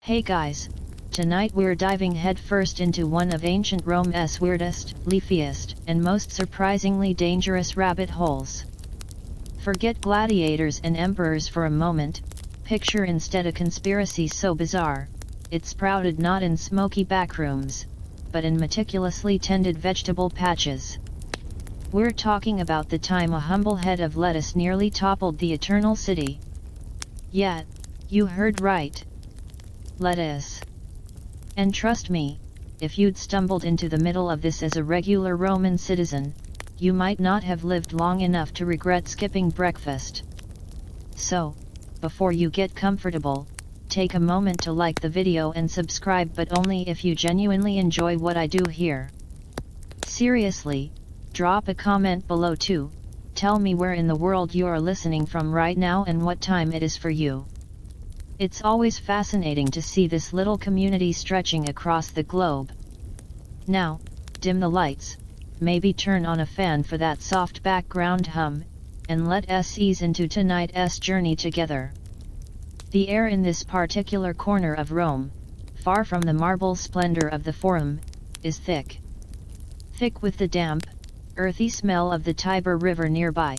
Hey guys, tonight we're diving headfirst into one of ancient Rome's weirdest, leafiest, and most surprisingly dangerous rabbit holes. Forget gladiators and emperors for a moment, picture instead a conspiracy so bizarre, it sprouted not in smoky backrooms, but in meticulously tended vegetable patches. We're talking about the time a humble head of lettuce nearly toppled the eternal city. Yeah, you heard right. Lettuce. And trust me, if you'd stumbled into the middle of this as a regular Roman citizen, you might not have lived long enough to regret skipping breakfast. So, before you get comfortable, take a moment to like the video and subscribe, but only if you genuinely enjoy what I do here. Seriously, drop a comment below too, tell me where in the world you are listening from right now and what time it is for you. It's always fascinating to see this little community stretching across the globe. Now, dim the lights, maybe turn on a fan for that soft background hum, and let us ease into tonight's journey together. The air in this particular corner of Rome, far from the marble splendor of the Forum, is thick. Thick with the damp, earthy smell of the Tiber River nearby,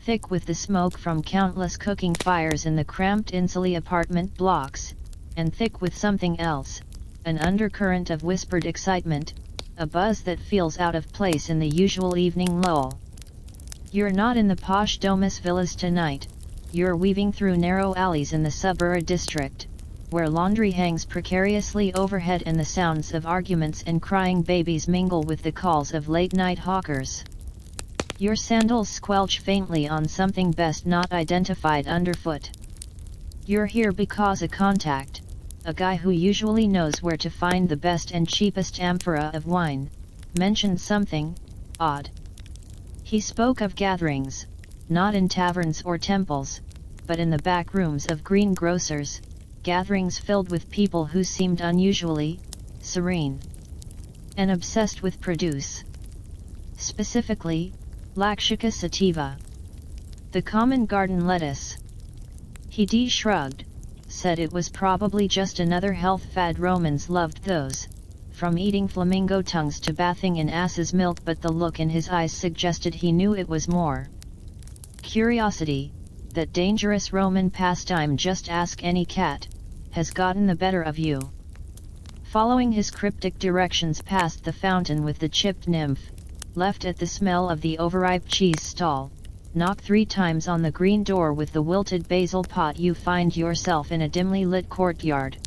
thick with the smoke from countless cooking fires in the cramped Insulae apartment blocks, and thick with something else, an undercurrent of whispered excitement, a buzz that feels out of place in the usual evening lull. You're not in the posh domus villas tonight, you're weaving through narrow alleys in the suburban district, where laundry hangs precariously overhead and the sounds of arguments and crying babies mingle with the calls of late-night hawkers. Your sandals squelch faintly on something best not identified underfoot. You're here because a contact, a guy who usually knows where to find the best and cheapest amphora of wine, mentioned something odd. He spoke of gatherings, not in taverns or temples, but in the back rooms of greengrocers, gatherings filled with people who seemed unusually serene and obsessed with produce. Specifically, Laxica sativa, the common garden lettuce. He shrugged, said it was probably just another health fad. Romans loved those, from eating flamingo tongues to bathing in ass's milk, but the look in his eyes suggested he knew it was more. Curiosity, that dangerous Roman pastime, just ask any cat, has gotten the better of you. Following his cryptic directions past the fountain with the chipped nymph, left at the smell of the overripe cheese stall, knock 3 times on the green door with the wilted basil pot, you find yourself in a dimly lit courtyard.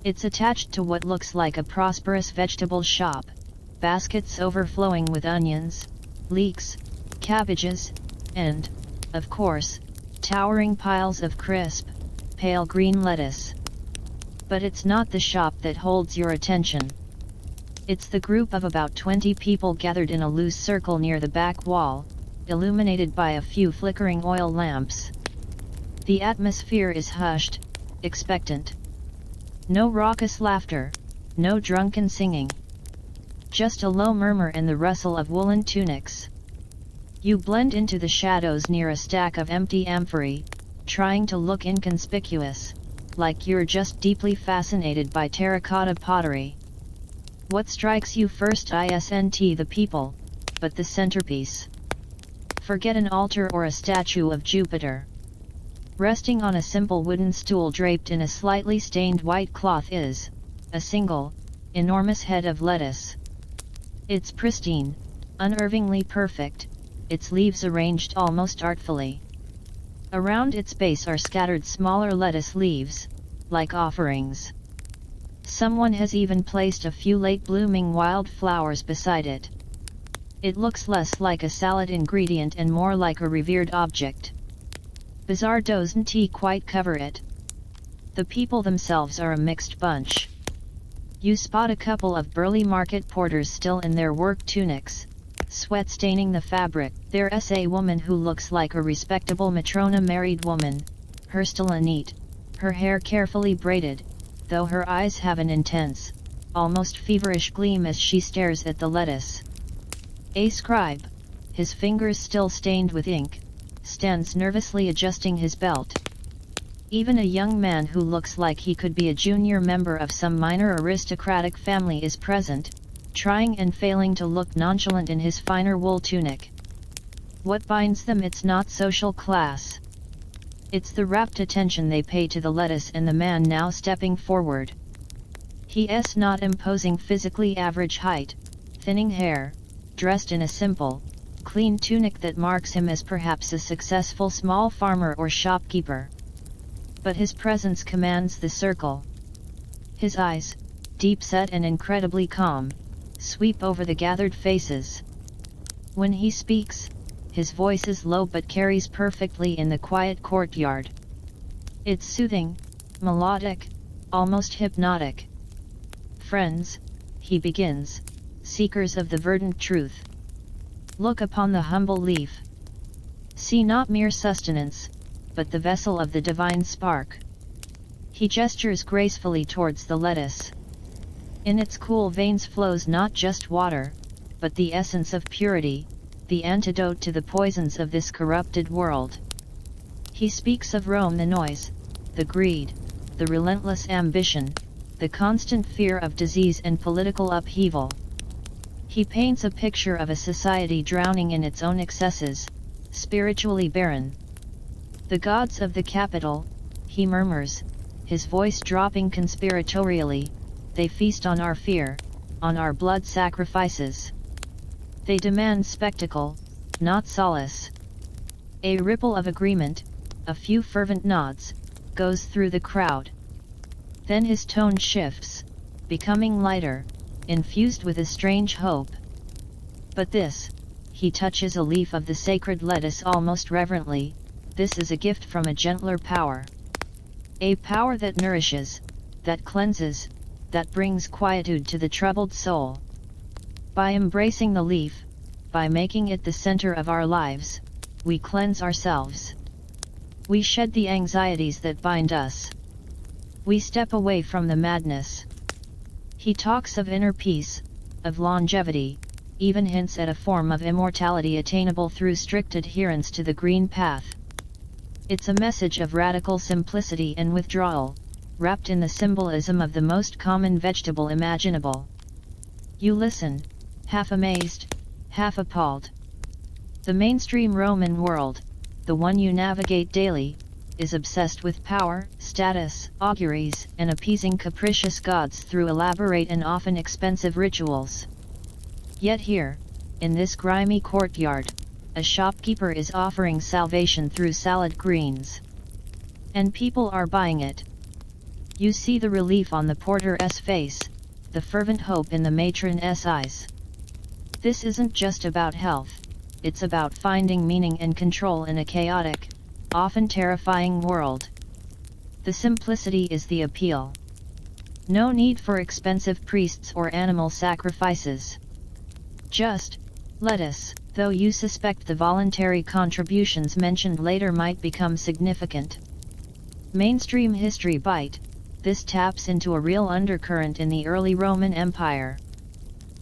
It's attached to what looks like a prosperous vegetable shop, baskets overflowing with onions, leeks, cabbages, and, of course, towering piles of crisp, pale green lettuce. But it's not the shop that holds your attention. It's the group of about 20 people gathered in a loose circle near the back wall, illuminated by a few flickering oil lamps. The atmosphere is hushed, expectant. No raucous laughter, no drunken singing. Just a low murmur and the rustle of woolen tunics. You blend into the shadows near a stack of empty amphorae, trying to look inconspicuous, like you're just deeply fascinated by terracotta pottery. What strikes you first isn't the people, but the centerpiece. Forget an altar or a statue of Jupiter. Resting on a simple wooden stool draped in a slightly stained white cloth is a single, enormous head of lettuce. It's pristine, unnervingly perfect, its leaves arranged almost artfully. Around its base are scattered smaller lettuce leaves, like offerings. Someone has even placed a few late-blooming wildflowers beside it. It looks less like a salad ingredient and more like a revered object. Bizarre doesn't quite cover it. The people themselves are a mixed bunch. You spot a couple of burly market porters still in their work tunics, sweat staining the fabric. There's a woman who looks like a respectable Matrona married woman, her still neat, her hair carefully braided, though her eyes have an intense, almost feverish gleam as she stares at the lettuce. A scribe, his fingers still stained with ink, stands nervously adjusting his belt. Even a young man who looks like he could be a junior member of some minor aristocratic family is present, trying and failing to look nonchalant in his finer wool tunic. What binds them? It's not social class. It's the rapt attention they pay to the lettuce and the man now stepping forward. He's not imposing physically average height, thinning hair, dressed in a simple, clean tunic that marks him as perhaps a successful small farmer or shopkeeper. But his presence commands the circle. His eyes, deep-set and incredibly calm, sweep over the gathered faces. When he speaks, his voice is low but carries perfectly in the quiet courtyard. It's soothing, melodic, almost hypnotic. Friends, he begins, seekers of the verdant truth. Look upon the humble leaf. See not mere sustenance, but the vessel of the divine spark. He gestures gracefully towards the lettuce. In its cool veins flows not just water, but the essence of purity, the antidote to the poisons of this corrupted world. He speaks of Rome, the noise, the greed, the relentless ambition, the constant fear of disease and political upheaval. He paints a picture of a society drowning in its own excesses, spiritually barren. The gods of the capital, he murmurs, his voice dropping conspiratorially, they feast on our fear, on our blood sacrifices. They demand spectacle, not solace. A ripple of agreement, a few fervent nods, goes through the crowd. Then his tone shifts, becoming lighter, infused with a strange hope. But this, he touches a leaf of the sacred lettuce almost reverently, this is a gift from a gentler power. A power that nourishes, that cleanses, that brings quietude to the troubled soul. By embracing the leaf, by making it the center of our lives, we cleanse ourselves. We shed the anxieties that bind us. We step away from the madness. He talks of inner peace, of longevity, even hints at a form of immortality attainable through strict adherence to the green path. It's a message of radical simplicity and withdrawal, wrapped in the symbolism of the most common vegetable imaginable. You listen, half amazed, half appalled. The mainstream Roman world, the one you navigate daily, is obsessed with power, status, auguries, and appeasing capricious gods through elaborate and often expensive rituals. Yet here, in this grimy courtyard, a shopkeeper is offering salvation through salad greens. And people are buying it. You see the relief on the porter's face, the fervent hope in the matron's eyes. This isn't just about health, it's about finding meaning and control in a chaotic, often terrifying world. The simplicity is the appeal. No need for expensive priests or animal sacrifices. Just lettuce, though you suspect the voluntary contributions mentioned later might become significant. Mainstream history bite, this taps into a real undercurrent in the early Roman Empire.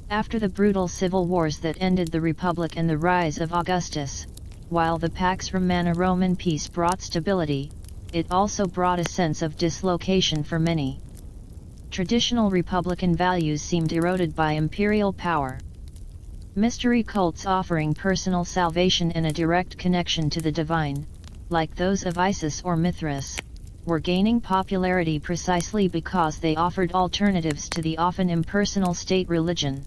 After the brutal civil wars that ended the Republic and the rise of Augustus, while the Pax Romana Roman peace brought stability, it also brought a sense of dislocation for many. Traditional republican values seemed eroded by imperial power. Mystery cults offering personal salvation and a direct connection to the divine, like those of Isis or Mithras, were gaining popularity precisely because they offered alternatives to the often impersonal state religion.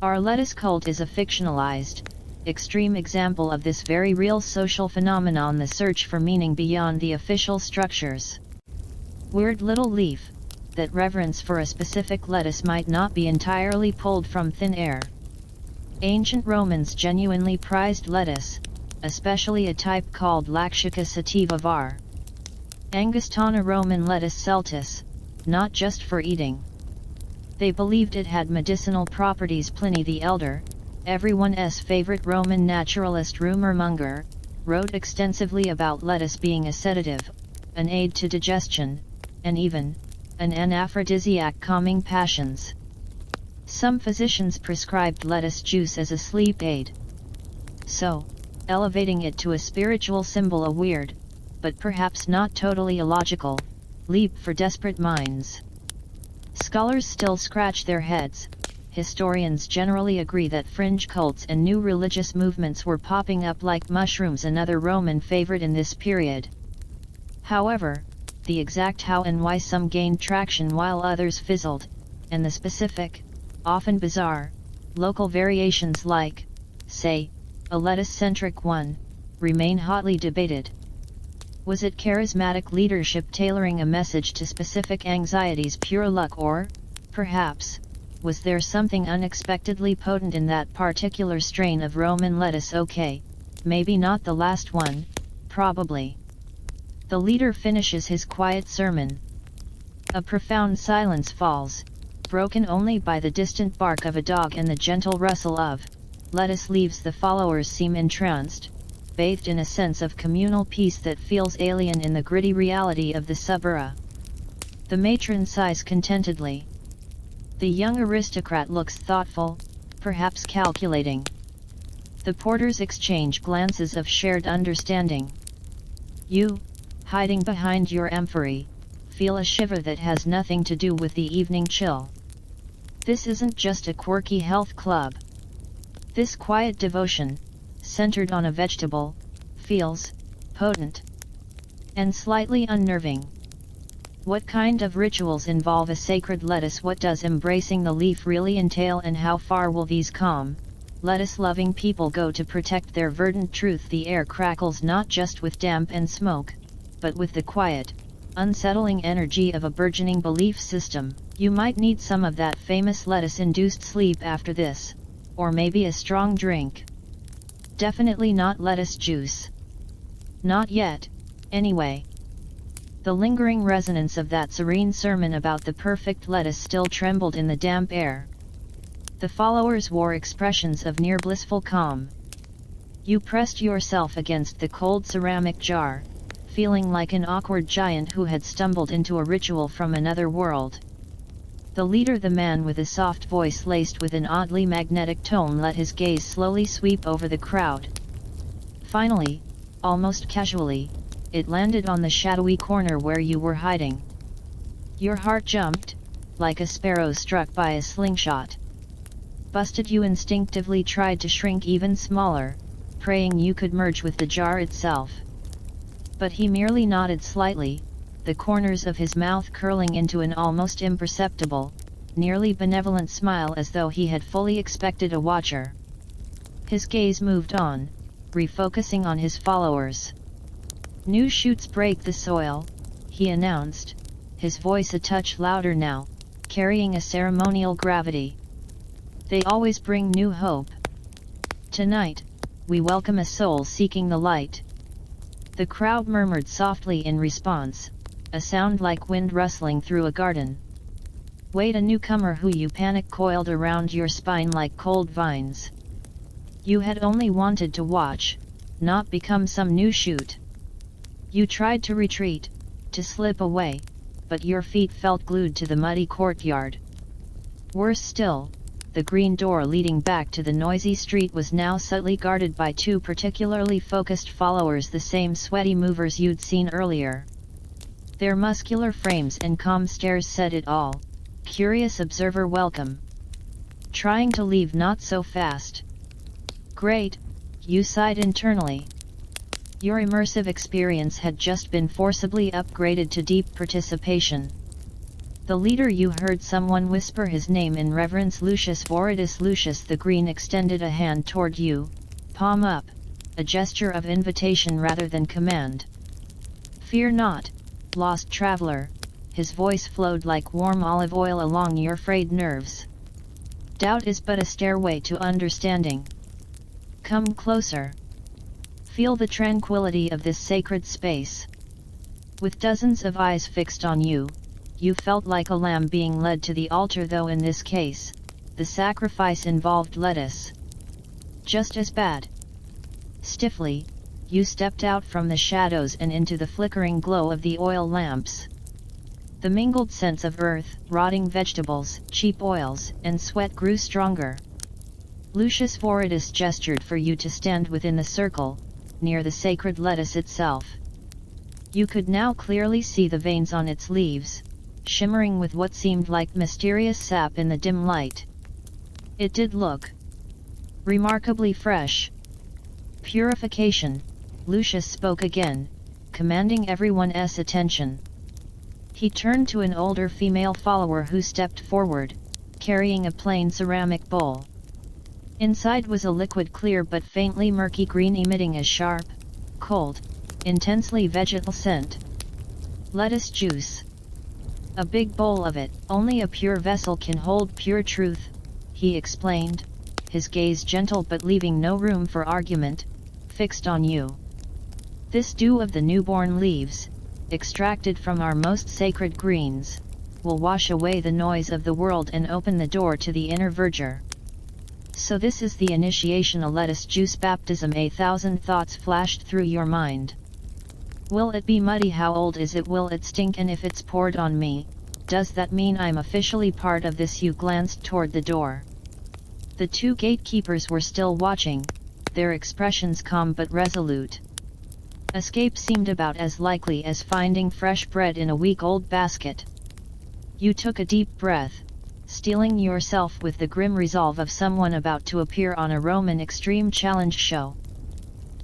Our lettuce cult is a fictionalized, extreme example of this very real social phenomenon, the search for meaning beyond the official structures. Weird little leaf, that reverence for a specific lettuce might not be entirely pulled from thin air. Ancient Romans genuinely prized lettuce, especially a type called Lactica sativa var. Angustana Roman lettuce celtis, not just for eating. They believed it had medicinal properties. Pliny the Elder, everyone's favorite Roman naturalist rumor-monger, wrote extensively about lettuce being a sedative, an aid to digestion, and even an aphrodisiac calming passions. Some physicians prescribed lettuce juice as a sleep aid. So, elevating it to a spiritual symbol, a weird, but perhaps not totally illogical, leap for desperate minds. Scholars still scratch their heads. Historians generally agree that fringe cults and new religious movements were popping up like mushrooms, another Roman favorite in this period. However, the exact how and why some gained traction while others fizzled, and the specific, often bizarre, local variations like, say, a lettuce-centric one, remain hotly debated. Was it charismatic leadership tailoring a message to specific anxieties, pure luck, or, perhaps, was there something unexpectedly potent in that particular strain of Roman lettuce? Okay, maybe not the last one, probably. The leader finishes his quiet sermon. A profound silence falls, broken only by the distant bark of a dog and the gentle rustle of lettuce leaves. The followers seem entranced, bathed in a sense of communal peace that feels alien in the gritty reality of the suburra. The matron sighs contentedly. The young aristocrat looks thoughtful, perhaps calculating. The porters exchange glances of shared understanding. You, hiding behind your amphory, feel a shiver that has nothing to do with the evening chill. This isn't just a quirky health club. This quiet devotion, centered on a vegetable, feels potent and slightly unnerving. What kind of rituals involve a sacred lettuce? What does embracing the leaf really entail, and how far will these calm, lettuce-loving people go to protect their verdant truth? The air crackles not just with damp and smoke, but with the quiet, unsettling energy of a burgeoning belief system. You might need some of that famous lettuce-induced sleep after this, or maybe a strong drink. Definitely not lettuce juice. Not yet, anyway. The lingering resonance of that serene sermon about the perfect lettuce still trembled in the damp air. The followers wore expressions of near blissful calm. You pressed yourself against the cold ceramic jar, feeling like an awkward giant who had stumbled into a ritual from another world. The leader, the man with a soft voice laced with an oddly magnetic tone, let his gaze slowly sweep over the crowd. Finally, almost casually, it landed on the shadowy corner where you were hiding. Your heart jumped, like a sparrow struck by a slingshot. Busted, you instinctively tried to shrink even smaller, praying you could merge with the jar itself. But he merely nodded slightly, the corners of his mouth curling into an almost imperceptible, nearly benevolent smile, as though he had fully expected a watcher. His gaze moved on, refocusing on his followers. New shoots break the soil, he announced, his voice a touch louder now, carrying a ceremonial gravity. They always bring new hope. Tonight, we welcome a soul seeking the light. The crowd murmured softly in response, a sound like wind rustling through a garden. Wait, a newcomer who you panic coiled around your spine like cold vines. You had only wanted to watch, not become some new shoot. You tried to retreat, to slip away, but your feet felt glued to the muddy courtyard. Worse still, the green door leading back to the noisy street was now subtly guarded by two particularly focused followers, the same sweaty movers you'd seen earlier. Their muscular frames and calm stares said it all. Curious observer welcome. Trying to leave, not so fast. Great, you sighed internally. Your immersive experience had just been forcibly upgraded to deep participation. The leader, you heard someone whisper his name in reverence. Lucius Voridus. Lucius the Green extended a hand toward you, palm up, a gesture of invitation rather than command. Fear not, lost traveler, his voice flowed like warm olive oil along your frayed nerves. Doubt is but a stairway to understanding. Come closer. Feel the tranquility of this sacred space. With dozens of eyes fixed on you, you felt like a lamb being led to the altar, though in this case, the sacrifice involved lettuce. Just as bad. Stiffly, you stepped out from the shadows and into the flickering glow of the oil lamps. The mingled scents of earth, rotting vegetables, cheap oils, and sweat grew stronger. Lucius Voridus gestured for you to stand within the circle, near the sacred lettuce itself. You could now clearly see the veins on its leaves, shimmering with what seemed like mysterious sap in the dim light. It did look remarkably fresh. Purification, Lucius spoke again, commanding everyone's attention. He turned to an older female follower who stepped forward, carrying a plain ceramic bowl. Inside was a liquid clear but faintly murky green emitting a sharp, cold, intensely vegetal scent. Lettuce juice. A big bowl of it. Only a pure vessel can hold pure truth, he explained, his gaze gentle but leaving no room for argument, fixed on you. This dew of the newborn leaves, extracted from our most sacred greens, will wash away the noise of the world and open the door to the inner verdure. So this is the initiation, a lettuce juice baptism. 1,000 thoughts flashed through your mind. Will it be muddy? How old is it? Will it stink? And if it's poured on me, does that mean I'm officially part of this? You glanced toward the door. The two gatekeepers were still watching, their expressions calm but resolute. Escape seemed about as likely as finding fresh bread in a week-old basket. You took a deep breath, steeling yourself with the grim resolve of someone about to appear on a Roman extreme challenge show.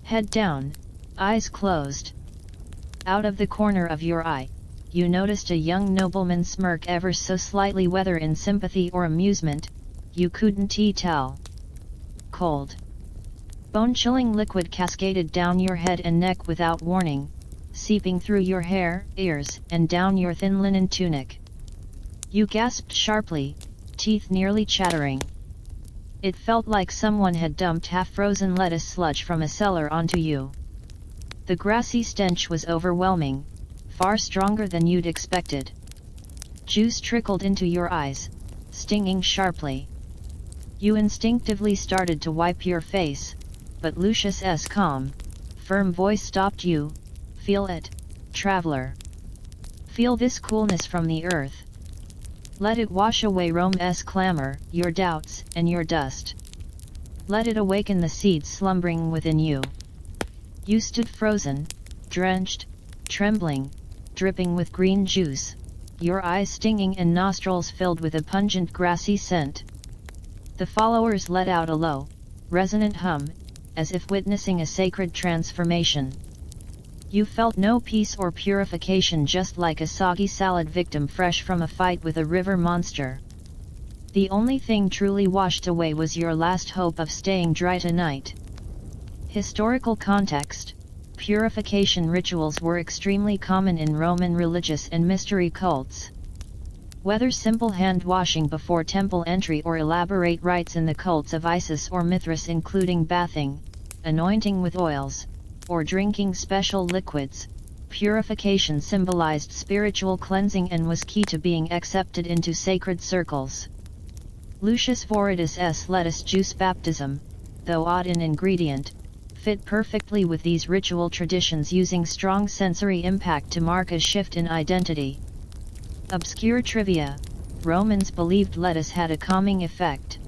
Head down, eyes closed. Out of the corner of your eye, you noticed a young nobleman smirk ever so slightly, whether in sympathy or amusement, you couldn't tell. Cold, bone-chilling liquid cascaded down your head and neck without warning, seeping through your hair, ears, and down your thin linen tunic. You gasped sharply, teeth nearly chattering. It felt like someone had dumped half-frozen lettuce sludge from a cellar onto you. The grassy stench was overwhelming, far stronger than you'd expected. Juice trickled into your eyes, stinging sharply. You instinctively started to wipe your face, but Lucius's calm, firm voice stopped you. Feel it, traveler. Feel this coolness from the earth. Let it wash away Rome's clamor, your doubts, and your dust. Let it awaken the seeds slumbering within you. You stood frozen, drenched, trembling, dripping with green juice, your eyes stinging and nostrils filled with a pungent grassy scent. The followers let out a low, resonant hum, as if witnessing a sacred transformation. You felt no peace or purification, just like a soggy salad victim fresh from a fight with a river monster. The only thing truly washed away was your last hope of staying dry tonight. Historical context. Purification rituals were extremely common in Roman religious and mystery cults. Whether simple hand-washing before temple entry or elaborate rites in the cults of Isis or Mithras including bathing, anointing with oils, or drinking special liquids, purification symbolized spiritual cleansing and was key to being accepted into sacred circles. Lucius Voridus's lettuce juice baptism, though odd in ingredient, fit perfectly with these ritual traditions, using strong sensory impact to mark a shift in identity. Obscure trivia: Romans believed lettuce had a calming effect.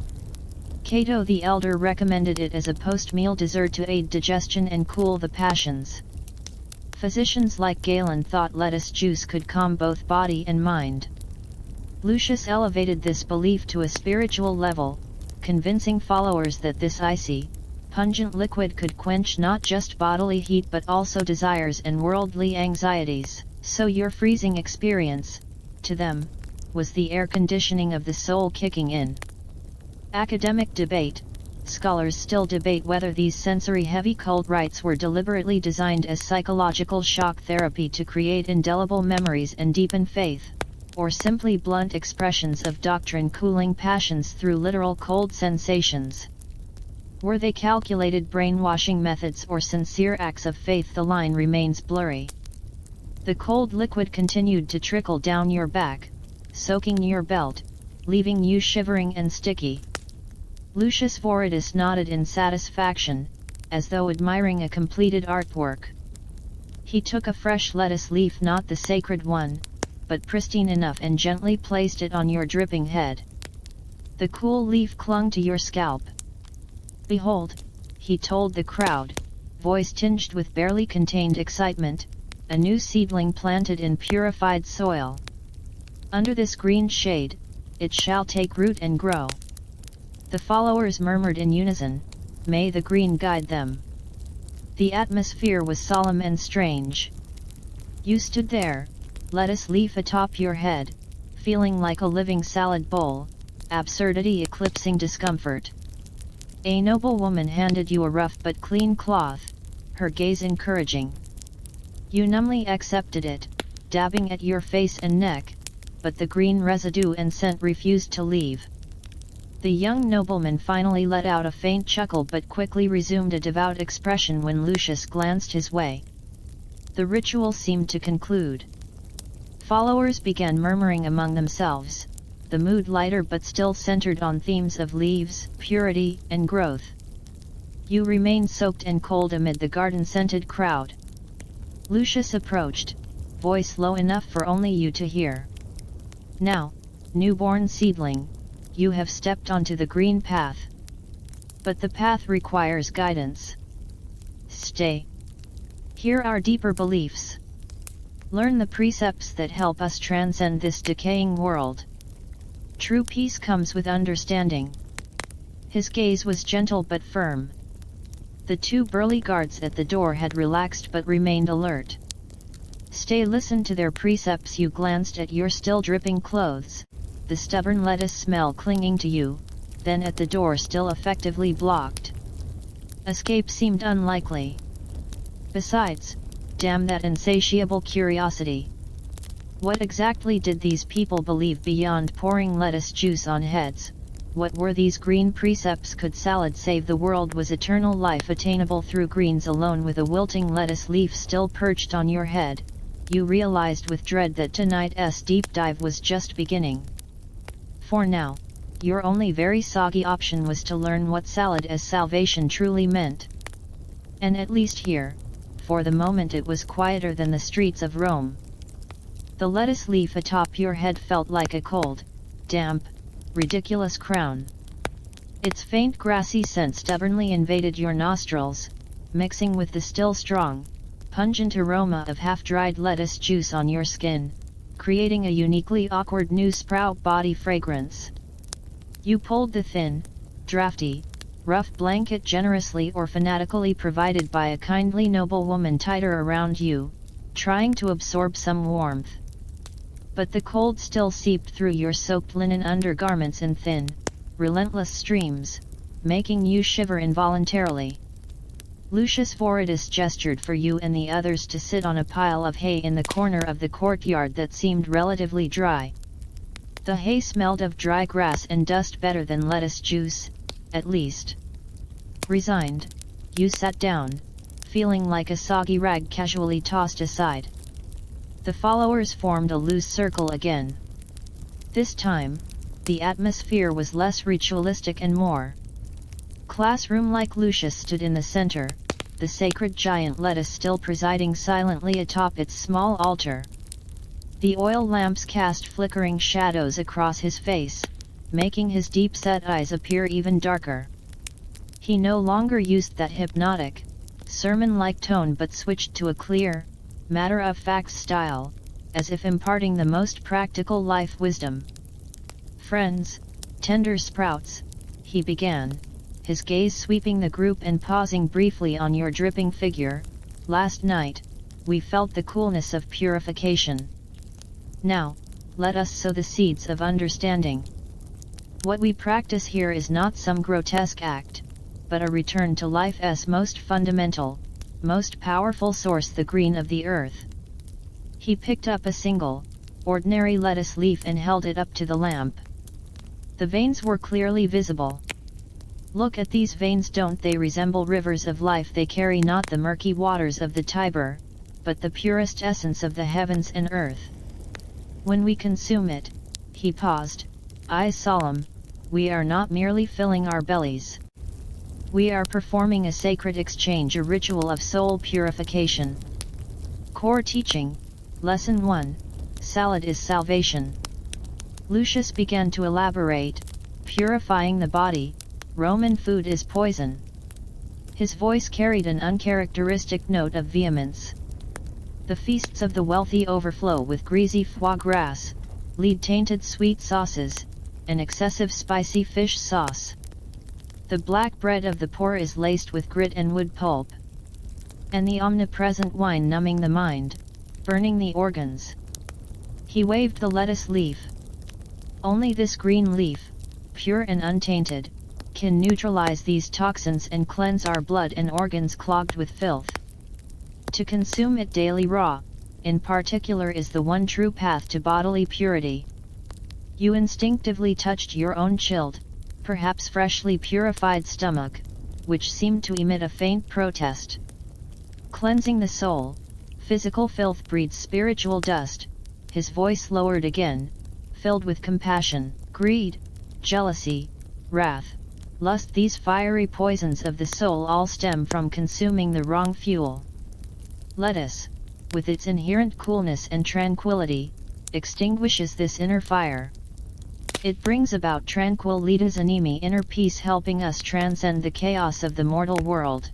Cato the Elder recommended it as a post-meal dessert to aid digestion and cool the passions. Physicians like Galen thought lettuce juice could calm both body and mind. Lucius elevated this belief to a spiritual level, convincing followers that this icy, pungent liquid could quench not just bodily heat but also desires and worldly anxieties. So your freezing experience, to them, was the air conditioning of the soul kicking in. Academic debate. Scholars still debate whether these sensory-heavy cult rites were deliberately designed as psychological shock therapy to create indelible memories and deepen faith, or simply blunt expressions of doctrine cooling passions through literal cold sensations. Were they calculated brainwashing methods or sincere acts of faith? The line remains blurry. The cold liquid continued to trickle down your back, soaking your belt, leaving you shivering and sticky. Lucius Voridus nodded in satisfaction, as though admiring a completed artwork. He took a fresh lettuce leaf, not the sacred one, but pristine enough, and gently placed it on your dripping head. The cool leaf clung to your scalp. "Behold," he told the crowd, voice tinged with barely contained excitement, a new seedling planted in purified soil. Under this green shade, it shall take root and grow. The followers murmured in unison, "May the green guide them." The atmosphere was solemn and strange. You stood there, lettuce leaf atop your head, feeling like a living salad bowl, absurdity eclipsing discomfort. A noble woman handed you a rough but clean cloth, her gaze encouraging. You numbly accepted it, dabbing at your face and neck, but the green residue and scent refused to leave. The young nobleman finally let out a faint chuckle but quickly resumed a devout expression when Lucius glanced his way. The ritual seemed to conclude. Followers began murmuring among themselves, the mood lighter but still centered on themes of leaves, purity, and growth. You remained soaked and cold amid the garden-scented crowd. Lucius approached, voice low enough for only you to hear. "Now, newborn seedling, you have stepped onto the green path. But the path requires guidance. Stay. Here are deeper beliefs. Learn the precepts that help us transcend this decaying world. True peace comes with understanding." His gaze was gentle but firm. The two burly guards at the door had relaxed but remained alert. "Stay, listen to their precepts." You glanced at your still dripping clothes, the stubborn lettuce smell clinging to you, then at the door still effectively blocked. Escape seemed unlikely. Besides, damn that insatiable curiosity. What exactly did these people believe beyond pouring lettuce juice on heads? What were these green precepts? Could salad save the world? Was eternal life attainable through greens alone? With a wilting lettuce leaf still perched on your head, you realized with dread that tonight's deep dive was just beginning. For now, your only very soggy option was to learn what salad as salvation truly meant. And at least here, for the moment, it was quieter than the streets of Rome. The lettuce leaf atop your head felt like a cold, damp, ridiculous crown. Its faint grassy scent stubbornly invaded your nostrils, mixing with the still strong, pungent aroma of half-dried lettuce juice on your skin, creating a uniquely awkward new sprout body fragrance. You pulled the thin, drafty, rough blanket generously or fanatically provided by a kindly noble woman tighter around you, trying to absorb some warmth. But the cold still seeped through your soaked linen undergarments in thin, relentless streams, making you shiver involuntarily. Lucius Voridus gestured for you and the others to sit on a pile of hay in the corner of the courtyard that seemed relatively dry. The hay smelled of dry grass and dust better than lettuce juice, at least. Resigned, you sat down, feeling like a soggy rag casually tossed aside. The followers formed a loose circle again. This time, the atmosphere was less ritualistic and more classroom-like. Lucius stood in the center, the sacred giant lettuce still presiding silently atop its small altar. The oil lamps cast flickering shadows across his face, making his deep-set eyes appear even darker. He no longer used that hypnotic, sermon-like tone but switched to a clear, matter-of-fact style, as if imparting the most practical life wisdom. "Friends, tender sprouts," he began, his gaze sweeping the group and pausing briefly on your dripping figure. "Last night, we felt the coolness of purification. Now, let us sow the seeds of understanding. What we practice here is not some grotesque act, but a return to life's most fundamental, most powerful source, the green of the earth." He picked up a single, ordinary lettuce leaf and held it up to the lamp. The veins were clearly visible. "Look at these veins, don't they resemble rivers of life? They carry not the murky waters of the Tiber, but the purest essence of the heavens and earth. When we consume it," he paused, eyes solemn, "we are not merely filling our bellies. We are performing a sacred exchange, a ritual of soul purification." Core teaching, Lesson 1, Salad is Salvation. Lucius began to elaborate, "Purifying the body, Roman food is poison." His voice carried an uncharacteristic note of vehemence. The feasts of the wealthy overflow with greasy foie gras, lead-tainted sweet sauces, and excessive spicy fish sauce. The black bread of the poor is laced with grit and wood pulp. And the omnipresent wine numbing the mind, burning the organs. He waved the lettuce leaf. Only this green leaf, pure and untainted, can neutralize these toxins and cleanse our blood and organs clogged with filth. To consume it daily raw, in particular, is the one true path to bodily purity. You instinctively touched your own chilled, perhaps freshly purified stomach, which seemed to emit a faint protest. Cleansing the soul, physical filth breeds spiritual dust. His voice lowered again, filled with compassion. Greed, jealousy, wrath, lust, these fiery poisons of the soul all stem from consuming the wrong fuel. Lettuce, with its inherent coolness and tranquility, extinguishes this inner fire. It brings about tranquillitas animi, inner peace, helping us transcend the chaos of the mortal world.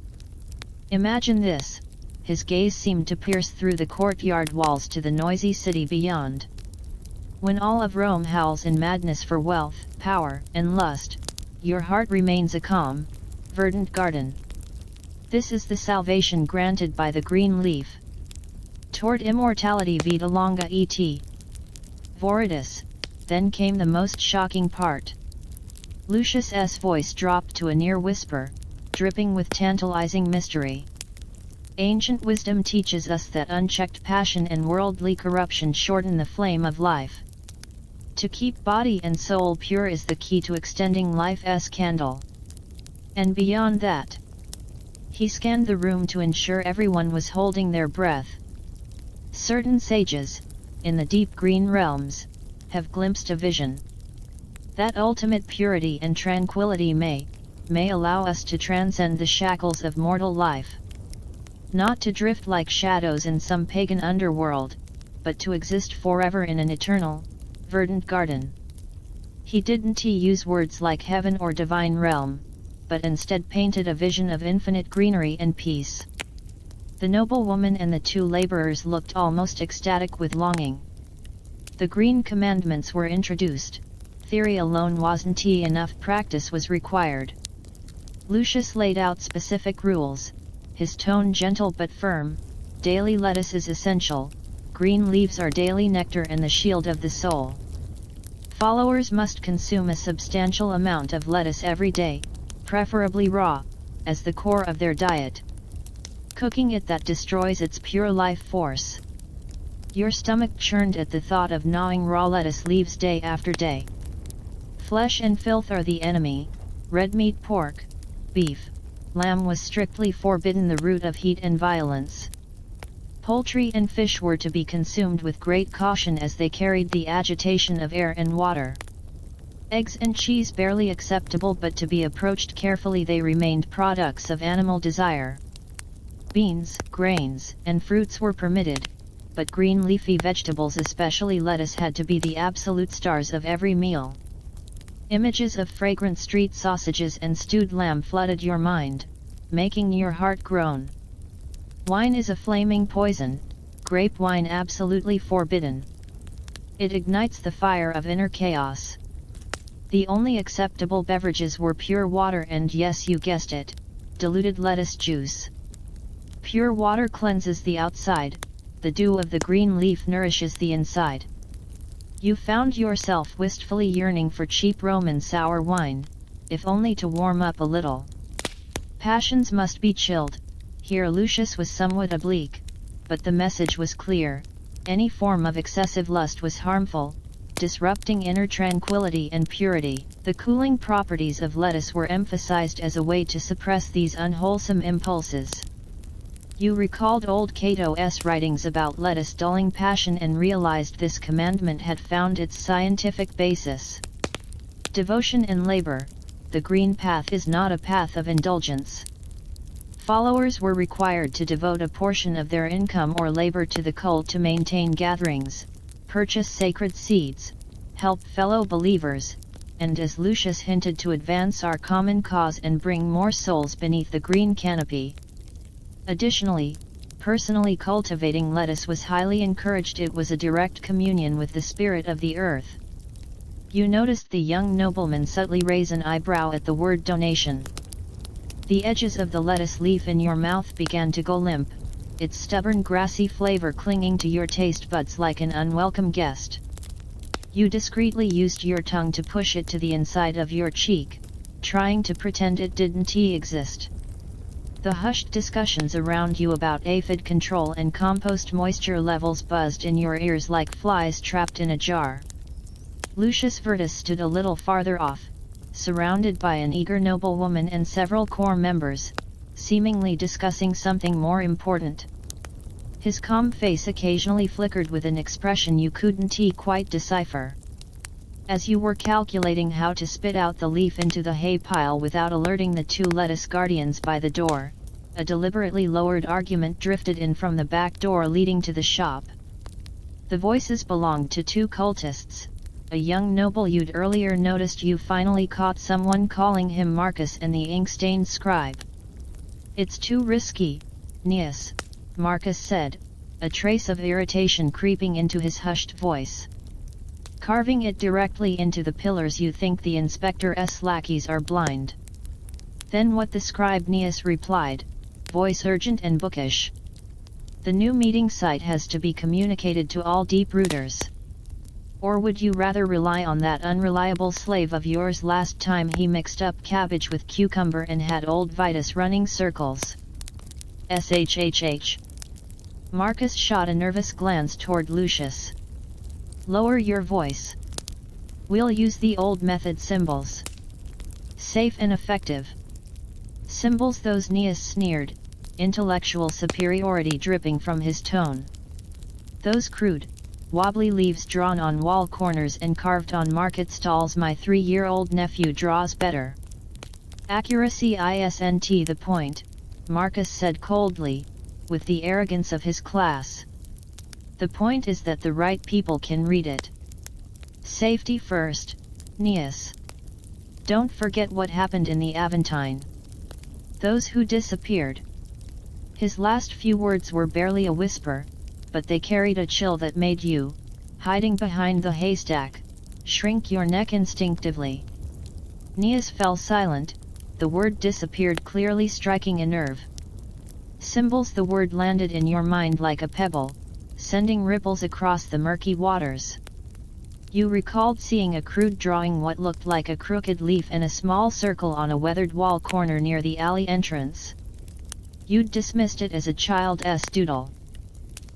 Imagine this. His gaze seemed to pierce through the courtyard walls to the noisy city beyond. When all of Rome howls in madness for wealth, power, and lust, your heart remains a calm, verdant garden. This is the salvation granted by the green leaf. Toward immortality vita longa et Voridus. Then came the most shocking part. Lucius's voice dropped to a near whisper, dripping with tantalizing mystery. Ancient wisdom teaches us that unchecked passion and worldly corruption shorten the flame of life. To keep body and soul pure is the key to extending life's candle. And beyond that, he scanned the room to ensure everyone was holding their breath. Certain sages, in the deep green realms, have glimpsed a vision. That ultimate purity and tranquility may allow us to transcend the shackles of mortal life. Not to drift like shadows in some pagan underworld, but to exist forever in an eternal, verdant garden. He didn't use words like heaven or divine realm, but instead painted a vision of infinite greenery and peace. The noble woman and the two laborers looked almost ecstatic with longing. The green commandments were introduced. Theory alone wasn't enough, practice was required. Lucius laid out specific rules, his tone gentle but firm. Daily lettuce is essential, green leaves are daily nectar and the shield of the soul. Followers must consume a substantial amount of lettuce every day, preferably raw, as the core of their diet. Cooking it that destroys its pure life force. Your stomach churned at the thought of gnawing raw lettuce leaves day after day. Flesh and filth are the enemy. Red meat, pork, beef, lamb was strictly forbidden, the root of heat and violence. Poultry and fish were to be consumed with great caution as they carried the agitation of air and water. Eggs and cheese barely acceptable, but to be approached carefully, they remained products of animal desire. Beans, grains, and fruits were permitted, but green leafy vegetables, especially lettuce, had to be the absolute stars of every meal. Images of fragrant street sausages and stewed lamb flooded your mind, making your heart groan. Wine is a flaming poison, grape wine absolutely forbidden. It ignites the fire of inner chaos. The only acceptable beverages were pure water and, yes, you guessed it, diluted lettuce juice. Pure water cleanses the outside, the dew of the green leaf nourishes the inside. You found yourself wistfully yearning for cheap Roman sour wine, if only to warm up a little. Passions must be chilled. Here Lucius was somewhat oblique, but the message was clear. Any form of excessive lust was harmful, disrupting inner tranquility and purity. The cooling properties of lettuce were emphasized as a way to suppress these unwholesome impulses. You recalled old Cato's writings about lettuce dulling passion and realized this commandment had found its scientific basis. Devotion and labor. The green path is not a path of indulgence. Followers were required to devote a portion of their income or labor to the cult, to maintain gatherings, purchase sacred seeds, help fellow believers, and, as Lucius hinted, to advance our common cause and bring more souls beneath the green canopy. Additionally, Personally cultivating lettuce was highly encouraged. It was a direct communion with the spirit of the earth. You noticed the young nobleman subtly raise an eyebrow at the word donation. The edges of the lettuce leaf in your mouth began to go limp, its stubborn grassy flavor clinging to your taste buds like an unwelcome guest. You discreetly used your tongue to push it to the inside of your cheek, trying to pretend it didn't exist. The hushed discussions around you about aphid control and compost moisture levels buzzed in your ears like flies trapped in a jar. Lucius Vertus stood a little farther off, surrounded by an eager noblewoman and several corps members, seemingly discussing something more important. His calm face occasionally flickered with an expression you couldn't quite decipher. As you were calculating how to spit out the leaf into the hay pile without alerting the two lettuce guardians by the door, a deliberately lowered argument drifted in from the back door leading to the shop. The voices belonged to two cultists, a young noble you'd earlier noticed. You finally caught someone calling him Marcus, and the ink-stained scribe. "It's too risky, Nias," Marcus said, a trace of irritation creeping into his hushed voice. "Carving it directly into the pillars. You think the inspector's lackeys are blind?" "Then what?" the scribe Nias replied, voice urgent and bookish. "The new meeting site has to be communicated to all deep-rooters. Or would you rather rely on that unreliable slave of yours? Last time he mixed up cabbage with cucumber and had old Vitus running circles." "Shhh." Marcus shot a nervous glance toward Lucius. "Lower your voice. We'll use the old method symbols. Safe and effective." "Symbols those?" Nias sneered, intellectual superiority dripping from his tone. "Those crude, wobbly leaves drawn on wall corners and carved on market stalls. My 3-year-old nephew draws better." "Accuracy isn't the point," Marcus said coldly, with the arrogance of his class. "The point is that the right people can read it. Safety first, Nias. Don't forget what happened in the Aventine. Those who disappeared." His last few words were barely a whisper, but they carried a chill that made you, hiding behind the haystack, shrink your neck instinctively. Nias fell silent, the word disappeared clearly striking a nerve. "Symbols." The word landed in your mind like a pebble, sending ripples across the murky waters. You recalled seeing a crude drawing, what looked like a crooked leaf and a small circle on a weathered wall corner near the alley entrance. You'd dismissed it as a child's doodle.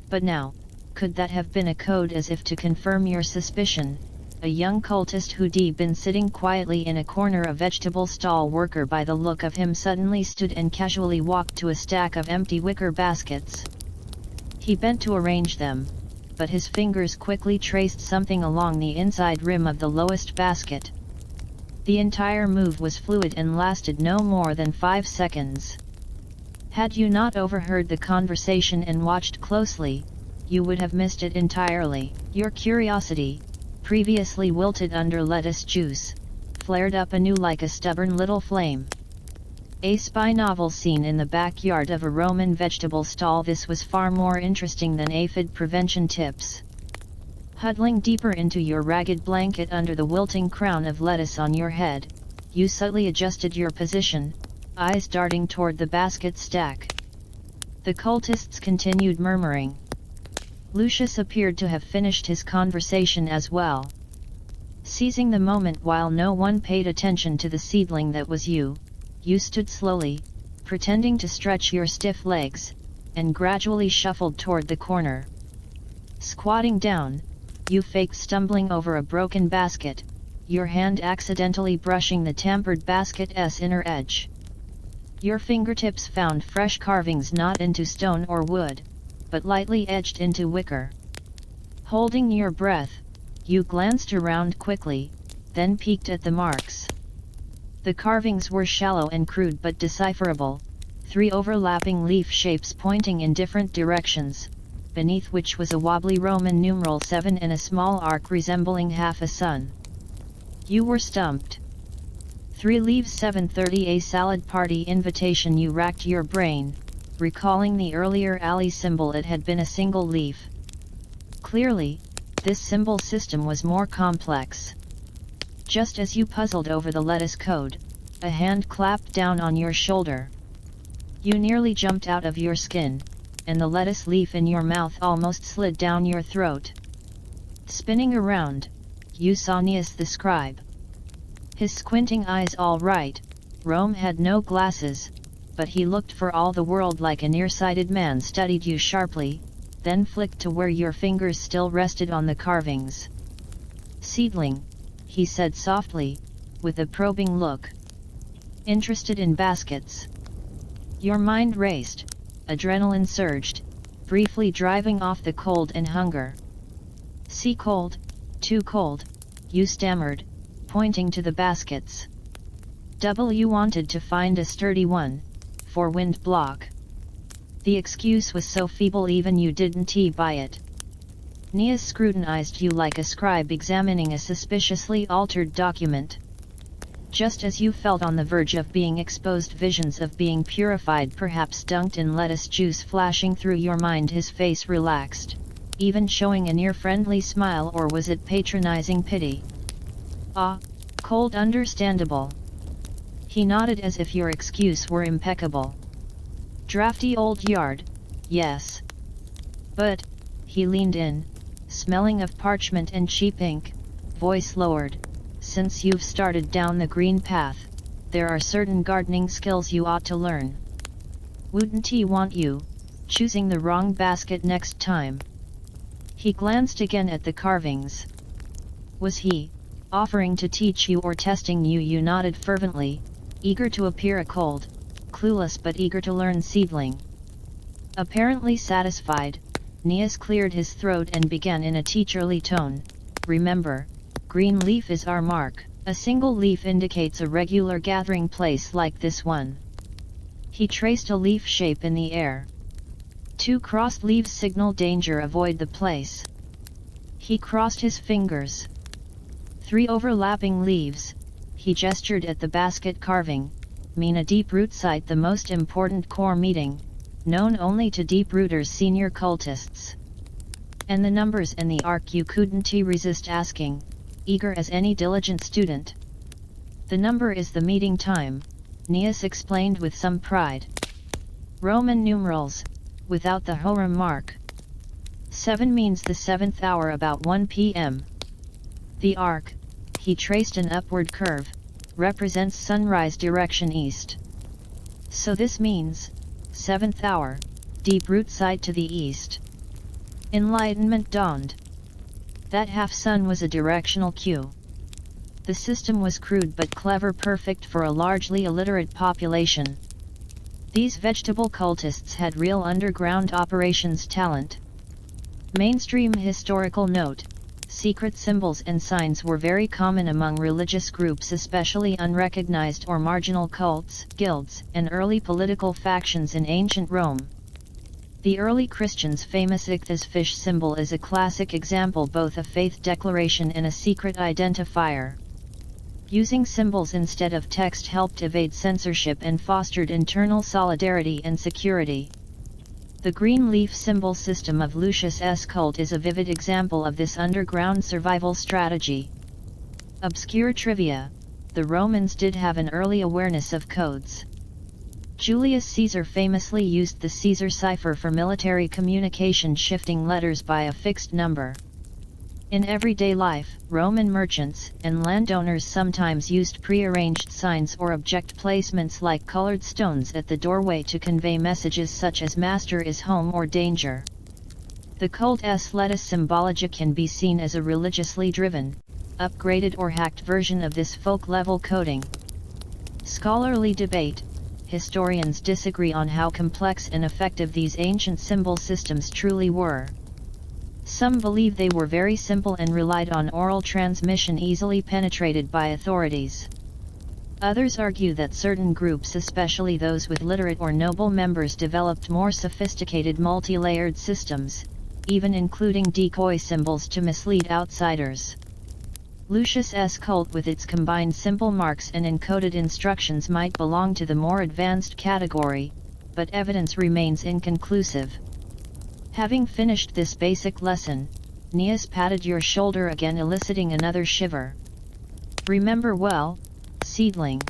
But now, could that have been a code? As if to confirm your suspicion, a young cultist who'd been sitting quietly in a corner, a vegetable stall worker by the look of him, suddenly stood and casually walked to a stack of empty wicker baskets. He bent to arrange them, but his fingers quickly traced something along the inside rim of the lowest basket. The entire move was fluid and lasted no more than 5 seconds. Had you not overheard the conversation and watched closely, you would have missed it entirely. Your curiosity, previously wilted under lettuce juice, flared up anew like a stubborn little flame. A spy novel scene in the backyard of a Roman vegetable stall. This was far more interesting than aphid prevention tips. Huddling deeper into your ragged blanket under the wilting crown of lettuce on your head, you subtly adjusted your position, eyes darting toward the basket stack. The cultists continued murmuring. Lucius appeared to have finished his conversation as well. Seizing the moment while no one paid attention to the seedling that was you stood slowly, pretending to stretch your stiff legs, and gradually shuffled toward the corner. Squatting down, you faked stumbling over a broken basket, your hand accidentally brushing the tampered basket's inner edge. Your fingertips found fresh carvings not into stone or wood, but lightly edged into wicker. Holding your breath, you glanced around quickly, then peeked at the marks. The carvings were shallow and crude but decipherable, 3 overlapping leaf shapes pointing in different directions, beneath which was a wobbly Roman numeral 7 and a small arc resembling half a sun. You were stumped. 3 leaves 7:30, a salad party invitation. You racked your brain, recalling the earlier alley symbol. It had been a single leaf. Clearly, this symbol system was more complex. Just as you puzzled over the lettuce code, a hand clapped down on your shoulder. You nearly jumped out of your skin, and the lettuce leaf in your mouth almost slid down your throat. Spinning around, you saw Nias the scribe. His squinting eyes all right, Rome had no glasses, but he looked for all the world like a nearsighted man. Studied you sharply, then flicked to where your fingers still rested on the carvings. Seedling, he said softly, with a probing look. Interested in baskets? Your mind raced, adrenaline surged, briefly driving off the cold and hunger. See, cold, too cold, you stammered, pointing to the baskets. You wanted to find a sturdy one, for wind block. The excuse was so feeble even you didn't buy it. Nias scrutinized you like a scribe examining a suspiciously altered document. Just as you felt on the verge of being exposed, visions of being purified, perhaps dunked in lettuce juice, flashing through your mind. His face relaxed, even showing a near friendly smile, or was it patronizing pity? Ah, cold, understandable. He nodded as if your excuse were impeccable. Drafty old yard, yes. But, he leaned in, smelling of parchment and cheap ink, voice lowered, since you've started down the green path, there are certain gardening skills you ought to learn. Wouldn't he want you choosing the wrong basket next time? He glanced again at the carvings. Was he offering to teach you or testing you? You nodded fervently, eager to appear a cold, clueless but eager to learn seedling. Apparently satisfied, Nias cleared his throat and began in a teacherly tone. Remember, green leaf is our mark. A single leaf indicates a regular gathering place like this one. He traced a leaf shape in the air. 2 crossed leaves signal danger, avoid the place. He crossed his fingers. 3 overlapping leaves, he gestured at the basket carving, mean a deep root site, the most important core meeting, known only to deep rooters, senior cultists. And the numbers and the arc, you couldn't resist asking, eager as any diligent student. The number is the meeting time, Nias explained with some pride. Roman numerals, without the Horum mark. 7 means the 7th hour, about 1 p.m. The arc, he traced an upward curve, represents sunrise direction east. So this means 7th hour, deep root site to the east. Enlightenment dawned. That half sun was a directional cue. The system was crude but clever, perfect for a largely illiterate population. These vegetable cultists had real underground operations talent. Mainstream historical note: secret symbols and signs were very common among religious groups, especially unrecognized or marginal cults, guilds, and early political factions in ancient Rome. The early Christians' famous ichthys fish symbol is a classic example, both a faith declaration and a secret identifier. Using symbols instead of text helped evade censorship and fostered internal solidarity and security. The green leaf symbol system of Lucius' cult is a vivid example of this underground survival strategy. Obscure trivia: the Romans did have an early awareness of codes. Julius Caesar famously used the Caesar cipher for military communication, shifting letters by a fixed number. In everyday life, Roman merchants and landowners sometimes used prearranged signs or object placements like colored stones at the doorway to convey messages such as master is home or danger. The cult's lettuce symbology can be seen as a religiously driven, upgraded or hacked version of this folk-level coding. Scholarly debate: historians disagree on how complex and effective these ancient symbol systems truly were. Some believe they were very simple and relied on oral transmission easily penetrated by authorities. Others argue that certain groups, especially those with literate or noble members, developed more sophisticated multi-layered systems, even including decoy symbols to mislead outsiders. Lucius' cult, with its combined simple marks and encoded instructions, might belong to the more advanced category, but evidence remains inconclusive. Having finished this basic lesson, Nias patted your shoulder again, eliciting another shiver. Remember well, seedling.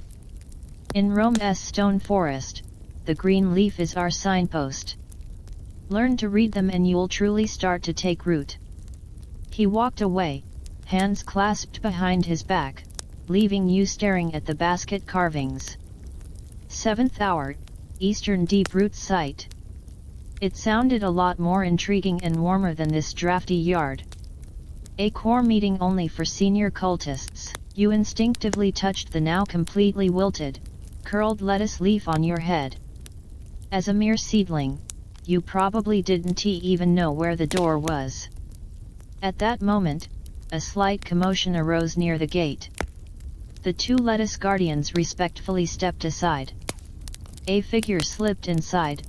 In Rome's stone forest, the green leaf is our signpost. Learn to read them and you'll truly start to take root. He walked away, hands clasped behind his back, leaving you staring at the basket carvings. 7th hour, Eastern Deep Root Site. It sounded a lot more intriguing and warmer than this drafty yard. A core meeting only for senior cultists. You instinctively touched the now completely wilted, curled lettuce leaf on your head. As a mere seedling, you probably didn't even know where the door was. At that moment, a slight commotion arose near the gate. The two lettuce guardians respectfully stepped aside. A figure slipped inside,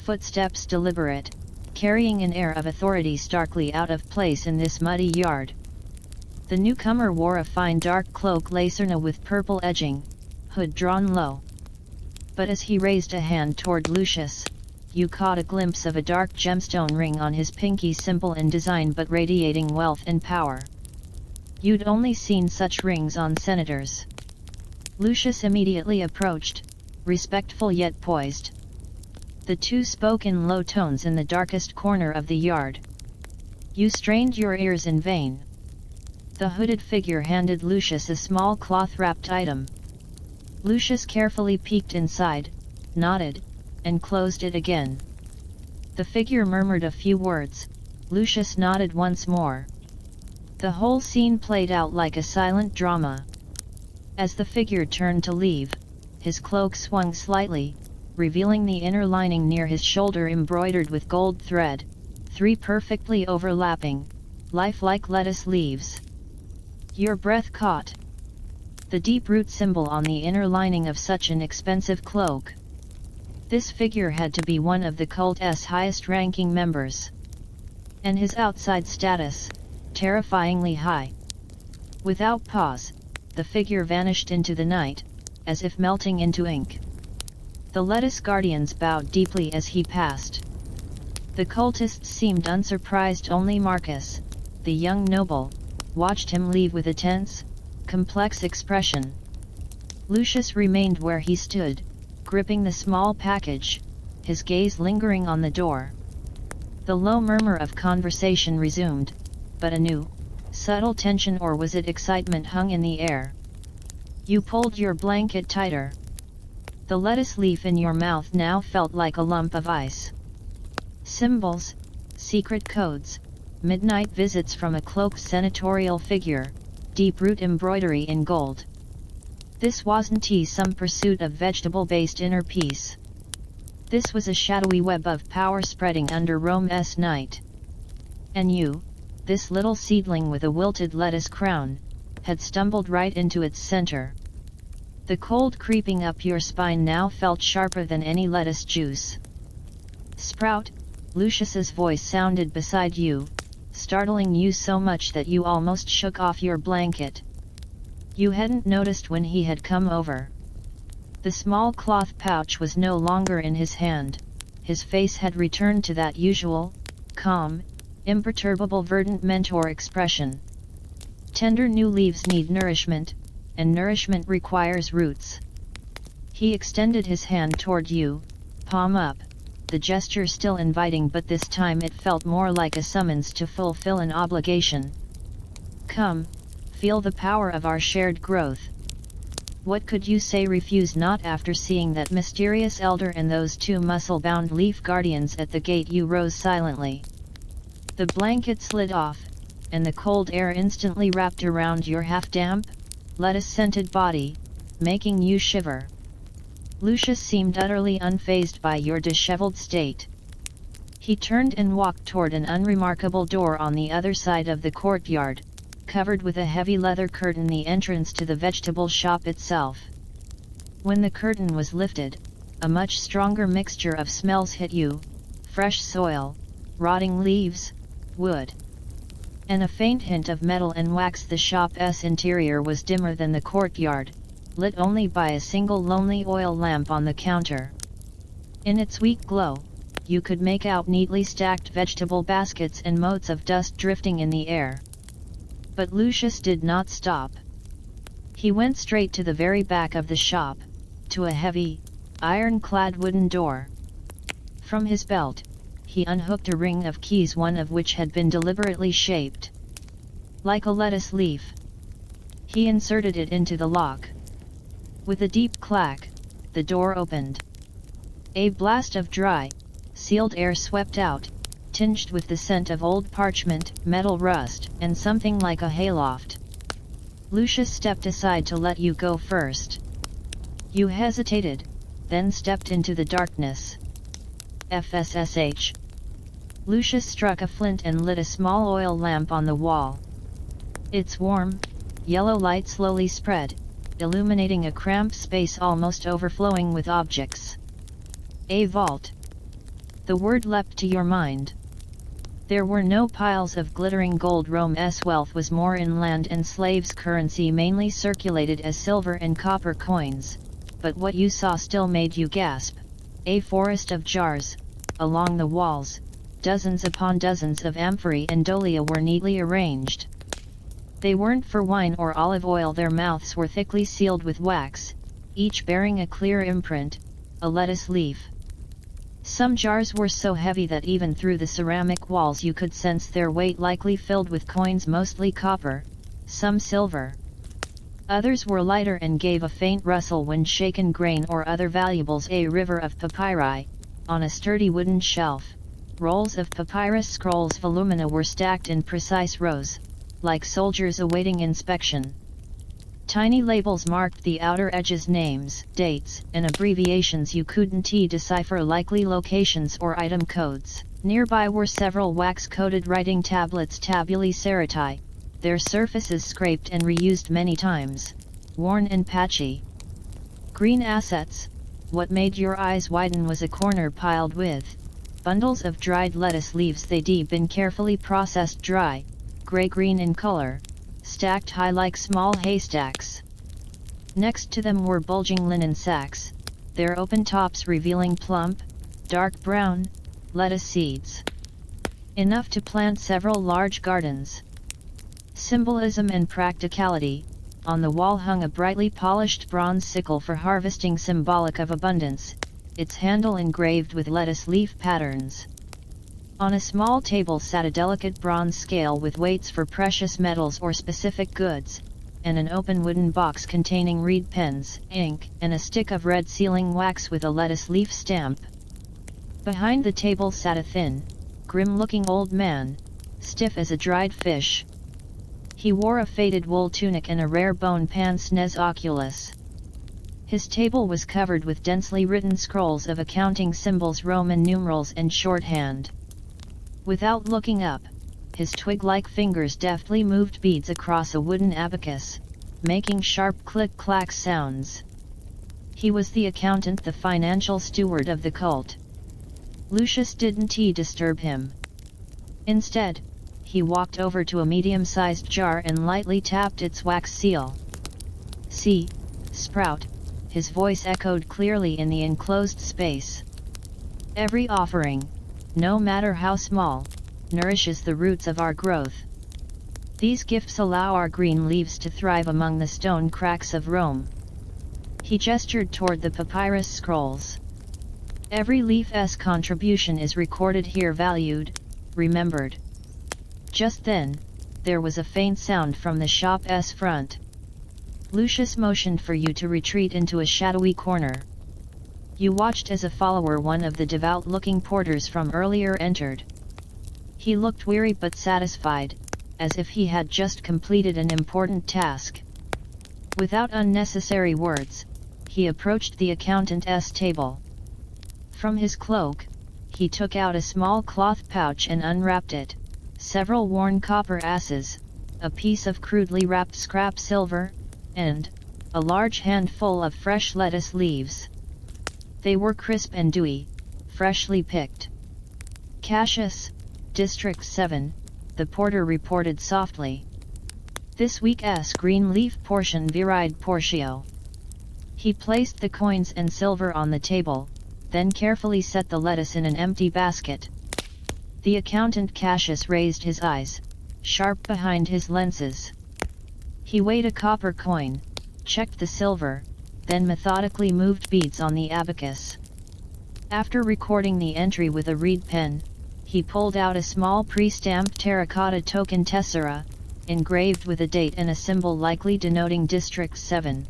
footsteps deliberate, carrying an air of authority starkly out of place in this muddy yard. The newcomer wore a fine dark cloak lacerna with purple edging, hood drawn low. But as he raised a hand toward Lucius, you caught a glimpse of a dark gemstone ring on his pinky, simple in design but radiating wealth and power. You'd only seen such rings on senators. Lucius immediately approached, respectful yet poised. The two spoke in low tones in the darkest corner of the yard. You strained your ears in vain. The hooded figure handed Lucius a small cloth-wrapped item. Lucius carefully peeked inside, nodded, and closed it again. The figure murmured a few words. Lucius nodded once more. The whole scene played out like a silent drama. As the figure turned to leave, his cloak swung slightly, revealing the inner lining near his shoulder embroidered with gold thread, 3 perfectly overlapping, lifelike lettuce leaves. Your breath caught. The deep root symbol on the inner lining of such an expensive cloak. This figure had to be one of the cult's highest-ranking members. And his outside status, terrifyingly high. Without pause, the figure vanished into the night, as if melting into ink. The lettuce guardians bowed deeply as he passed. The cultists seemed unsurprised. Only Marcus, the young noble, watched him leave with a tense, complex expression. Lucius remained where he stood, gripping the small package, his gaze lingering on the door. The low murmur of conversation resumed, but a new, subtle tension, or was it excitement, hung in the air. You pulled your blanket tighter. The lettuce leaf in your mouth now felt like a lump of ice. Symbols, secret codes, midnight visits from a cloaked senatorial figure, deep root embroidery in gold. This wasn't some pursuit of vegetable-based inner peace. This was a shadowy web of power spreading under Rome's night. And you, this little seedling with a wilted lettuce crown, had stumbled right into its center. The cold creeping up your spine now felt sharper than any lettuce juice. Sprout, Lucius's voice sounded beside you, startling you so much that you almost shook off your blanket. You hadn't noticed when he had come over. The small cloth pouch was no longer in his hand. His face had returned to that usual, calm, imperturbable verdant mentor expression. Tender new leaves need nourishment, and nourishment requires roots. He extended his hand toward you, palm up, the gesture still inviting, but this time it felt more like a summons to fulfill an obligation. Come, feel the power of our shared growth. What could you say refuse not after seeing that mysterious elder and those 2 muscle-bound leaf guardians at the gate? You rose silently. The blanket slid off, and the cold air instantly wrapped around your half-damp, lettuce-scented body, making you shiver. Lucius seemed utterly unfazed by your disheveled state. He turned and walked toward an unremarkable door on the other side of the courtyard, covered with a heavy leather curtain, the entrance to the vegetable shop itself. When the curtain was lifted, a much stronger mixture of smells hit you: fresh soil, rotting leaves, wood, and a faint hint of metal and wax. The shop's interior was dimmer than the courtyard, lit only by a single lonely oil lamp on the counter. In its weak glow, you could make out neatly stacked vegetable baskets and motes of dust drifting in the air. But Lucius did not stop. He went straight to the very back of the shop, to a heavy, iron-clad wooden door. From his belt, he unhooked a ring of keys, one of which had been deliberately shaped like a lettuce leaf. He inserted it into the lock. With a deep clack, the door opened. A blast of dry, sealed air swept out, tinged with the scent of old parchment, metal rust, and something like a hayloft. Lucius stepped aside to let you go first. You hesitated, then stepped into the darkness. FSSH. Lucius struck a flint and lit a small oil lamp on the wall. Its warm, yellow light slowly spread, illuminating a cramped space almost overflowing with objects. A vault. The word leapt to your mind. There were no piles of glittering gold. Rome's wealth was more in land and slaves' currency mainly circulated as silver and copper coins, but what you saw still made you gasp. A forest of jars. Along the walls, dozens upon dozens of amphorae and dolia were neatly arranged. They weren't for wine or olive oil. Their mouths were thickly sealed with wax, each bearing a clear imprint, a lettuce leaf. Some jars were so heavy that even through the ceramic walls you could sense their weight, likely filled with coins, mostly copper, some silver. Others were lighter and gave a faint rustle when shaken. Grain or other valuables. A river of papyri. On a sturdy wooden shelf, rolls of papyrus scrolls volumina were stacked in precise rows, like soldiers awaiting inspection. Tiny labels marked the outer edges, names, dates, and abbreviations you couldn't decipher, likely locations or item codes. Nearby were several wax-coated writing tablets, tabulae serratii, their surfaces scraped and reused many times, worn and patchy. Green assets. What made your eyes widen was a corner piled with bundles of dried lettuce leaves. They'd been carefully processed dry, gray-green in color, stacked high like small haystacks. Next to them were bulging linen sacks, their open tops revealing plump, dark brown, lettuce seeds. Enough to plant several large gardens. Symbolism and practicality. On the wall hung a brightly polished bronze sickle for harvesting, symbolic of abundance, its handle engraved with lettuce leaf patterns. On a small table sat a delicate bronze scale with weights for precious metals or specific goods, and an open wooden box containing reed pens, ink, and a stick of red sealing wax with a lettuce leaf stamp. Behind the table sat a thin, grim-looking old man, stiff as a dried fish. He wore a faded wool tunic and a rare bone pince-nez oculus. His table was covered with densely written scrolls of accounting symbols, Roman numerals and shorthand. Without looking up, his twig-like fingers deftly moved beads across a wooden abacus, making sharp click-clack sounds. He was the accountant, the financial steward of the cult. Lucius didn't disturb him. Instead, he walked over to a medium-sized jar and lightly tapped its wax seal. "See, Sprout," his voice echoed clearly in the enclosed space. "Every offering, no matter how small, nourishes the roots of our growth. These gifts allow our green leaves to thrive among the stone cracks of Rome." He gestured toward the papyrus scrolls. "Every leaf's contribution is recorded here, valued, remembered." Just then, there was a faint sound from the shop's front. Lucius motioned for you to retreat into a shadowy corner. You watched as a follower, one of the devout-looking porters from earlier, entered. He looked weary but satisfied, as if he had just completed an important task. Without unnecessary words, he approached the accountant's table. From his cloak, he took out a small cloth pouch and unwrapped it. Several worn copper asses, a piece of crudely wrapped scrap silver, and a large handful of fresh lettuce leaves. They were crisp and dewy, freshly picked. "Cassius, District 7, the porter reported softly. "This week's green leaf portion viride portio." He placed the coins and silver on the table, then carefully set the lettuce in an empty basket. The accountant Cassius raised his eyes, sharp behind his lenses. He weighed a copper coin, checked the silver, then methodically moved beads on the abacus. After recording the entry with a reed pen, he pulled out a small pre-stamped terracotta token tessera, engraved with a date and a symbol likely denoting District 7.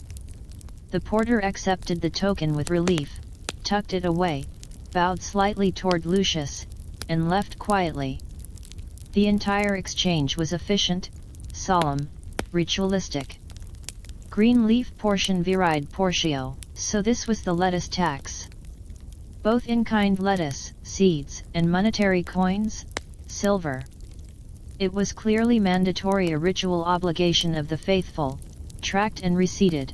The porter accepted the token with relief, tucked it away, bowed slightly toward Lucius, and left quietly. The entire exchange was efficient, solemn, ritualistic. Green leaf portion viride portio, so this was the lettuce tax. Both in-kind lettuce, seeds, and monetary coins, silver. It was clearly mandatory, a ritual obligation of the faithful, tracked and receipted.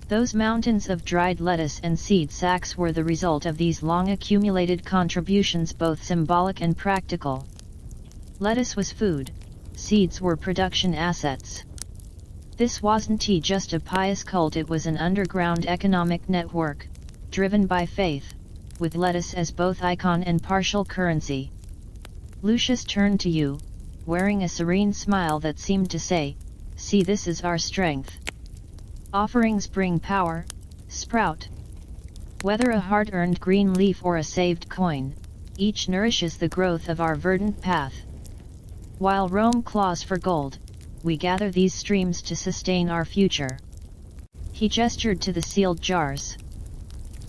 Those mountains of dried lettuce and seed sacks were the result of these long accumulated contributions, both symbolic and practical. Lettuce was food, seeds were production assets. This wasn't just a pious cult, it was an underground economic network, driven by faith, with lettuce as both icon and partial currency. Lucius turned to you, wearing a serene smile that seemed to say, "See, this is our strength. Offerings bring power, sprout. Whether a hard-earned green leaf or a saved coin, each nourishes the growth of our verdant path. While Rome claws for gold, we gather these streams to sustain our future." He gestured to the sealed jars.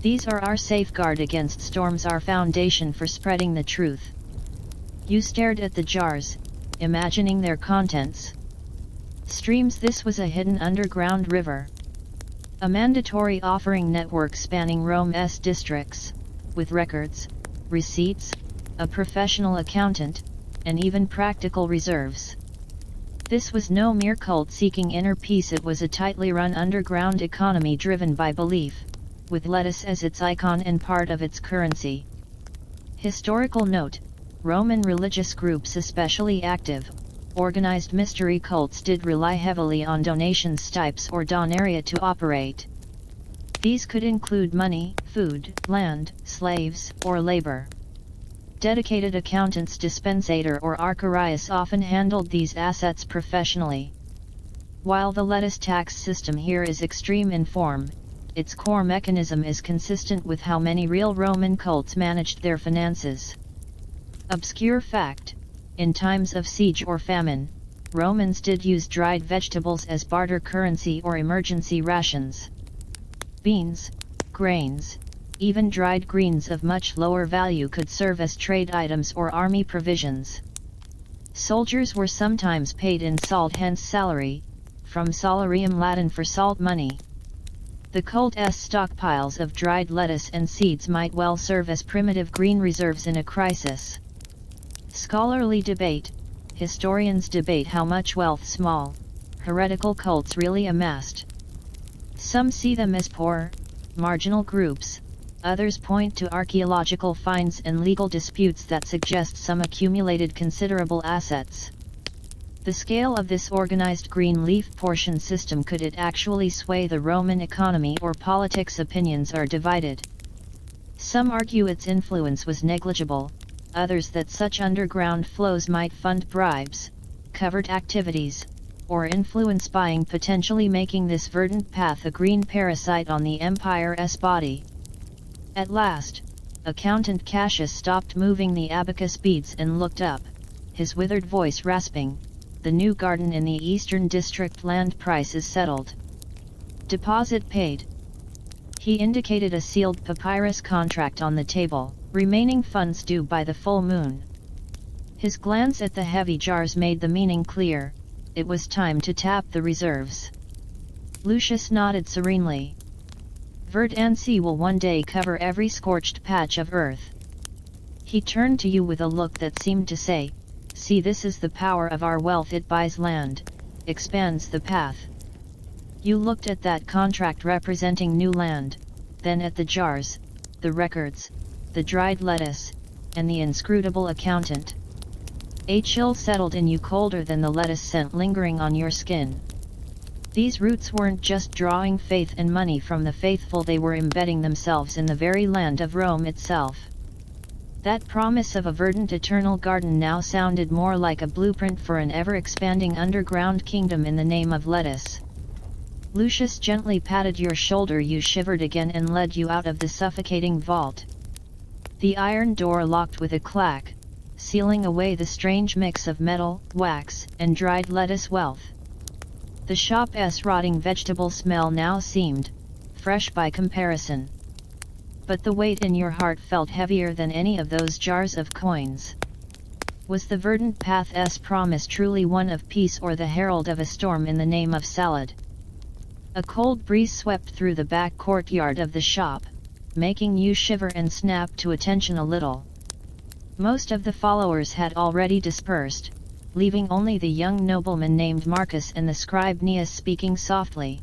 "These are our safeguard against storms, our foundation for spreading the truth." You stared at the jars, imagining their contents. Streams. This was a hidden underground river. A mandatory offering network spanning Rome's districts, with records, receipts, a professional accountant, and even practical reserves. This was no mere cult seeking inner peace, it was a tightly run underground economy driven by belief, with lettuce as its icon and part of its currency. Historical note: Roman religious groups, especially active, organized mystery cults, did rely heavily on donations, stipes or donaria to operate. These could include money, food, land, slaves, or labor. Dedicated accountants, dispensator or archarius, often handled these assets professionally. While the lettuce tax system here is extreme in form, its core mechanism is consistent with how many real Roman cults managed their finances. Obscure fact: in times of siege or famine, Romans did use dried vegetables as barter currency or emergency rations. Beans, grains, even dried greens of much lower value could serve as trade items or army provisions. Soldiers were sometimes paid in salt, hence salary, from salarium Latin for salt money. The cult's stockpiles of dried lettuce and seeds might well serve as primitive green reserves in a crisis. Scholarly debate: historians debate how much wealth small, heretical cults really amassed. Some see them as poor, marginal groups, others point to archaeological finds and legal disputes that suggest some accumulated considerable assets. The scale of this organized green leaf portion system, could it actually sway the Roman economy or politics? Opinions are divided. Some argue its influence was negligible, others that such underground flows might fund bribes, covert activities, or influence buying, potentially making this verdant path a green parasite on the empire's body. At last, accountant Cassius stopped moving the abacus beads and looked up, his withered voice rasping. "The new garden in the Eastern District, land price is settled. Deposit paid." He indicated a sealed papyrus contract on the table, remaining funds due by the full moon. His glance at the heavy jars made the meaning clear: it was time to tap the reserves. Lucius nodded serenely. "Verdance will one day cover every scorched patch of earth." He turned to you with a look that seemed to say, "See, this is the power of our wealth, it buys land, expands the path." You looked at that contract representing new land, then at the jars, the records, the dried lettuce, and the inscrutable accountant. A chill settled in you, colder than the lettuce scent lingering on your skin. These roots weren't just drawing faith and money from the faithful, they were embedding themselves in the very land of Rome itself. That promise of a verdant eternal garden now sounded more like a blueprint for an ever-expanding underground kingdom in the name of lettuce. Lucius gently patted your shoulder. You shivered again and led you out of the suffocating vault. The iron door locked with a clack, sealing away the strange mix of metal, wax, and dried lettuce wealth. The shop's rotting vegetable smell now seemed fresh by comparison. But the weight in your heart felt heavier than any of those jars of coins. Was the verdant path's promise truly one of peace, or the herald of a storm in the name of salad? A cold breeze swept through the back courtyard of the shop, making you shiver and snap to attention a little. Most of the followers had already dispersed, leaving only the young nobleman named Marcus and the scribe Aeneas speaking softly.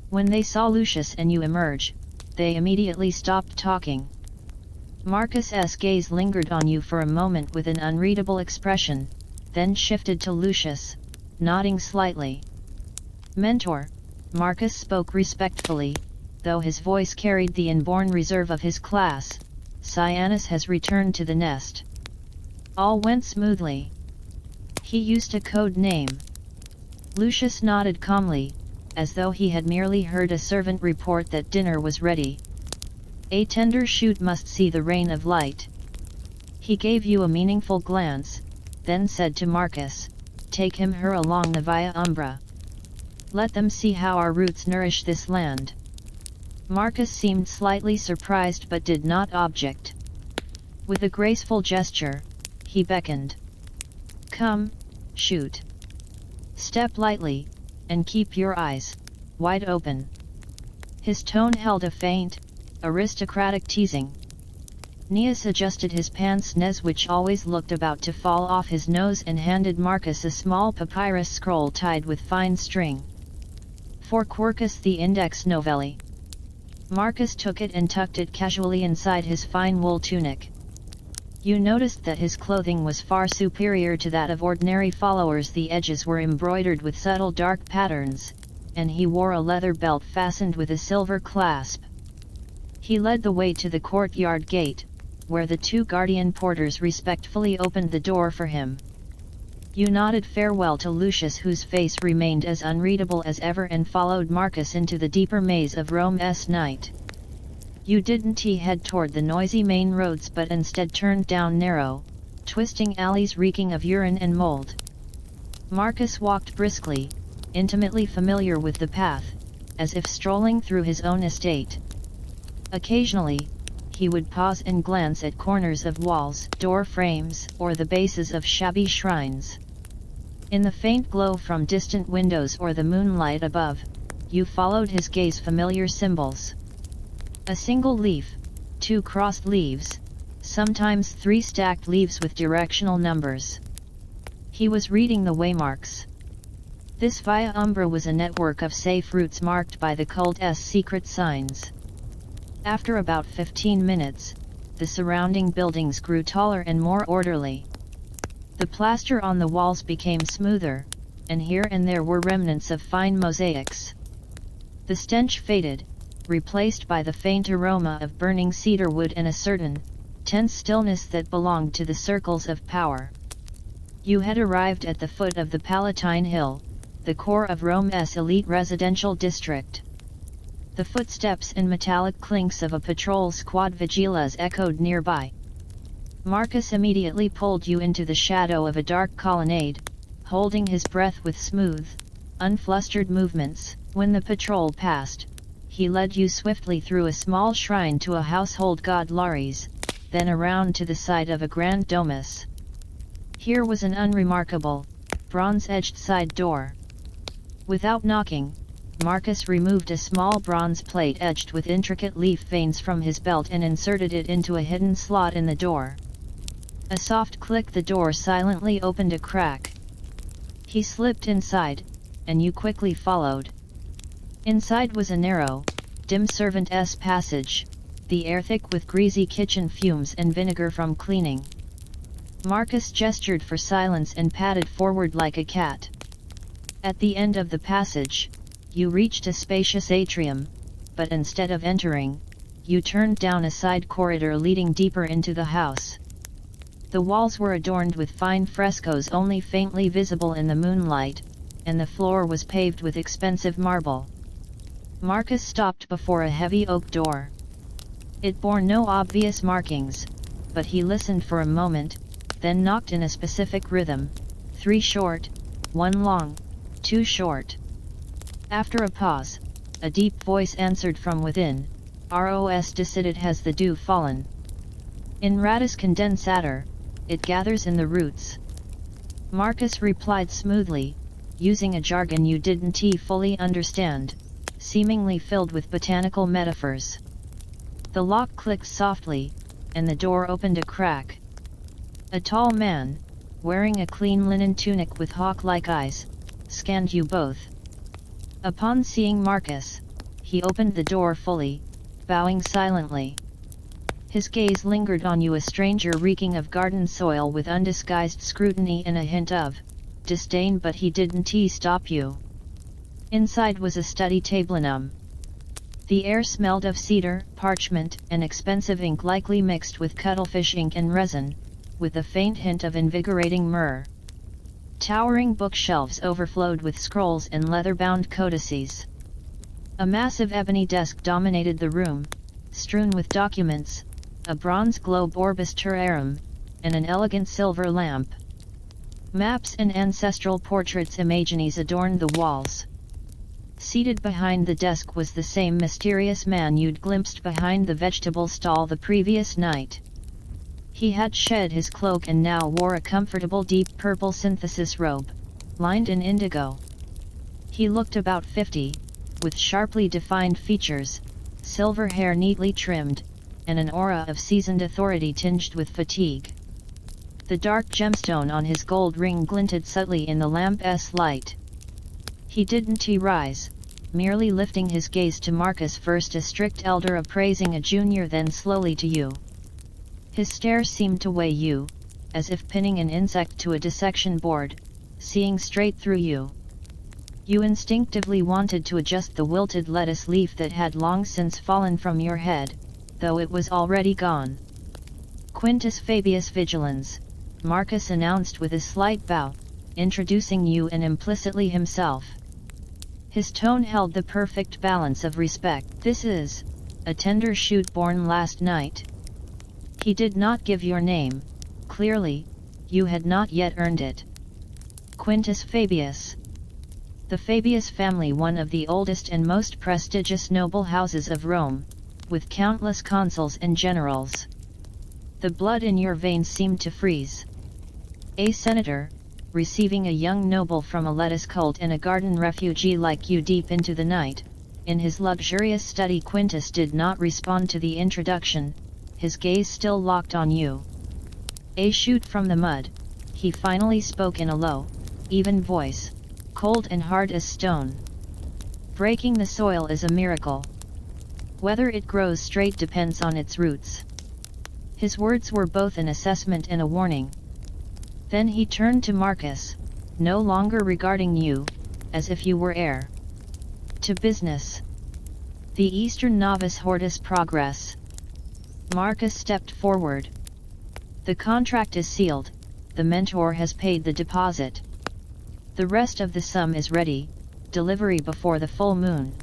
When they saw Lucius and you emerge, they immediately stopped talking. Marcus's gaze lingered on you for a moment with an unreadable expression, then shifted to Lucius, nodding slightly. Mentor, Marcus spoke respectfully, though his voice carried the inborn reserve of his class. Cyanus has returned to the nest. All went smoothly. He used a code name. Lucius nodded calmly, as though he had merely heard a servant report that dinner was ready. A tender shoot must see the rain of light. He gave you a meaningful glance, then said to Marcus, "Take him her along the Via Umbra. Let them see how our roots nourish this land." Marcus seemed slightly surprised but did not object. With a graceful gesture, he beckoned. "Come, shoot. Step lightly, and keep your eyes wide open." His tone held a faint, aristocratic teasing. Aeneas adjusted his pince-nez, which always looked about to fall off his nose, and handed Marcus a small papyrus scroll tied with fine string. "For Quercus the Index Novelli." Marcus took it and tucked it casually inside his fine wool tunic. You noticed that his clothing was far superior to that of ordinary followers. The edges were embroidered with subtle dark patterns, and he wore a leather belt fastened with a silver clasp. He led the way to the courtyard gate, where the two guardian porters respectfully opened the door for him. You nodded farewell to Lucius, whose face remained as unreadable as ever, and followed Marcus into the deeper maze of Rome's night. You didn't head toward the noisy main roads, but instead turned down narrow, twisting alleys reeking of urine and mold. Marcus walked briskly, intimately familiar with the path, as if strolling through his own estate. Occasionally, he would pause and glance at corners of walls, door frames, or the bases of shabby shrines. In the faint glow from distant windows or the moonlight above, you followed his gaze familiar symbols. A single leaf, two crossed leaves, sometimes three stacked leaves with directional numbers. He was reading the waymarks. This Via Umbra was a network of safe routes marked by the cult's secret signs. After about 15 minutes, the surrounding buildings grew taller and more orderly. The plaster on the walls became smoother, and here and there were remnants of fine mosaics. The stench faded, replaced by the faint aroma of burning cedar wood and a certain, tense stillness that belonged to the circles of power. You had arrived at the foot of the Palatine Hill, the core of Rome's elite residential district. The footsteps and metallic clinks of a patrol squad vigilas echoed nearby. Marcus immediately pulled you into the shadow of a dark colonnade, holding his breath with smooth, unflustered movements. When the patrol passed, he led you swiftly through a small shrine to a household god Lares, then around to the side of a grand domus. Here was an unremarkable, bronze-edged side door. Without knocking, Marcus removed a small bronze plate edged with intricate leaf veins from his belt and inserted it into a hidden slot in the door. A soft click, the door silently opened a crack. He slipped inside, and you quickly followed. Inside was a narrow, dim servant's passage, the air thick with greasy kitchen fumes and vinegar from cleaning. Marcus gestured for silence and padded forward like a cat. At the end of the passage, You reached a spacious atrium, but instead of entering, you turned down a side corridor leading deeper into the house. The walls were adorned with fine frescoes only faintly visible in the moonlight, and the floor was paved with expensive marble. Marcus stopped before a heavy oak door. It bore no obvious markings, but he listened for a moment, then knocked in a specific rhythm, 3 short, 1 long, 2 short. After a pause, a deep voice answered from within, "Ros decided has the dew fallen. In Radis condensator, it gathers in the roots." Marcus replied smoothly, using a jargon you didn't fully understand, seemingly filled with botanical metaphors. The lock clicked softly, and the door opened a crack. A tall man, wearing a clean linen tunic with hawk-like eyes, scanned you both. Upon seeing Marcus, he opened the door fully, bowing silently. His gaze lingered on you, a stranger reeking of garden soil, with undisguised scrutiny and a hint of disdain, but he didn't stop you. Inside was a study tablinum. The air smelled of cedar, parchment, and expensive ink, likely mixed with cuttlefish ink and resin, with a faint hint of invigorating myrrh. Towering bookshelves overflowed with scrolls and leather-bound codices. A massive ebony desk dominated the room, strewn with documents, a bronze globe orbis terrarum, and an elegant silver lamp. Maps and ancestral portraits images adorned the walls. Seated behind the desk was the same mysterious man you'd glimpsed behind the vegetable stall the previous night. He had shed his cloak and now wore a comfortable deep purple synthesis robe, lined in indigo. He looked about 50, with sharply defined features, silver hair neatly trimmed, and an aura of seasoned authority tinged with fatigue. The dark gemstone on his gold ring glinted subtly in the lamp's light. He didn't rise, merely lifting his gaze to Marcus, first a strict elder appraising a junior, then slowly to you. His stare seemed to weigh you, as if pinning an insect to a dissection board, seeing straight through you. You instinctively wanted to adjust the wilted lettuce leaf that had long since fallen from your head, though it was already gone. "Quintus Fabius Vigilans," Marcus announced with a slight bow, introducing you and implicitly himself. His tone held the perfect balance of respect. "This is a tender shoot born last night." He did not give your name. Clearly, you had not yet earned it. "Quintus Fabius." The Fabius family, one of the oldest and most prestigious noble houses of Rome, with countless consuls and generals. The blood in your veins seemed to freeze. A senator, receiving a young noble from a lettuce cult and a garden refugee like you deep into the night, in his luxurious study. Quintus did not respond to the introduction, his gaze still locked on you. "A shoot from the mud," he finally spoke in a low, even voice, cold and hard as stone. "Breaking the soil is a miracle. Whether it grows straight depends on its roots." His words were both an assessment and a warning. Then he turned to Marcus, no longer regarding you, as if you were heir. "To business. The Eastern Novice Hortus Progress." Marcus stepped forward. "The contract is sealed, the mentor has paid the deposit. The rest of the sum is ready, delivery before the full moon.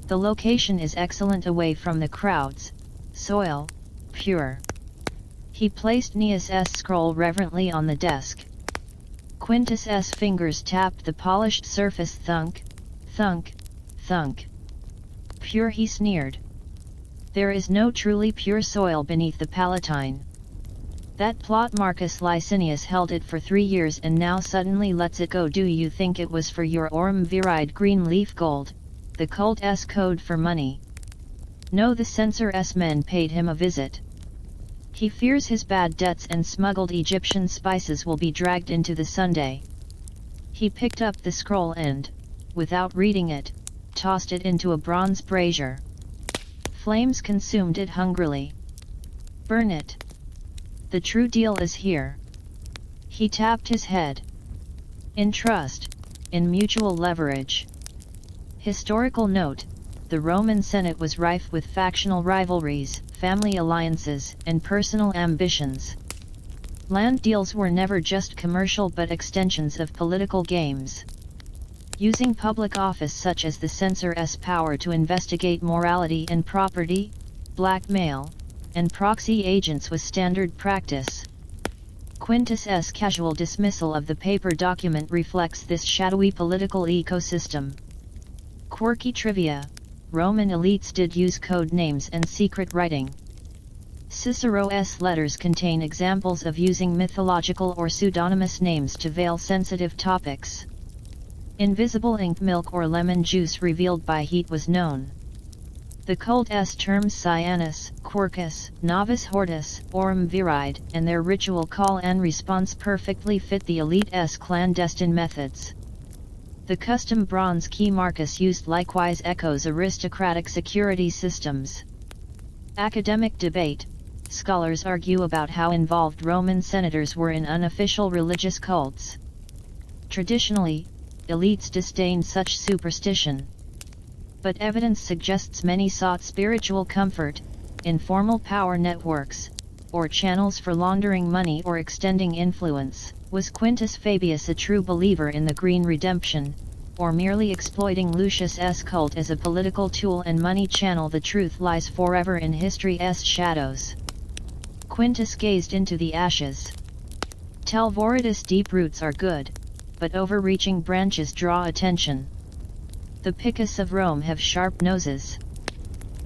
The location is excellent, away from the crowds, soil, pure." He placed Nias's scroll reverently on the desk. Quintus's fingers tapped the polished surface. Thunk, thunk, thunk. "Pure," he sneered. "There is no truly pure soil beneath the Palatine. That plot Marcus Licinius held it for 3 years and now suddenly lets it go. Do you think it was for your aurum viride green leaf gold, the cult's code for money? No, the censor's men paid him a visit. He fears his bad debts and smuggled Egyptian spices will be dragged into the Sunday." He picked up the scroll and, without reading it, tossed it into a bronze brazier. Flames consumed it hungrily. "Burn it. The true deal is here." He tapped his head. "In trust, in mutual leverage." Historical note: the Roman Senate was rife with factional rivalries, family alliances, and personal ambitions. Land deals were never just commercial but extensions of political games. Using public office such as the censor's power to investigate morality and property, blackmail, and proxy agents was standard practice. Quintus's casual dismissal of the paper document reflects this shadowy political ecosystem. Quirky trivia: Roman elites did use code names and secret writing. Cicero's letters contain examples of using mythological or pseudonymous names to veil sensitive topics. Invisible ink, milk or lemon juice revealed by heat was known. The cult's terms Cyanus, Quercus, Novus Hortus, Aurum Viride, and their ritual call and response perfectly fit the elite's clandestine methods. The custom bronze key Marcus used likewise echoes aristocratic security systems. Academic debate: scholars argue about how involved Roman senators were in unofficial religious cults. Traditionally, elites disdained such superstition. But evidence suggests many sought spiritual comfort, informal power networks, or channels for laundering money or extending influence. Was Quintus Fabius a true believer in the Green Redemption, or merely exploiting Lucius's cult as a political tool and money channel? The truth lies forever in history's shadows. Quintus gazed into the ashes. Talvoridus: deep roots are good, but overreaching branches draw attention. The Picus of Rome have sharp noses.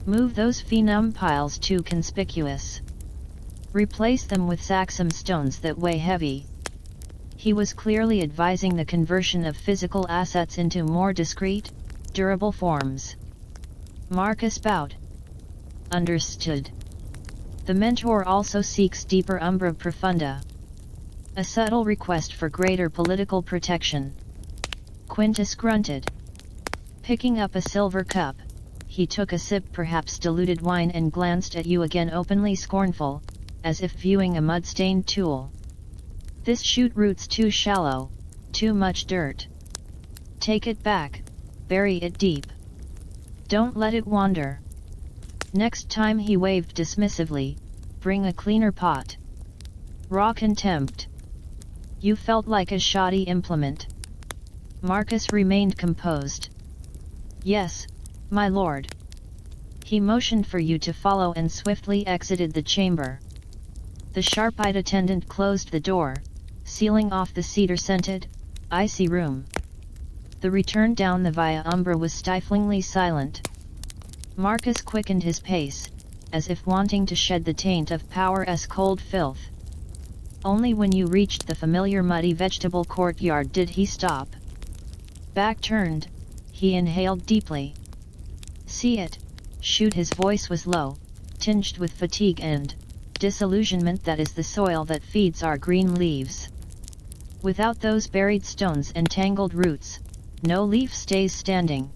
Move those phenum piles too conspicuous. Replace them with saxum stones that weigh heavy. He was clearly advising the conversion of physical assets into more discrete, durable forms. Marcus bowed. Understood. The mentor also seeks deeper umbra profunda. A subtle request for greater political protection. Quintus grunted. Picking up a silver cup, he took a sip, perhaps diluted wine, and glanced at you again, openly scornful, as if viewing a mud-stained tool. This shoot root's too shallow, too much dirt. Take it back, bury it deep. Don't let it wander. Next time, he waved dismissively, bring a cleaner pot. Raw contempt. You felt like a shoddy implement. Marcus remained composed. Yes, my lord. He motioned for you to follow and swiftly exited the chamber. The sharp-eyed attendant closed the door, sealing off the cedar-scented, icy room. The return down the Via Umbra was stiflingly silent. Marcus quickened his pace, as if wanting to shed the taint of power's cold filth. Only when you reached the familiar muddy vegetable courtyard did he stop. Back turned, he inhaled deeply. See it, shoot. His voice was low, tinged with fatigue and disillusionment. That is the soil that feeds our green leaves. Without those buried stones and tangled roots, no leaf stays standing.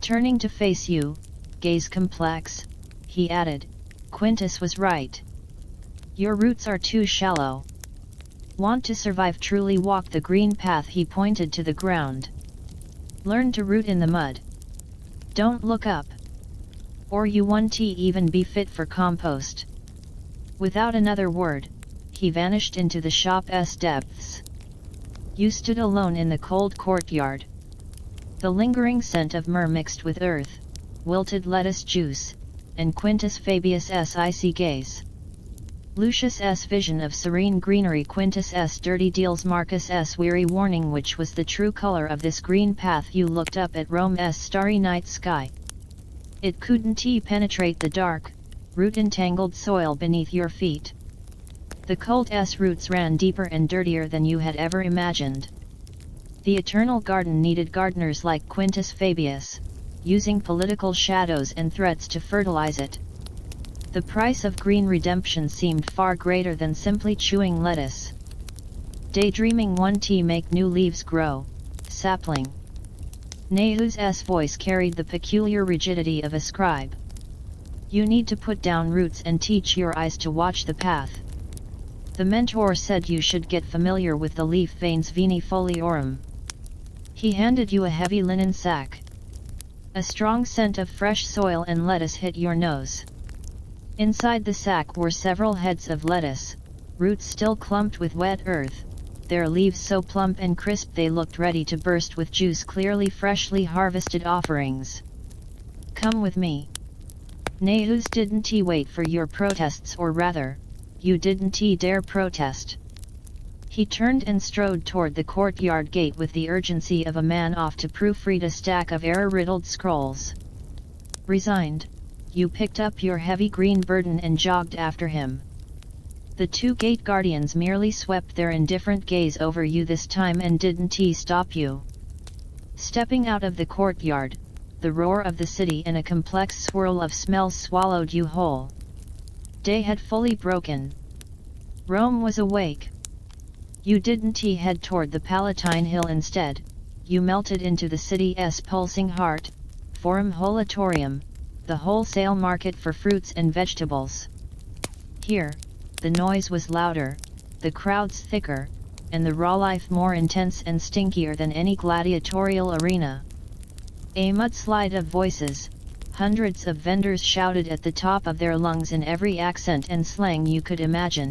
Turning to face you, gaze complex, he added, Quintus was right. Your roots are too shallow. Want to survive, truly walk the green path. He pointed to the ground. Learn to root in the mud. Don't look up. Or you won't even be fit for compost. Without another word, he vanished into the shop's depths. You stood alone in the cold courtyard. The lingering scent of myrrh mixed with earth, wilted lettuce juice, and Quintus Fabius's icy gaze. Lucius's vision of serene greenery, Quintus's dirty deals, Marcus's weary warning. Which was the true color of this green path? You looked up at Rome's starry night sky. It couldn't penetrate the dark, root-entangled soil beneath your feet. The cult's roots ran deeper and dirtier than you had ever imagined. The eternal garden needed gardeners like Quintus Fabius, using political shadows and threats to fertilize it. The price of green redemption seemed far greater than simply chewing lettuce. Daydreaming won't make new leaves grow, sapling. Nehus's voice carried the peculiar rigidity of a scribe. You need to put down roots and teach your eyes to watch the path. The mentor said you should get familiar with the leaf veins venifoliorum. He handed you a heavy linen sack. A strong scent of fresh soil and lettuce hit your nose. Inside the sack were several heads of lettuce, roots still clumped with wet earth, their leaves so plump and crisp they looked ready to burst with juice, clearly freshly harvested offerings. Come with me. Nahus, didn't he wait for your protests, or rather, you didn't he dare protest. He turned and strode toward the courtyard gate with the urgency of a man off to proofread a stack of error-riddled scrolls. Resigned, you picked up your heavy green burden and jogged after him. The two gate guardians merely swept their indifferent gaze over you this time, and didn't he stop you. Stepping out of the courtyard, the roar of the city and a complex swirl of smells swallowed you whole. Day had fully broken. Rome was awake. You didn't he head toward the Palatine Hill instead, you melted into the city's pulsing heart, Forum Holatorium, the wholesale market for fruits and vegetables. Here, the noise was louder, the crowds thicker, and the raw life more intense and stinkier than any gladiatorial arena. A mudslide of voices, hundreds of vendors shouted at the top of their lungs in every accent and slang you could imagine,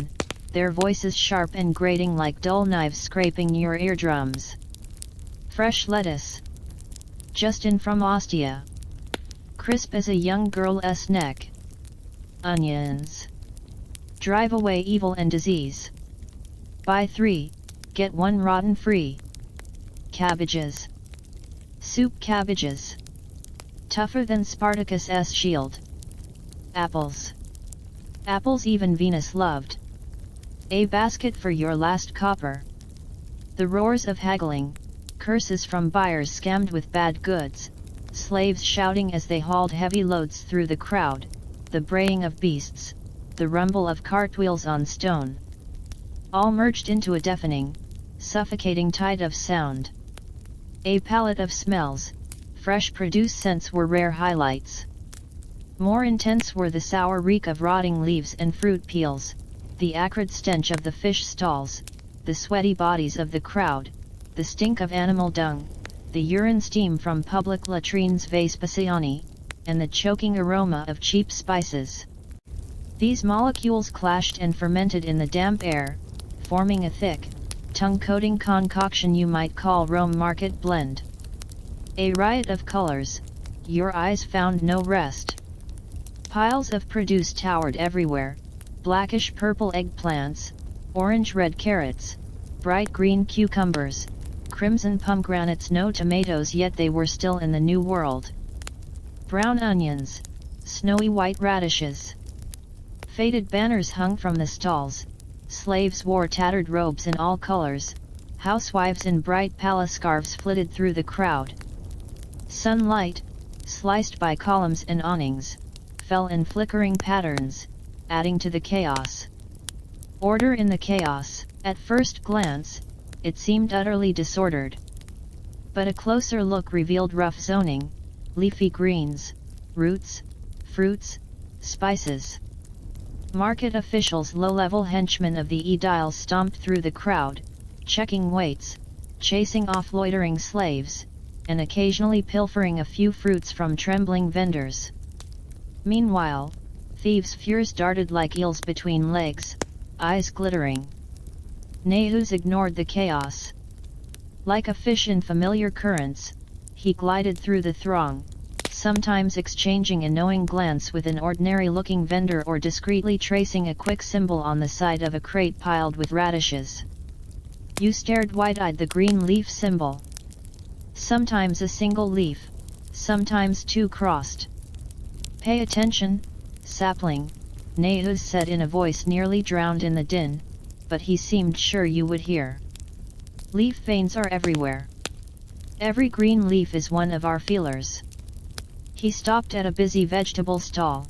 their voices sharp and grating like dull knives scraping your eardrums. Fresh lettuce. Just in from Ostia. Crisp as a young girl's neck. Onions. Drive away evil and disease. Buy 3, get 1 rotten free. Cabbages. Soup cabbages. Tougher than Spartacus's shield. Apples. Apples even Venus loved. A basket for your last copper. The roars of haggling, curses from buyers scammed with bad goods, slaves shouting as they hauled heavy loads through the crowd, the braying of beasts, the rumble of cartwheels on stone. All merged into a deafening, suffocating tide of sound. A palette of smells, fresh produce scents were rare highlights. More intense were the sour reek of rotting leaves and fruit peels, the acrid stench of the fish stalls, the sweaty bodies of the crowd, the stink of animal dung, the urine steam from public latrines Vespasiani, and the choking aroma of cheap spices. These molecules clashed and fermented in the damp air, forming a thick, tongue-coating concoction you might call Rome Market blend. A riot of colors, your eyes found no rest. Piles of produce towered everywhere, blackish-purple eggplants, orange-red carrots, bright green cucumbers, crimson pomegranates, no tomatoes, yet they were still in the New World. Brown onions, snowy white radishes. Faded banners hung from the stalls, slaves wore tattered robes in all colors, housewives in bright palace scarves flitted through the crowd. Sunlight, sliced by columns and awnings, fell in flickering patterns, adding to the chaos. Order in the chaos. At first glance, it seemed utterly disordered. But a closer look revealed rough zoning, leafy greens, roots, fruits, spices. Market officials, low-level henchmen of the aediles, stomped through the crowd, checking weights, chasing off loitering slaves, and occasionally pilfering a few fruits from trembling vendors. Meanwhile, thieves' fears darted like eels between legs, eyes glittering. Nahus ignored the chaos. Like a fish in familiar currents, he glided through the throng, sometimes exchanging a knowing glance with an ordinary-looking vendor or discreetly tracing a quick symbol on the side of a crate piled with radishes. You stared wide-eyed the green leaf symbol. Sometimes a single leaf, sometimes 2 crossed. Pay attention, sapling, Nahus said in a voice nearly drowned in the din, but he seemed sure you would hear. Leaf veins are everywhere. Every green leaf is one of our feelers. He stopped at a busy vegetable stall.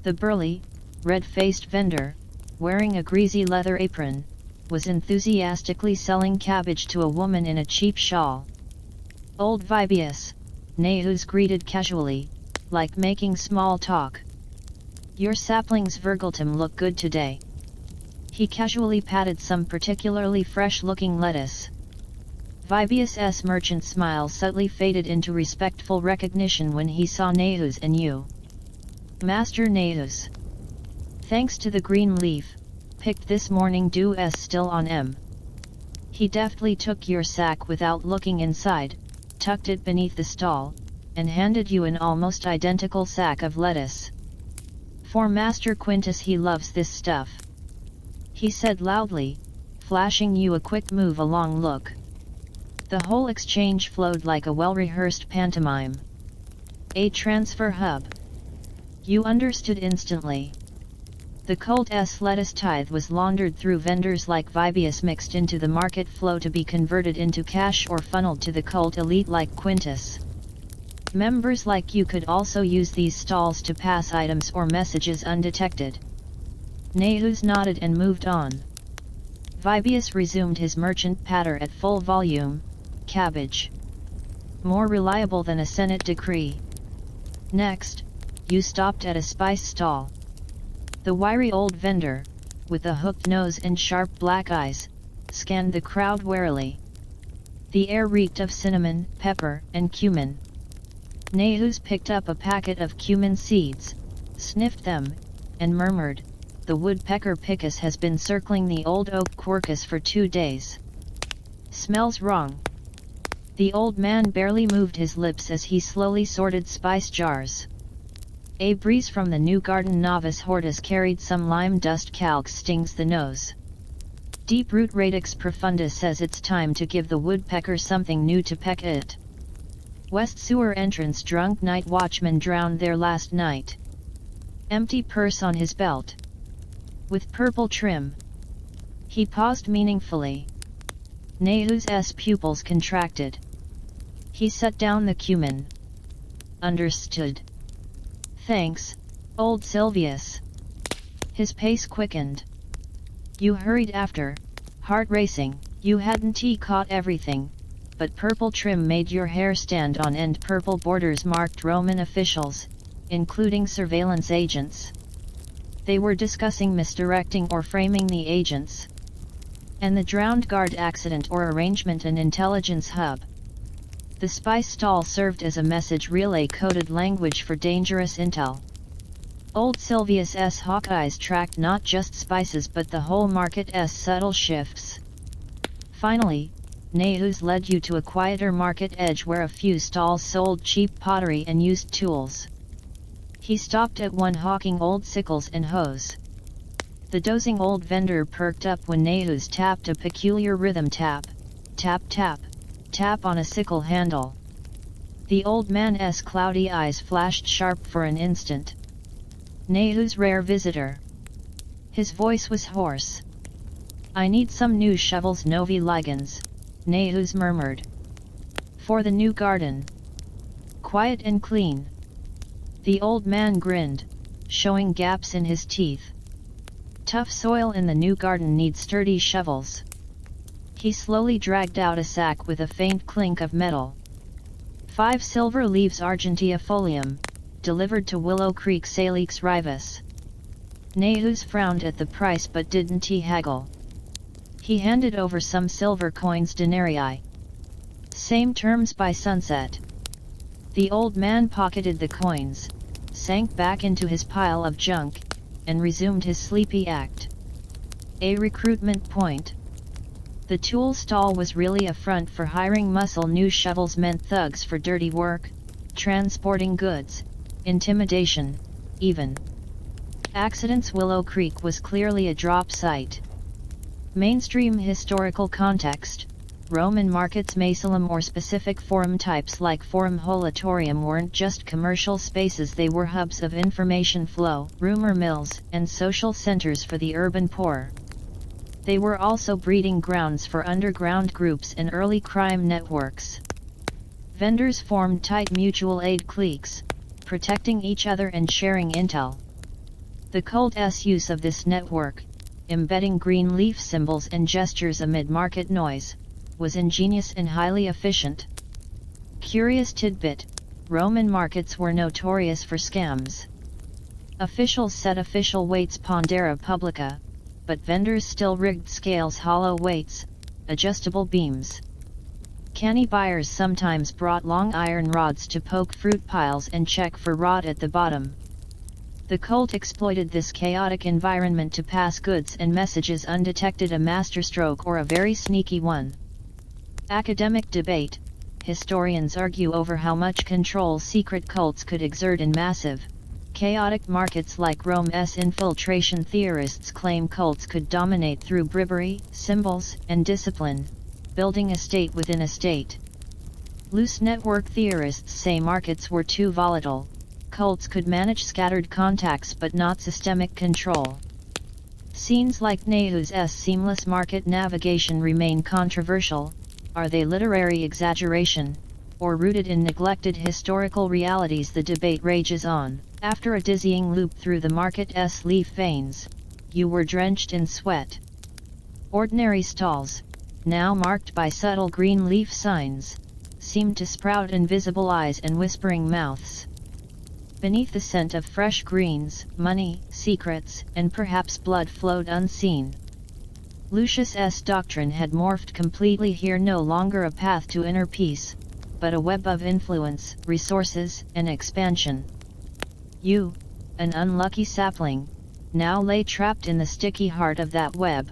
The burly, red-faced vendor, wearing a greasy leather apron, was enthusiastically selling cabbage to a woman in a cheap shawl. Old Vibius, Nahus greeted casually, like making small talk. Your saplings Virgultum look good today. He casually patted some particularly fresh-looking lettuce. Vibius' merchant smile subtly faded into respectful recognition when he saw Nehus and you. Master Nehus. Thanks to the green leaf, picked this morning dew s still on m. He deftly took your sack without looking inside, tucked it beneath the stall, and handed you an almost identical sack of lettuce. For Master Quintus, he loves this stuff, he said loudly, flashing you a quick move-along look. The whole exchange flowed like a well-rehearsed pantomime. A transfer hub. You understood instantly. The cult's lettuce tithe was laundered through vendors like Vibius, mixed into the market flow to be converted into cash or funneled to the cult elite like Quintus. Members like you could also use these stalls to pass items or messages undetected. Nehus nodded and moved on. Vibius resumed his merchant patter at full volume. Cabbage. More reliable than a Senate decree. Next, you stopped at a spice stall. The wiry old vendor, with a hooked nose and sharp black eyes, scanned the crowd warily. The air reeked of cinnamon, pepper, and cumin. Nehus picked up a packet of cumin seeds, sniffed them, and murmured, "The woodpecker pickus has been circling the old oak quercus for 2 days. Smells wrong." The old man barely moved his lips as he slowly sorted spice jars. A breeze from the new garden novice hortus carried some lime dust. Calx stings the nose. Deep root radix profundus says it's time to give the woodpecker something new to peck at. West sewer entrance drunk night watchman drowned there last night. Empty purse on his belt. With purple trim. He paused meaningfully. Nehus' pupils contracted. He set down the cumin. Understood. Thanks, old Silvius. His pace quickened. You hurried after, heart racing. You hadn't caught everything, but purple trim made your hair stand on end. Purple borders marked Roman officials, including surveillance agents. They were discussing misdirecting or framing the agents. And the drowned guard accident or arrangement, an intelligence hub. The spice stall served as a message relay, coded language for dangerous intel. Old Silvius' hawk eyes tracked not just spices but the whole market's subtle shifts. Finally, Nehus led you to a quieter market edge where a few stalls sold cheap pottery and used tools. He stopped at one hawking old sickles and hoes. The dozing old vendor perked up when Nehus tapped a peculiar rhythm: tap, tap tap, tap on a sickle handle. The old man's cloudy eyes flashed sharp for an instant. Nehus' rare visitor. His voice was hoarse. "I need some new shovels, novi ligens," Nehus murmured. "For the new garden. Quiet and clean." The old man grinned, showing gaps in his teeth. "Tough soil in the new garden needs sturdy shovels." He slowly dragged out a sack with a faint clink of metal. 5 silver leaves Argentea folium, delivered to Willow Creek Salix Rivas. Nehus frowned at the price but didn't haggle. He handed over some silver coins, denarii. "Same terms by sunset." The old man pocketed the coins, sank back into his pile of junk, and resumed his sleepy act. A recruitment point. The tool stall was really a front for hiring muscle. New shovels meant thugs for dirty work, transporting goods, intimidation, even accidents. Willow Creek was clearly a drop site. Mainstream historical context: Roman markets, Macelum or specific forum types like Forum Holatorium weren't just commercial spaces, they were hubs of information flow, rumor mills, and social centers for the urban poor. They were also breeding grounds for underground groups and early crime networks. Vendors formed tight mutual aid cliques, protecting each other and sharing intel. The cult's use of this network, embedding green leaf symbols and gestures amid market noise, was ingenious and highly efficient. Curious tidbit: Roman markets were notorious for scams. Officials set official weights pondera publica, but vendors still rigged scales, hollow weights, adjustable beams. Canny buyers sometimes brought long iron rods to poke fruit piles and check for rot at the bottom. The cult exploited this chaotic environment to pass goods and messages undetected, a masterstroke or a very sneaky one. Academic debate. Historians argue over how much control secret cults could exert in massive, chaotic markets like Rome's infiltration. Theorists claim cults could dominate through bribery, symbols, and discipline, building a state within a state. Loose network theorists say markets were too volatile. Cults could manage scattered contacts but not systemic control. Scenes like Nehu's seamless market navigation remain controversial. Are they literary exaggeration, or rooted in neglected historical realities? The debate rages on. After a dizzying loop through the market's leaf veins, you were drenched in sweat. Ordinary stalls, now marked by subtle green leaf signs, seemed to sprout invisible eyes and whispering mouths. Beneath the scent of fresh greens, money, secrets, and perhaps blood flowed unseen. Lucius's doctrine had morphed completely here, no longer a path to inner peace, but a web of influence, resources, and expansion. You, an unlucky sapling, now lay trapped in the sticky heart of that web.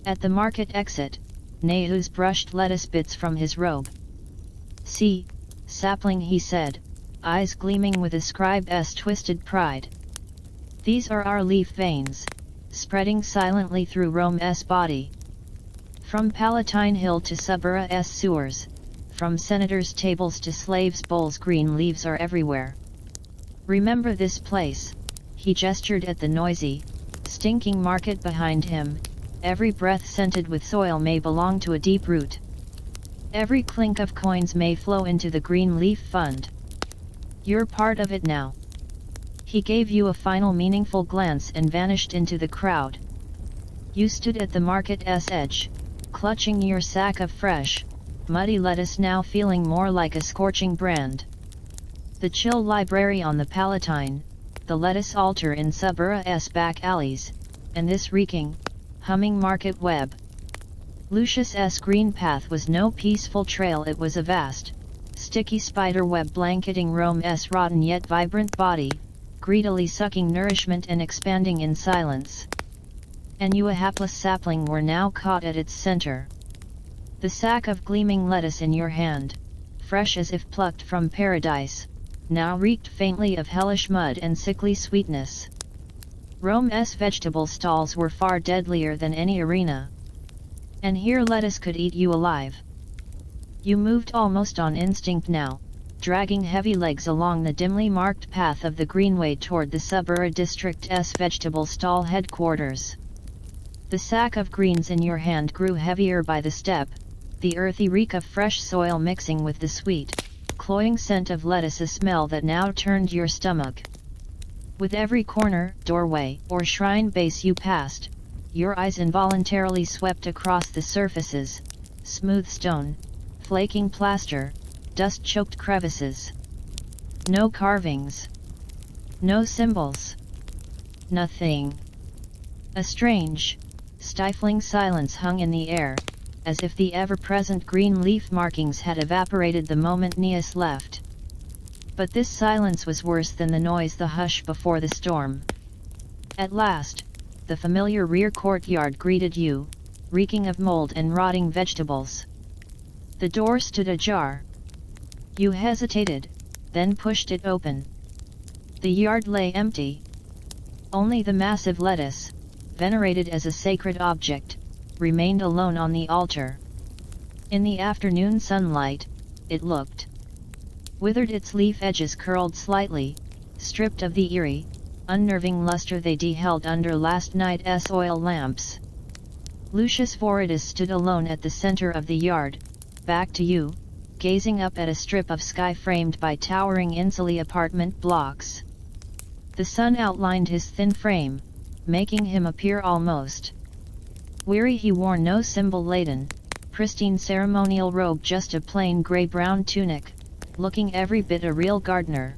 At the market exit, Nehus brushed lettuce bits from his robe. "See, sapling," he said, eyes gleaming with a scribe's twisted pride. "These are our leaf veins, spreading silently through Rome's body. From Palatine Hill to Subura's sewers, from senators' tables to slaves' bowls, green leaves are everywhere. Remember this place." He gestured at the noisy, stinking market behind him. "Every breath scented with soil may belong to a deep root. Every clink of coins may flow into the green leaf fund. You're part of it now." He gave you a final meaningful glance and vanished into the crowd. You stood at the market's edge, clutching your sack of fresh, muddy lettuce, now feeling more like a scorching brand. The chill library on the Palatine, the lettuce altar in Subura's back alleys, and this reeking, humming market web. Lucius's green path was no peaceful trail, it was a vast, sticky spider web blanketing Rome's rotten yet vibrant body, greedily sucking nourishment and expanding in silence. And you, a hapless sapling, were now caught at its center. The sack of gleaming lettuce in your hand, fresh as if plucked from paradise, now reeked faintly of hellish mud and sickly sweetness. Rome's vegetable stalls were far deadlier than any arena. And here lettuce could eat you alive. You moved almost on instinct now, dragging heavy legs along the dimly marked path of the greenway toward the Subura district's vegetable stall headquarters. The sack of greens in your hand grew heavier by the step, the earthy reek of fresh soil mixing with the sweet, cloying scent of lettuce, a smell that now turned your stomach. With every corner, doorway, or shrine base you passed, your eyes involuntarily swept across the surfaces: smooth stone, flaking plaster, dust-choked crevices. No carvings. No symbols. Nothing. A strange, stifling silence hung in the air, as if the ever-present green leaf markings had evaporated the moment Neus left. But this silence was worse than the noise, the hush before the storm. At last, the familiar rear courtyard greeted you, reeking of mold and rotting vegetables. The door stood ajar. You hesitated, then pushed it open. The yard lay empty. Only the massive lettuce, venerated as a sacred object, remained alone on the altar. In the afternoon sunlight, it looked withered, its leaf edges curled slightly, stripped of the eerie, unnerving luster they held under last night's oil lamps. Lucius Voridus stood alone at the center of the yard, back to you, gazing up at a strip of sky framed by towering insulated apartment blocks. The sun outlined his thin frame, making him appear almost weary. He wore no symbol-laden, pristine ceremonial robe, just a plain gray-brown tunic, looking every bit a real gardener.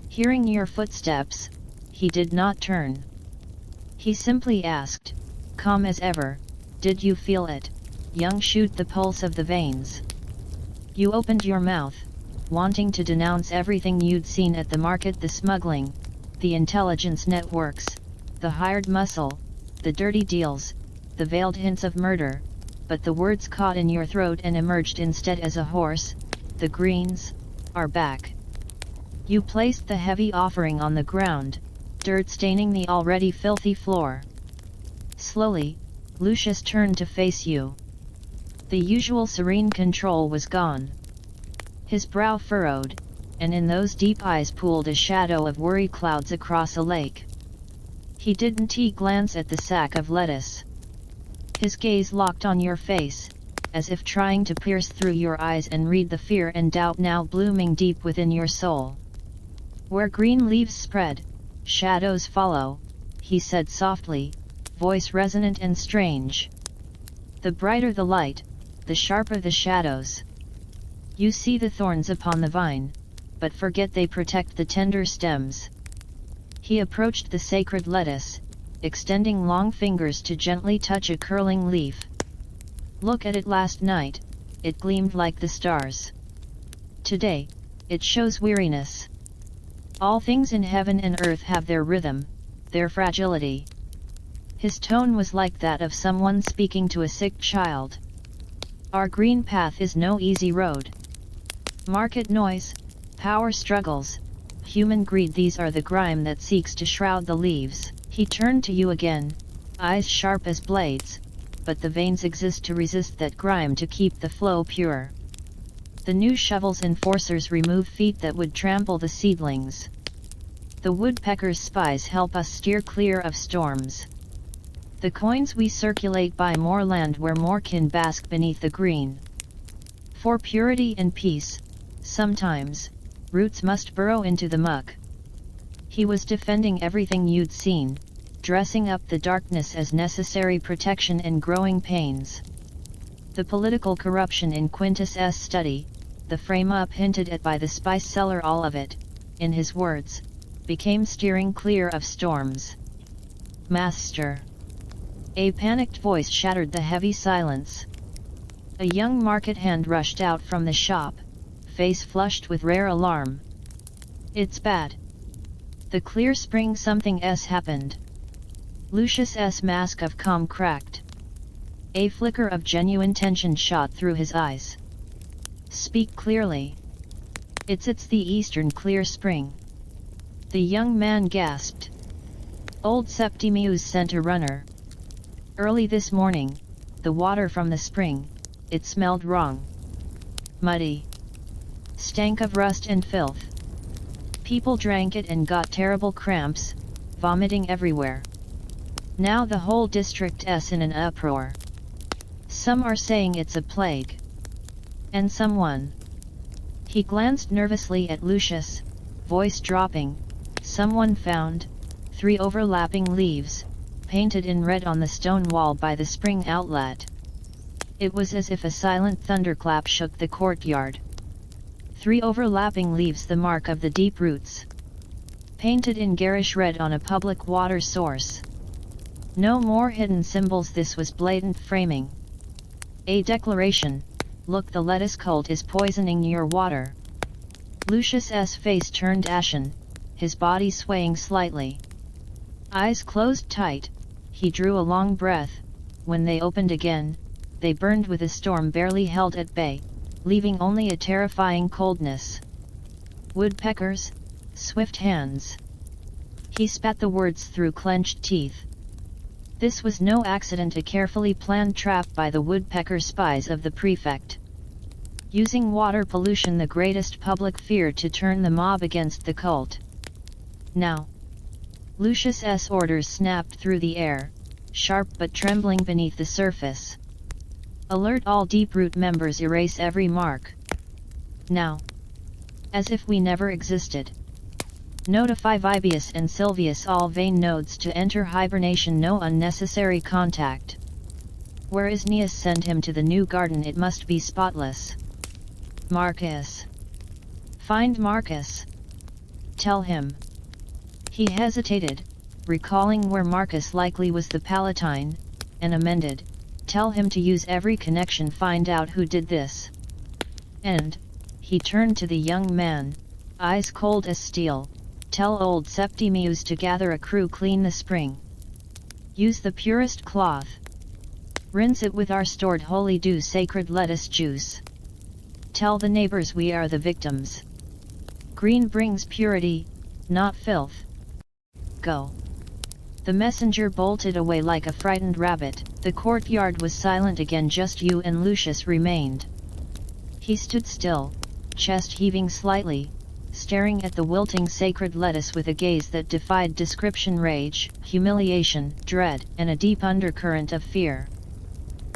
Hearing your footsteps, he did not turn. He simply asked, calm as ever, "Did you feel it, young shoot, the pulse of the veins?" You opened your mouth, wanting to denounce everything you'd seen at the market, the smuggling, the intelligence networks, the hired muscle, the dirty deals, the veiled hints of murder, but the words caught in your throat and emerged instead as a hoarse, "The Greens are back." You placed the heavy offering on the ground, dirt staining the already filthy floor. Slowly, Lucius turned to face you. The usual serene control was gone. His brow furrowed, and in those deep eyes pooled a shadow of worry, clouds across a lake. He didn't glance at the sack of lettuce. His gaze locked on your face, as if trying to pierce through your eyes and read the fear and doubt now blooming deep within your soul. "Where green leaves spread, shadows follow," he said softly, voice resonant and strange. "The brighter the light, the sharper the shadows. You see the thorns upon the vine, but forget they protect the tender stems." He approached the sacred lettuce, extending long fingers to gently touch a curling leaf. "Look at it. Last night, it gleamed like the stars. Today, it shows weariness. All things in heaven and earth have their rhythm, their fragility." His tone was like that of someone speaking to a sick child. "Our green path is no easy road. Market noise, power struggles, human greed, these are the grime that seeks to shroud the leaves." He turned to you again, eyes sharp as blades, but the veins exist to resist that grime, to keep the flow pure. The new shovel's enforcers remove feet that would trample the seedlings. The woodpecker's spies help us steer clear of storms. The coins we circulate buy more land where more can bask beneath the green. For purity and peace, sometimes, roots must burrow into the muck. He was defending everything you'd seen, dressing up the darkness as necessary protection and growing pains. The political corruption in Quintus's study, the frame-up hinted at by the spice seller, all of it, in his words, became steering clear of storms. "Master!" A panicked voice shattered the heavy silence. A young market hand rushed out from the shop, face flushed with rare alarm. "It's bad. The clear spring, something's happened." Lucius's mask of calm cracked. A flicker of genuine tension shot through his eyes. "Speak clearly." It's the Eastern Clear Spring." The young man gasped. "Old Septimius sent a runner. Early this morning, the water from the spring, it smelled wrong. Muddy. Stank of rust and filth. People drank it and got terrible cramps, vomiting everywhere. Now the whole district's in an uproar. Some are saying it's a plague. And someone..." He glanced nervously at Lucius, voice dropping. "Someone found 3 overlapping leaves, painted in red on the stone wall by the spring outlet." It was as if a silent thunderclap shook the courtyard. 3 overlapping leaves, the mark of the deep roots. Painted in garish red on a public water source. No more hidden symbols, this was blatant framing. A declaration: "Look, the lettuce cult is poisoning your water." Lucius's face turned ashen, his body swaying slightly. Eyes closed tight, he drew a long breath. When they opened again, they burned with a storm barely held at bay, leaving only a terrifying coldness. "Woodpeckers, swift hands." He spat the words through clenched teeth. This was no accident, a carefully planned trap by the woodpecker spies of the prefect. Using water pollution, the greatest public fear, to turn the mob against the cult. Now. Lucius's orders snapped through the air, sharp but trembling beneath the surface. "Alert all Deeproot members, erase every mark. Now. As if we never existed. Notify Vibius and Silvius, all vein nodes to enter hibernation, no unnecessary contact. Where is Neas? Send him to the new garden, it must be spotless. Marcus. Find Marcus. Tell him." He hesitated, recalling where Marcus likely was, the Palatine, and amended, "Tell him to use every connection, find out who did this. And, he turned to the young man, eyes cold as steel, tell old Septimius to gather a crew clean the spring. Use the purest cloth. Rinse it with our stored holy dew sacred lettuce juice. Tell the neighbors we are the victims. Green brings purity, not filth. Go. The messenger bolted away like a frightened rabbit. The courtyard was silent again, just you and Lucius remained. He stood still, chest heaving slightly, staring at the wilting sacred lettuce with a gaze that defied description. Rage, humiliation, dread, and a deep undercurrent of fear.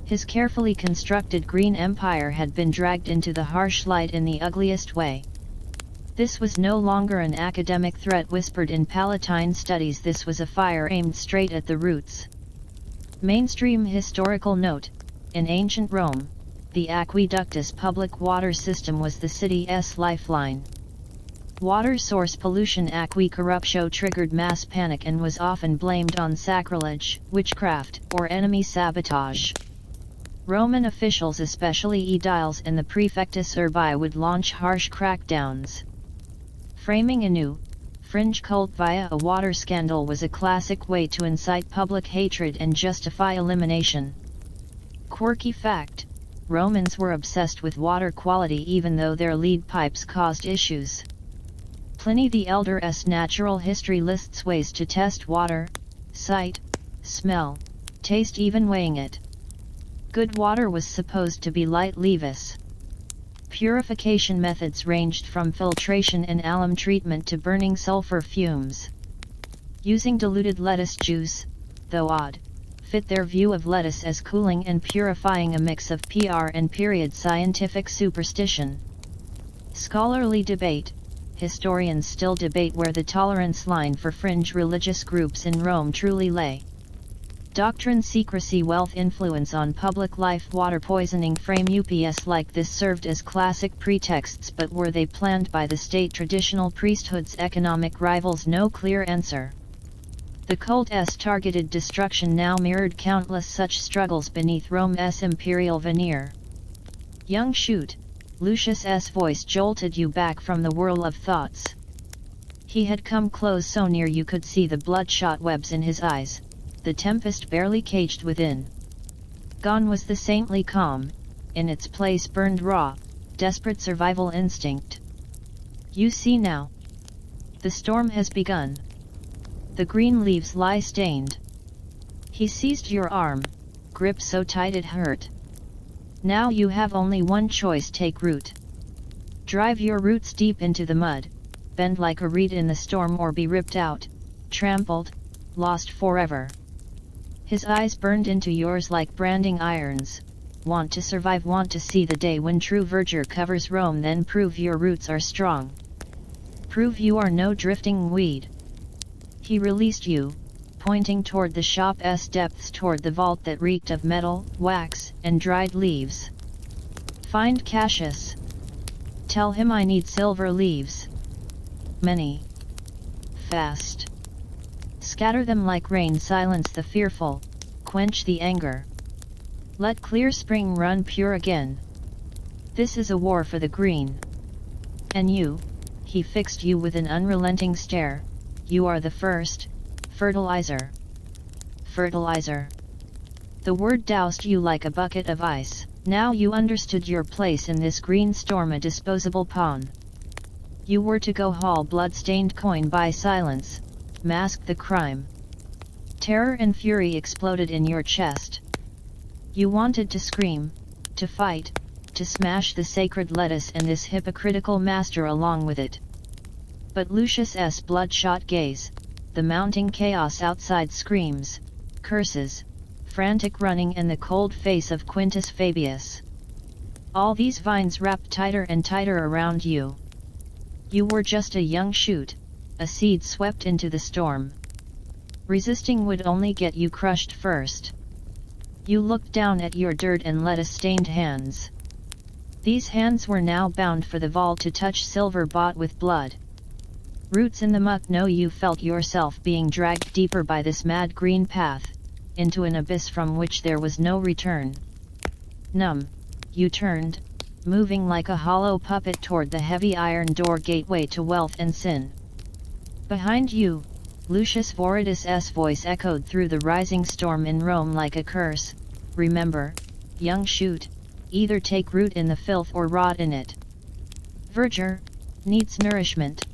His carefully constructed green empire had been dragged into the harsh light in the ugliest way. This was no longer an academic threat whispered in Palatine studies, this was a fire aimed straight at the roots. Mainstream historical note: in ancient Rome, the aqueductus public water system was the city's lifeline. Water source pollution corruption triggered mass panic and was often blamed on sacrilege, witchcraft, or enemy sabotage. Roman officials, especially aediles and the praefectus urbi, would launch harsh crackdowns. Framing a new, fringe cult via a water scandal was a classic way to incite public hatred and justify elimination. Quirky fact: Romans were obsessed with water quality even though their lead pipes caused issues. Pliny the Elder's natural history lists ways to test water: sight, smell, taste, even weighing it. Good water was supposed to be light levis. Purification methods ranged from filtration and alum treatment to burning sulfur fumes. Using diluted lettuce juice, though odd, fit their view of lettuce as cooling and purifying, a mix of PR and period scientific superstition. Scholarly debate: historians still debate where the tolerance line for fringe religious groups in Rome truly lay. Doctrine, secrecy, wealth, influence on public life. Water poisoning frame ups like this served as classic pretexts, but were they planned by the state, traditional priesthoods, economic rivals? No clear answer. The cult's targeted destruction now mirrored countless such struggles beneath Rome's imperial veneer. Young shoot, Lucius's voice jolted you back from the whirl of thoughts. He had come close, so near you could see the bloodshot webs in his eyes, the tempest barely caged within. Gone was the saintly calm, in its place burned raw, desperate survival instinct. You see now. The storm has begun. The green leaves lie stained. He seized your arm, grip so tight it hurt. Now you have only one choice: take root. Drive your roots deep into the mud, bend like a reed in the storm, or be ripped out, trampled, lost forever. His eyes burned into yours like branding irons. Want to survive, want to see the day when true verdure covers Rome, then prove your roots are strong. Prove you are no drifting weed. He released you, pointing toward the shop's depths, toward the vault that reeked of metal, wax, and dried leaves. Find Cassius. Tell him I need silver leaves. Many. Fast. Scatter them like rain, silence the fearful, quench the anger. Let clear spring run pure again. This is a war for the green. And you, he fixed you with an unrelenting stare, you are the first, fertilizer. Fertilizer. The word doused you like a bucket of ice. Now you understood your place in this green storm, a disposable pawn. You were to go haul blood-stained coin, buy silence, mask the crime. Terror and fury exploded in your chest. You wanted to scream, to fight, to smash the sacred lettuce and this hypocritical master along with it. But Lucius's bloodshot gaze, the mounting chaos outside, screams, curses, frantic running, and the cold face of Quintus Fabius. All these vines wrapped tighter and tighter around you. You were just a young shoot, a seed swept into the storm. Resisting would only get you crushed first. You looked down at your dirt and lettuce-stained hands. These hands were now bound for the vault to touch silver bought with blood. Roots in the muck. No, you felt yourself being dragged deeper by this mad green path, into an abyss from which there was no return. Numb, you turned, moving like a hollow puppet toward the heavy iron door gateway to wealth and sin. Behind you, Lucius Voridus' voice echoed through the rising storm in Rome like a curse. Remember, young shoot, either take root in the filth or rot in it. Verdure needs nourishment.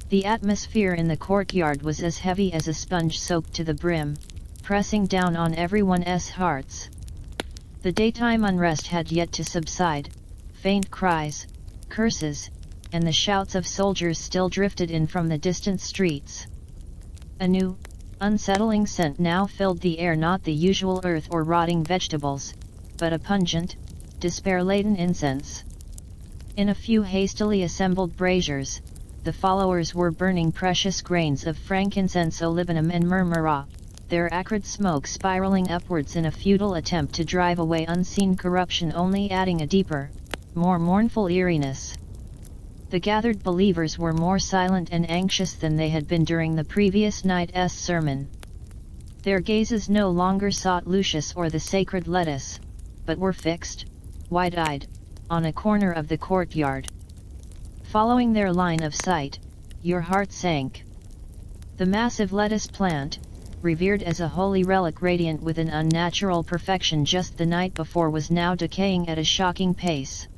The atmosphere in the courtyard was as heavy as a sponge soaked to the brim, pressing down on everyone's hearts. The daytime unrest had yet to subside. Faint cries, curses, and the shouts of soldiers still drifted in from the distant streets. A new, unsettling scent now filled the air, not the usual earth or rotting vegetables, but a pungent, despair-laden incense. In a few hastily assembled braziers, the followers were burning precious grains of frankincense, olibanum and myrrh, their acrid smoke spiraling upwards in a futile attempt to drive away unseen corruption, only adding a deeper, more mournful eeriness. The gathered believers were more silent and anxious than they had been during the previous night's sermon. Their gazes no longer sought Lucius or the sacred lettuce, but were fixed, wide-eyed, on a corner of the courtyard. Following their line of sight, your heart sank. The massive lettuce plant, revered as a holy relic radiant with an unnatural perfection just the night before, was now decaying at a shocking pace.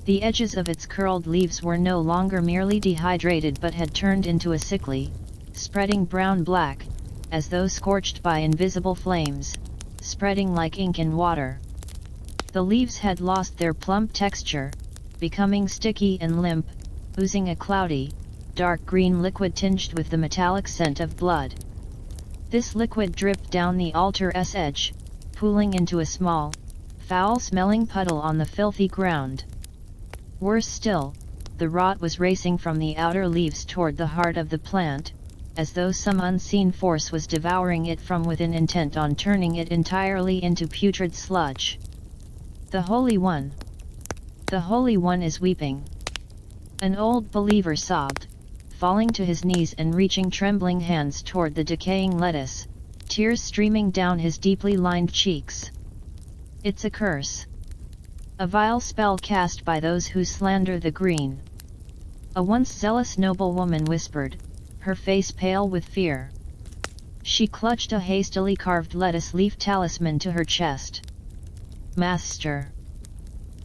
The edges of its curled leaves were no longer merely dehydrated but had turned into a sickly, spreading brown-black, as though scorched by invisible flames, spreading like ink in water. The leaves had lost their plump texture, becoming sticky and limp, oozing a cloudy, dark green liquid tinged with the metallic scent of blood. This liquid dripped down the altar's edge, pooling into a small, foul-smelling puddle on the filthy ground. Worse still, the rot was racing from the outer leaves toward the heart of the plant, as though some unseen force was devouring it from within, intent on turning it entirely into putrid sludge. The Holy One. The Holy One is weeping. An old believer sobbed, falling to his knees and reaching trembling hands toward the decaying lettuce, tears streaming down his deeply lined cheeks. It's a curse. A vile spell cast by those who slander the green. A once zealous noblewoman whispered, her face pale with fear. She clutched a hastily carved lettuce leaf talisman to her chest. Master!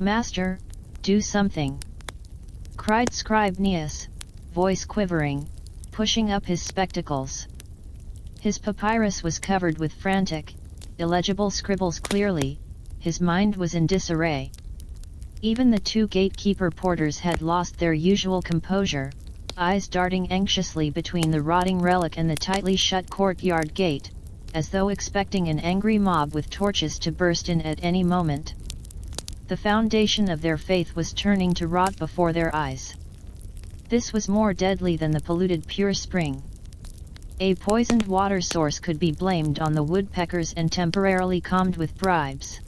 Master, do something! Cried Scribe Neas, voice quivering, pushing up his spectacles. His papyrus was covered with frantic, illegible scribbles. Clearly, his mind was in disarray. Even the two gatekeeper porters had lost their usual composure, eyes darting anxiously between the rotting relic and the tightly shut courtyard gate, as though expecting an angry mob with torches to burst in at any moment. The foundation of their faith was turning to rot before their eyes. This was more deadly than the polluted pure spring. A poisoned water source could be blamed on the woodpeckers and temporarily calmed with bribes.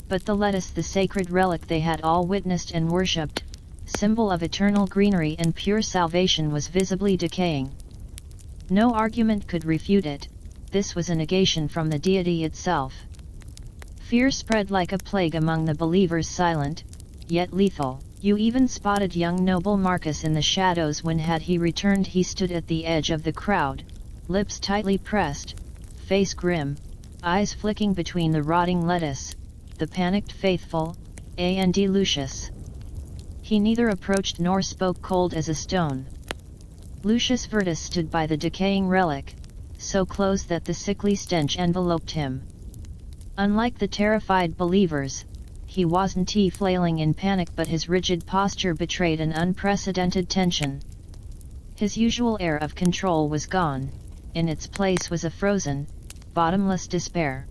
But the lettuce, the sacred relic they had all witnessed and worshipped, symbol of eternal greenery and pure salvation, was visibly decaying. No argument could refute it. This was a negation from the deity itself. Fear spread like a plague among the believers, silent, yet lethal. You even spotted young noble Marcus in the shadows when, had he returned, he stood at the edge of the crowd, lips tightly pressed, face grim, eyes flicking between the rotting lettuce, the panicked faithful, and Lucius. He neither approached nor spoke, cold as a stone. Lucius Vertus stood by the decaying relic, so close that the sickly stench enveloped him. Unlike the terrified believers, he wasn't flailing in panic, but his rigid posture betrayed an unprecedented tension. His usual air of control was gone. In its place was a frozen, bottomless despair.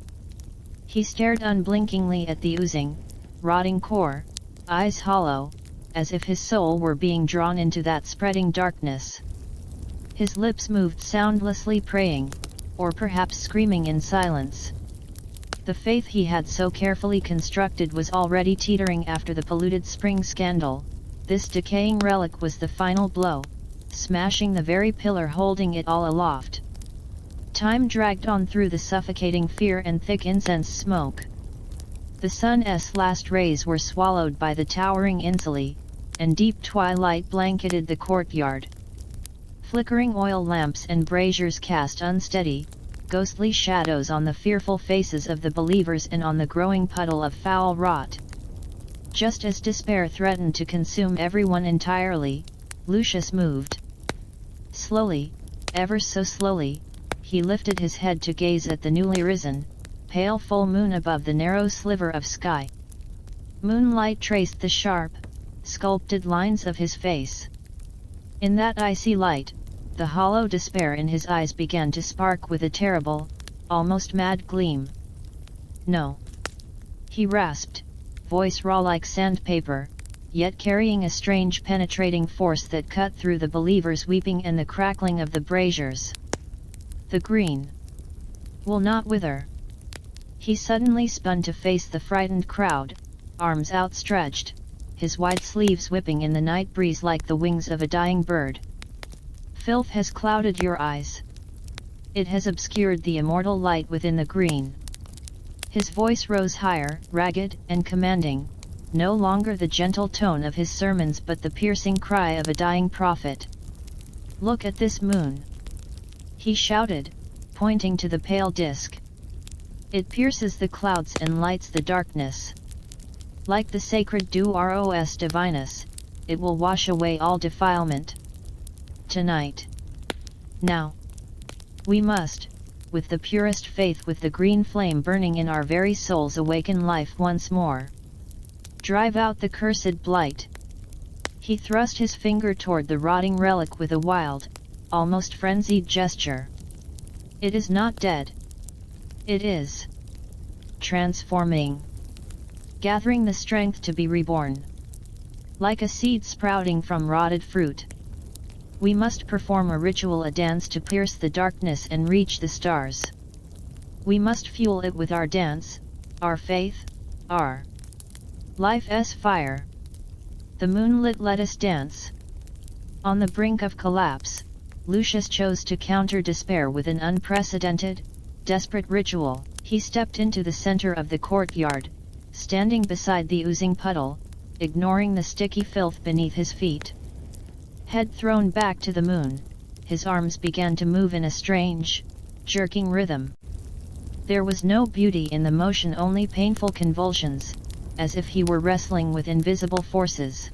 He stared unblinkingly at the oozing, rotting core, eyes hollow, as if his soul were being drawn into that spreading darkness. His lips moved soundlessly, praying, or perhaps screaming in silence. The faith he had so carefully constructed was already teetering after the polluted spring scandal. This decaying relic was the final blow, smashing the very pillar holding it all aloft. Time dragged on through the suffocating fear and thick incense smoke. The sun's last rays were swallowed by the towering insulae, and deep twilight blanketed the courtyard. Flickering oil lamps and braziers cast unsteady, ghostly shadows on the fearful faces of the believers and on the growing puddle of foul rot. Just as despair threatened to consume everyone entirely, Lucius moved. Slowly, ever so slowly, he lifted his head to gaze at the newly risen, pale full moon above the narrow sliver of sky. Moonlight traced the sharp, sculpted lines of his face. In that icy light, the hollow despair in his eyes began to spark with a terrible, almost mad gleam. "No," he rasped, voice raw like sandpaper, yet carrying a strange penetrating force that cut through the believers' weeping and the crackling of the braziers. "The green will not wither." He suddenly spun to face the frightened crowd, arms outstretched, his wide sleeves whipping in the night breeze like the wings of a dying bird. "Filth has clouded your eyes. It has obscured the immortal light within the green." His voice rose higher, ragged and commanding, no longer the gentle tone of his sermons but the piercing cry of a dying prophet. "Look at this moon!" he shouted, pointing to the pale disk. "It pierces the clouds and lights the darkness. Like the sacred Duros Divinus, it will wash away all defilement. Tonight. Now. We must, with the purest faith, with the green flame burning in our very souls, awaken life once more. Drive out the cursed blight." He thrust his finger toward the rotting relic with a wild, almost frenzied gesture. "It is not dead. It is transforming, gathering the strength to be reborn. Like a seed sprouting from rotted fruit. We must perform a ritual, a dance to pierce the darkness and reach the stars. We must fuel it with our dance, our faith, our life's fire. The moonlit let us dance." On the brink of collapse, Lucius chose to counter despair with an unprecedented, desperate ritual. He stepped into the center of the courtyard, standing beside the oozing puddle, ignoring the sticky filth beneath his feet. Head thrown back to the moon, his arms began to move in a strange, jerking rhythm. There was no beauty in the motion, only painful convulsions, as if he were wrestling with invisible forces.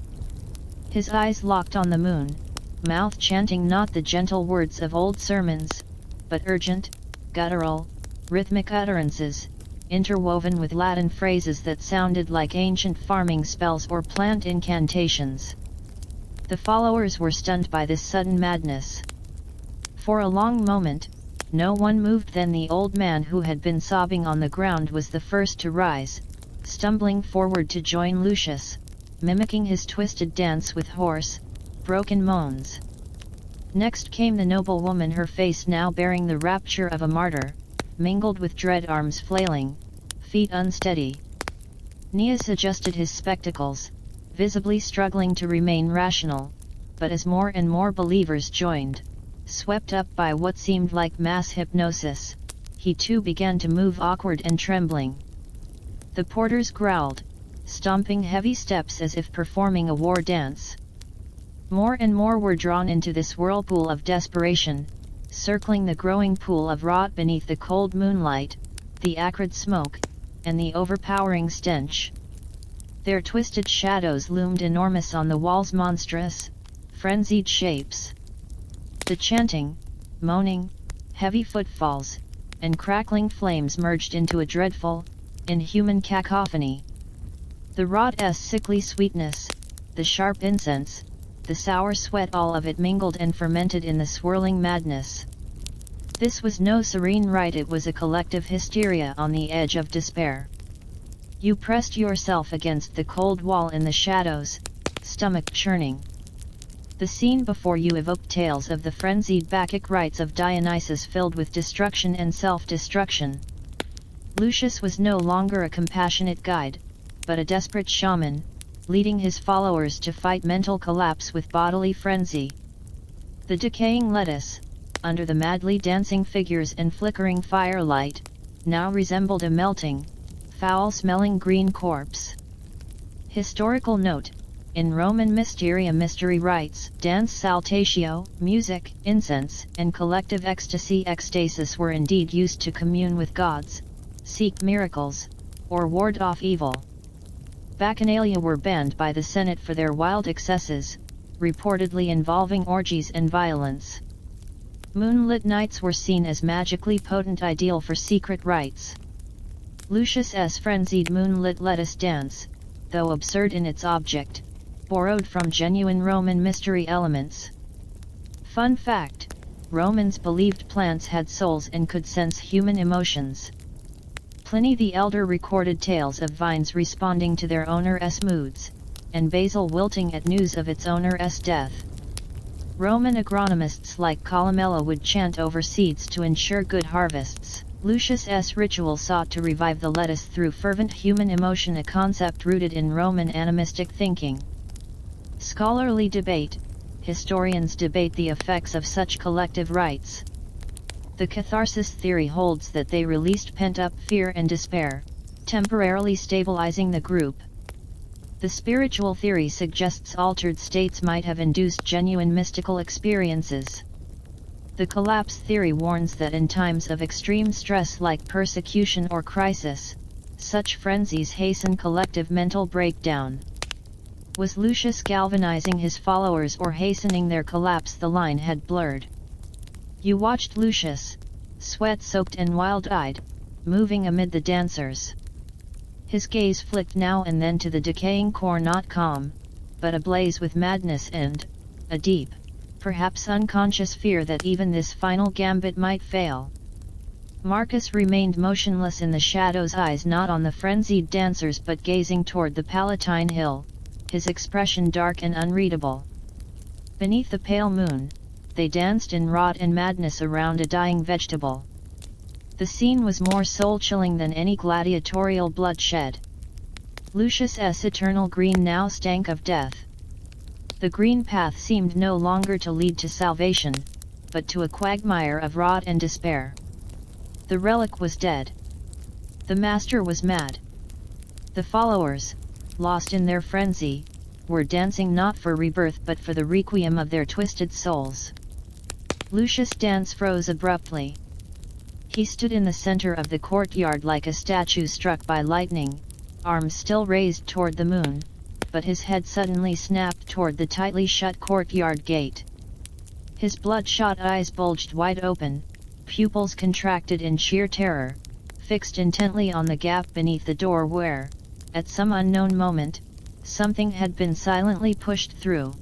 His eyes locked on the moon, mouth chanting not the gentle words of old sermons, but urgent, guttural, rhythmic utterances, interwoven with Latin phrases that sounded like ancient farming spells or plant incantations. The followers were stunned by this sudden madness. For a long moment, no one moved. Then the old man who had been sobbing on the ground was the first to rise, stumbling forward to join Lucius, mimicking his twisted dance with hoarse, broken moans. Next came the noble woman, her face now bearing the rapture of a martyr, mingled with dread, arms flailing, feet unsteady. Aeneas adjusted his spectacles, visibly struggling to remain rational, but as more and more believers joined, swept up by what seemed like mass hypnosis, he too began to move, awkward and trembling. The porters growled, stomping heavy steps as if performing a war dance. More and more were drawn into this whirlpool of desperation, circling the growing pool of rot beneath the cold moonlight, the acrid smoke, and the overpowering stench. Their twisted shadows loomed enormous on the walls, monstrous, frenzied shapes. The chanting, moaning, heavy footfalls, and crackling flames merged into a dreadful, inhuman cacophony. The rot's sickly sweetness, the sharp incense, the sour sweat, all of it mingled and fermented in the swirling madness. This was no serene rite, it was a collective hysteria on the edge of despair. You pressed yourself against the cold wall in the shadows, stomach churning. The scene before you evoked tales of the frenzied Bacchic rites of Dionysus filled with destruction and self-destruction. Lucius was no longer a compassionate guide, but a desperate shaman, leading his followers to fight mental collapse with bodily frenzy. The decaying lettuce, under the madly dancing figures and flickering firelight, now resembled a melting, foul-smelling green corpse. Historical note: in Roman Mysteria mystery rites, dance, saltatio, music, incense, and collective ecstasy ecstasis were indeed used to commune with gods, seek miracles, or ward off evil. Bacchanalia were banned by the Senate for their wild excesses, reportedly involving orgies and violence. Moonlit nights were seen as magically potent, ideal for secret rites. Lucius' frenzied moonlit lettuce dance, though absurd in its object, borrowed from genuine Roman mystery elements. Fun fact: Romans believed plants had souls and could sense human emotions. Pliny the Elder recorded tales of vines responding to their owner's moods, and basil wilting at news of its owner's death. Roman agronomists like Columella would chant over seeds to ensure good harvests. Lucius' ritual sought to revive the lettuce through fervent human emotion, a concept rooted in Roman animistic thinking. Scholarly debate: historians debate the effects of such collective rites. The catharsis theory holds that they released pent-up fear and despair, temporarily stabilizing the group. The spiritual theory suggests altered states might have induced genuine mystical experiences. The collapse theory warns that in times of extreme stress like persecution or crisis, such frenzies hasten collective mental breakdown. Was Lucius galvanizing his followers or hastening their collapse? The line had blurred. You watched Lucius, sweat-soaked and wild-eyed, moving amid the dancers. His gaze flicked now and then to the decaying core, not calm, but ablaze with madness and a deep, perhaps unconscious fear that even this final gambit might fail. Marcus remained motionless in the shadows, eyes not on the frenzied dancers but gazing toward the Palatine Hill, his expression dark and unreadable. Beneath the pale moon, they danced in rot and madness around a dying vegetable. The scene was more soul-chilling than any gladiatorial bloodshed. Lucius' eternal green now stank of death. The green path seemed no longer to lead to salvation, but to a quagmire of rot and despair. The relic was dead. The master was mad. The followers, lost in their frenzy, were dancing not for rebirth but for the requiem of their twisted souls. Lucius' dance froze abruptly. He stood in the center of the courtyard like a statue struck by lightning, arms still raised toward the moon, but his head suddenly snapped toward the tightly shut courtyard gate. His bloodshot eyes bulged wide open, pupils contracted in sheer terror, fixed intently on the gap beneath the door where, at some unknown moment, something had been silently pushed through.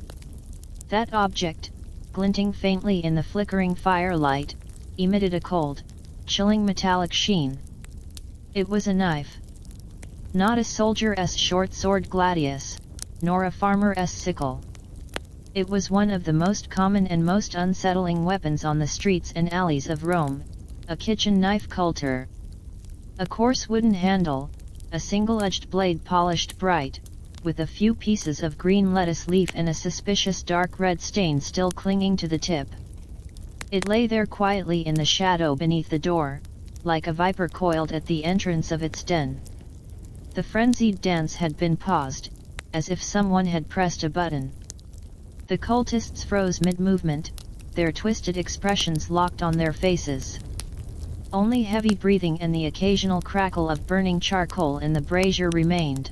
That object, glinting faintly in the flickering firelight, emitted a cold, chilling metallic sheen. It was a knife. Not a soldier's short sword gladius, nor a farmer's sickle. It was one of the most common and most unsettling weapons on the streets and alleys of Rome, a kitchen knife coulter. A coarse wooden handle, a single-edged blade polished bright, with a few pieces of green lettuce leaf and a suspicious dark red stain still clinging to the tip. It lay there quietly in the shadow beneath the door, like a viper coiled at the entrance of its den. The frenzied dance had been paused, as if someone had pressed a button. The cultists froze mid-movement, their twisted expressions locked on their faces. Only heavy breathing and the occasional crackle of burning charcoal in the brazier remained.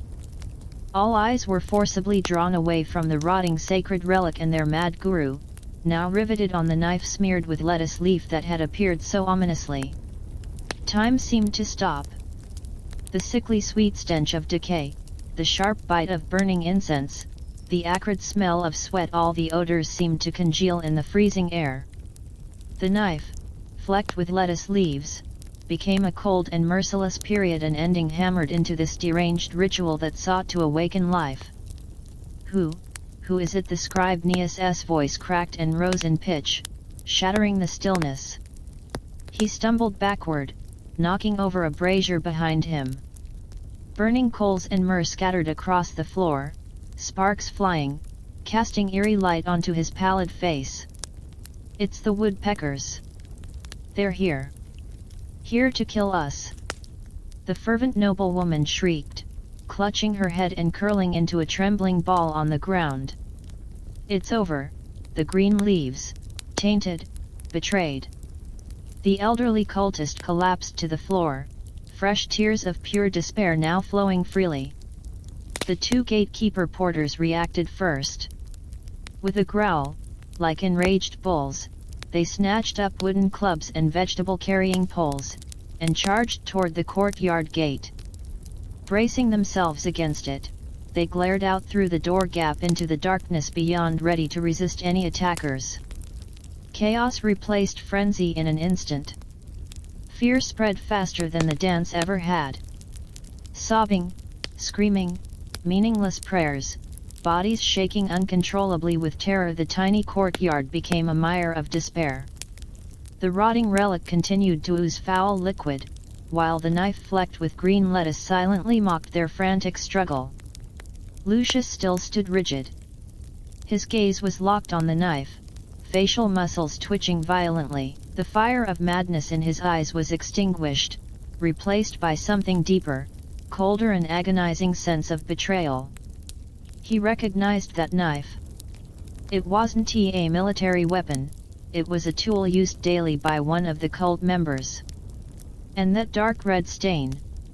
All eyes were forcibly drawn away from the rotting sacred relic and their mad guru, now riveted on the knife smeared with lettuce leaf that had appeared so ominously. Time seemed to stop. The sickly sweet stench of decay, the sharp bite of burning incense, the acrid smell of sweat, all the odors seemed to congeal in the freezing air. The knife, flecked with lettuce leaves, became a cold and merciless period, an ending hammered into this deranged ritual that sought to awaken life. Who is it? The scribe Neus's voice cracked and rose in pitch, shattering the stillness. He stumbled backward, knocking over a brazier behind him. Burning coals and myrrh scattered across the floor, sparks flying, casting eerie light onto his pallid face. It's the woodpeckers. They're here. Here to kill us. The fervent noblewoman shrieked, clutching her head and curling into a trembling ball on the ground. It's over, the green leaves, tainted, betrayed. The elderly cultist collapsed to the floor, fresh tears of pure despair now flowing freely. The two gatekeeper porters reacted first. With a growl, like enraged bulls, they snatched up wooden clubs and vegetable-carrying poles, and charged toward the courtyard gate. Bracing themselves against it, they glared out through the door gap into the darkness beyond, ready to resist any attackers. Chaos replaced frenzy in an instant. Fear spread faster than the dance ever had. Sobbing, screaming, meaningless prayers, bodies shaking uncontrollably with terror, the tiny courtyard became a mire of despair. The rotting relic continued to ooze foul liquid, while the knife flecked with green lettuce silently mocked their frantic struggle. Lucius still stood rigid. His gaze was locked on the knife, facial muscles twitching violently. The fire of madness in his eyes was extinguished, replaced by something deeper, colder, an agonizing sense of betrayal. He recognized that knife. It wasn't a military weapon, it was a tool used daily by one of the cult members. And that dark red stain,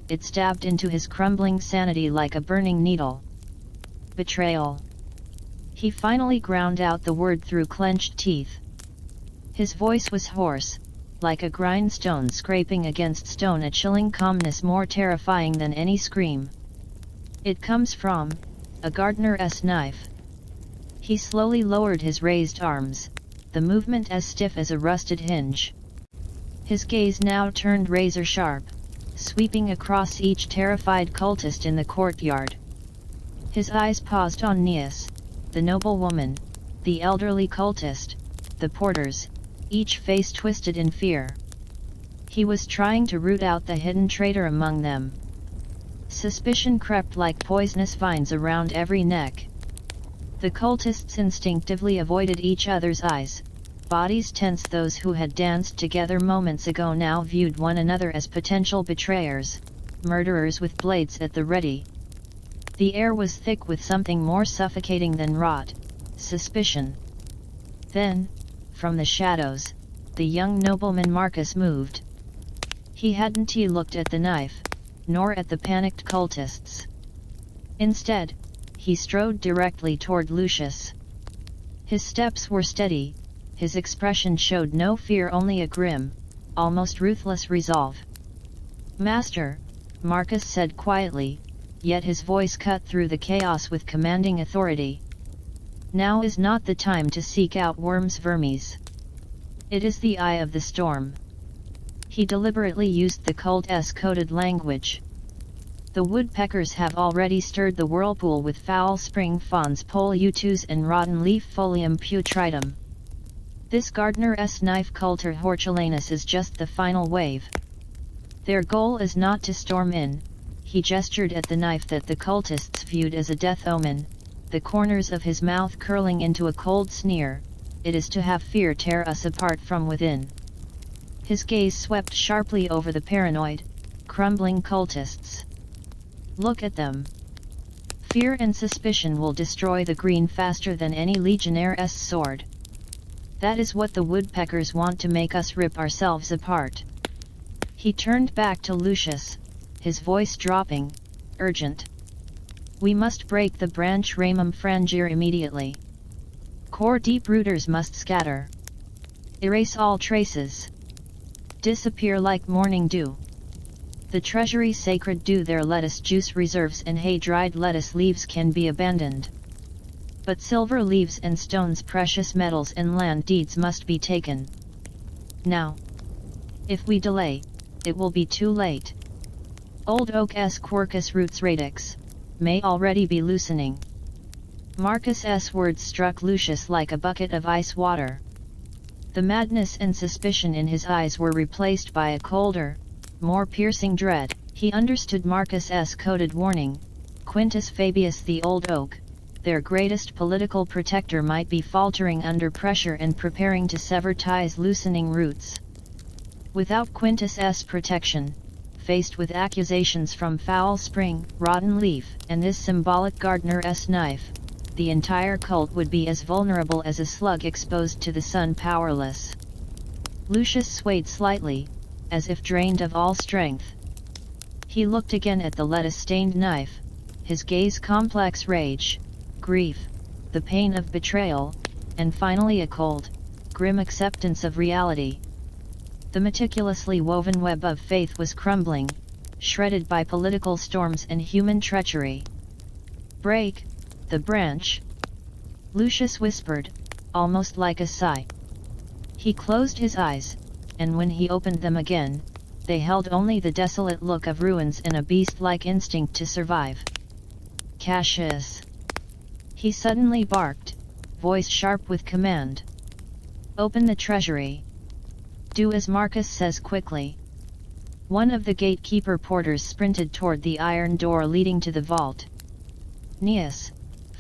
it stabbed into his crumbling sanity like a burning needle. Betrayal. He finally ground out the word through clenched teeth. His voice was hoarse, like a grindstone scraping against stone, a chilling calmness more terrifying than any scream. It comes from a gardener's knife. He slowly lowered his raised arms, the movement as stiff as a rusted hinge. His gaze now turned razor sharp, sweeping across each terrified cultist in the courtyard. His eyes paused on Neas, the noblewoman, the elderly cultist, the porters, each face twisted in fear. He was trying to root out the hidden traitor among them. Suspicion crept like poisonous vines around every neck. The cultists instinctively avoided each other's eyes, bodies tense. Those who had danced together moments ago now viewed one another as potential betrayers, murderers with blades at the ready. The air was thick with something more suffocating than rot, suspicion. Then, from the shadows, the young nobleman Marcus moved. He hadn't looked at the knife, nor at the panicked cultists. Instead, he strode directly toward Lucius. His steps were steady, his expression showed no fear, only a grim, almost ruthless resolve. "Master," Marcus said quietly, yet his voice cut through the chaos with commanding authority. "Now is not the time to seek out worms vermes. It is the eye of the storm." He deliberately used the cult-coded language. "The woodpeckers have already stirred the whirlpool with foul spring fawns, polutus and rotten leaf folium putridum. This gardener's knife culter hortulanus is just the final wave. Their goal is not to storm in." He gestured at the knife that the cultists viewed as a death omen, the corners of his mouth curling into a cold sneer. "It is to have fear tear us apart from within." His gaze swept sharply over the paranoid, crumbling cultists. "Look at them. Fear and suspicion will destroy the green faster than any legionnaire's sword. That is what the woodpeckers want, to make us rip ourselves apart." He turned back to Lucius, his voice dropping, urgent. "We must break the branch ramum frangere immediately. Core deep rooters must scatter. Erase all traces. Disappear like morning dew. The treasury sacred dew, their lettuce juice reserves and hay-dried lettuce leaves can be abandoned. But silver leaves and stones, precious metals and land deeds must be taken. Now. If we delay, it will be too late. Old oak's quercus roots radix may already be loosening." Marcus's words struck Lucius like a bucket of ice water. The madness and suspicion in his eyes were replaced by a colder, more piercing dread. He understood Marcus's coded warning. Quintus Fabius, the old oak, their greatest political protector, might be faltering under pressure and preparing to sever ties, loosening roots. Without Quintus's protection, faced with accusations from foul spring, rotten leaf, and this symbolic gardener's knife, the entire cult would be as vulnerable as a slug exposed to the sun, powerless. Lucius swayed slightly, as if drained of all strength. He looked again at the lettuce-stained knife, his gaze complex rage, grief, the pain of betrayal, and finally a cold, grim acceptance of reality. The meticulously woven web of faith was crumbling, shredded by political storms and human treachery. "Break the branch," Lucius whispered, almost like a sigh. He closed his eyes, and when he opened them again, they held only the desolate look of ruins and a beast-like instinct to survive. "Cassius!" he suddenly barked, voice sharp with command. "Open the treasury. Do as Marcus says quickly." One of the gatekeeper porters sprinted toward the iron door leading to the vault. Aeneas,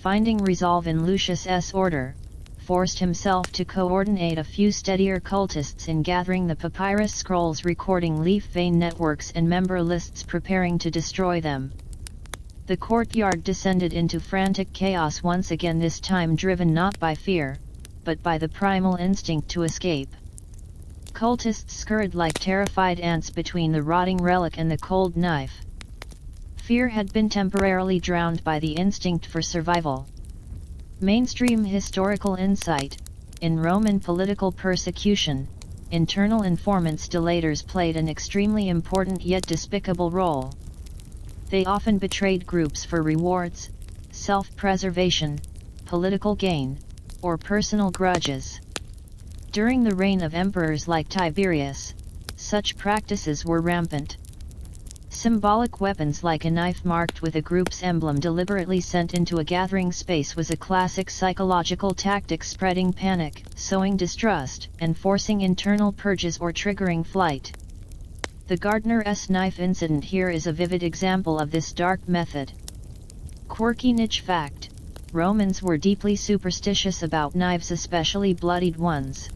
finding resolve in Lucius's order, forced himself to coordinate a few steadier cultists in gathering the papyrus scrolls recording leaf vein networks and member lists, preparing to destroy them. The courtyard descended into frantic chaos once again, this time driven not by fear, but by the primal instinct to escape. Cultists scurried like terrified ants between the rotting relic and the cold knife. Fear had been temporarily drowned by the instinct for survival. Mainstream historical insight: in Roman political persecution, internal informants, delators played an extremely important yet despicable role. They often betrayed groups for rewards, self-preservation, political gain, or personal grudges. During the reign of emperors like Tiberius, such practices were rampant. Symbolic weapons like a knife marked with a group's emblem deliberately sent into a gathering space was a classic psychological tactic, spreading panic, sowing distrust, and forcing internal purges or triggering flight. The gardener's knife incident here is a vivid example of this dark method. Quirky niche fact: Romans were deeply superstitious about knives, especially bloodied ones.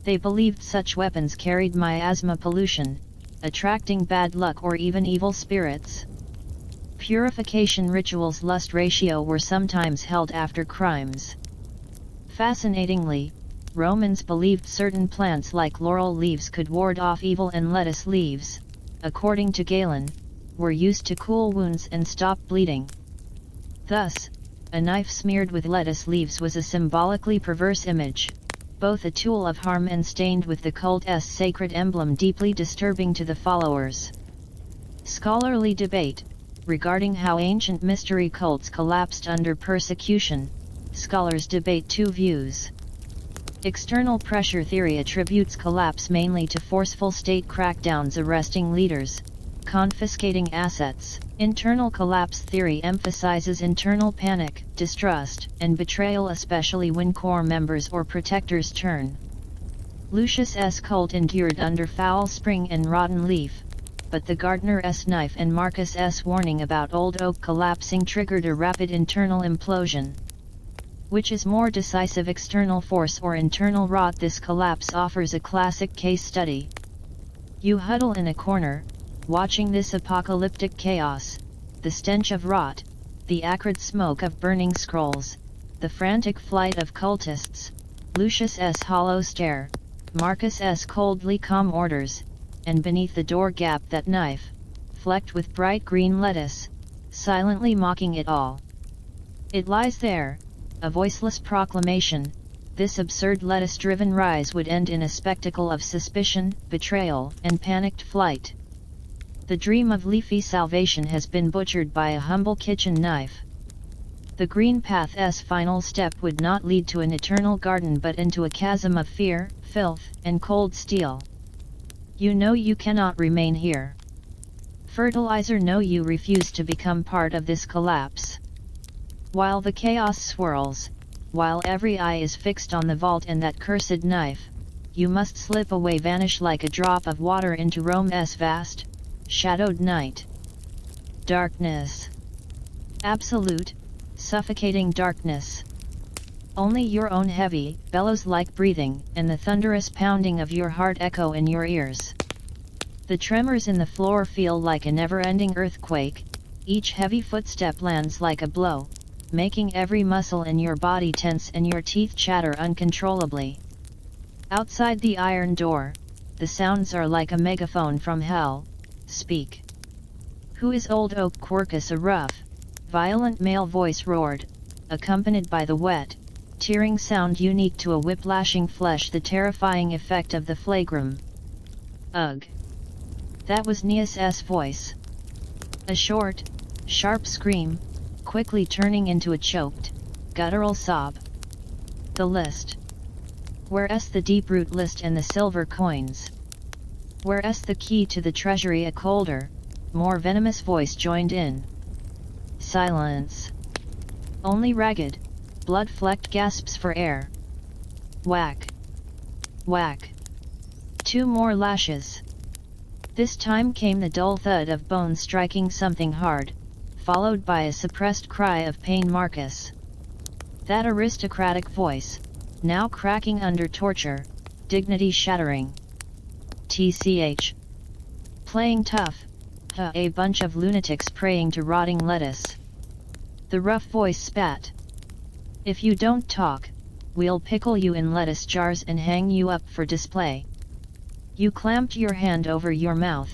They believed such weapons carried miasma pollution, attracting bad luck or even evil spirits. Purification rituals, lust ratio, were sometimes held after crimes. Fascinatingly, Romans believed certain plants like laurel leaves could ward off evil, and lettuce leaves, according to Galen, were used to cool wounds and stop bleeding. Thus, a knife smeared with lettuce leaves was a symbolically perverse image, both a tool of harm and stained with the cult's sacred emblem, deeply disturbing to the followers. Scholarly debate regarding how ancient mystery cults collapsed under persecution. Scholars debate two views. External pressure theory attributes collapse mainly to forceful state crackdowns arresting leaders, confiscating assets. Internal collapse theory emphasizes internal panic, distrust, and betrayal, especially when core members or protectors turn. Lucius's cult endured under foul spring and rotten leaf, but the gardener's knife and Marcus's warning about old oak collapsing triggered a rapid internal implosion. Which is more decisive, external force or internal rot? This collapse offers a classic case study. You huddle in a corner, watching this apocalyptic chaos, the stench of rot, the acrid smoke of burning scrolls, the frantic flight of cultists, Lucius's hollow stare, Marcus's coldly calm orders, and beneath the door gap that knife, flecked with bright green lettuce, silently mocking it all. It lies there, a voiceless proclamation. This absurd lettuce-driven rise would end in a spectacle of suspicion, betrayal, and panicked flight. The dream of leafy salvation has been butchered by a humble kitchen knife. The green path's final step would not lead to an eternal garden but into a chasm of fear, filth, and cold steel. You know you cannot remain here. Fertilizer, no, you refuse to become part of this collapse. While the chaos swirls, while every eye is fixed on the vault and that cursed knife, you must slip away, vanish like a drop of water into Rome's vast, shadowed night. Darkness. Absolute, suffocating darkness. Only your own heavy, bellows-like breathing and the thunderous pounding of your heart echo in your ears. The tremors in the floor feel like a never-ending earthquake, each heavy footstep lands like a blow, making every muscle in your body tense and your teeth chatter uncontrollably. Outside the iron door, the sounds are like a megaphone from hell. Speak. Who is old oak Quercus? A rough, violent male voice roared, accompanied by the wet, tearing sound unique to a whiplashing flesh, the terrifying effect of the flagrum. Ugh! That was Nias's voice. A short, sharp scream, quickly turning into a choked, guttural sob. The list. Where's the deep-root list and the silver coins? Where's the key to the treasury? A colder, more venomous voice joined in. Silence. Only ragged, blood-flecked gasps for air. Whack. Whack. 2 more lashes. This time came the dull thud of bones striking something hard, followed by a suppressed cry of pain. Marcus. That aristocratic voice, now cracking under torture, dignity shattering. TCH. Playing tough, a bunch of lunatics praying to rotting lettuce. The rough voice spat. If you don't talk, we'll pickle you in lettuce jars and hang you up for display. You clamped your hand over your mouth,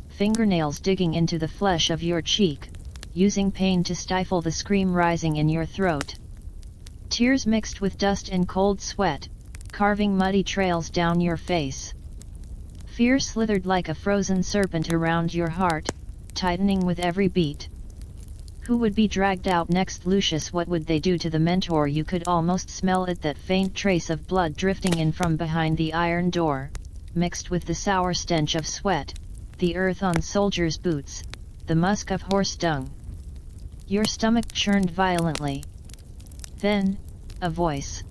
fingernails digging into the flesh of your cheek, using pain to stifle the scream rising in your throat. Tears mixed with dust and cold sweat, carving muddy trails down your face. Fear slithered like a frozen serpent around your heart, tightening with every beat. Who would be dragged out next? Lucius. What would they do to the mentor? You could almost smell it, that faint trace of blood drifting in from behind the iron door, mixed with the sour stench of sweat, the earth on soldiers' boots, the musk of horse dung. Your stomach churned violently. Then, a voice.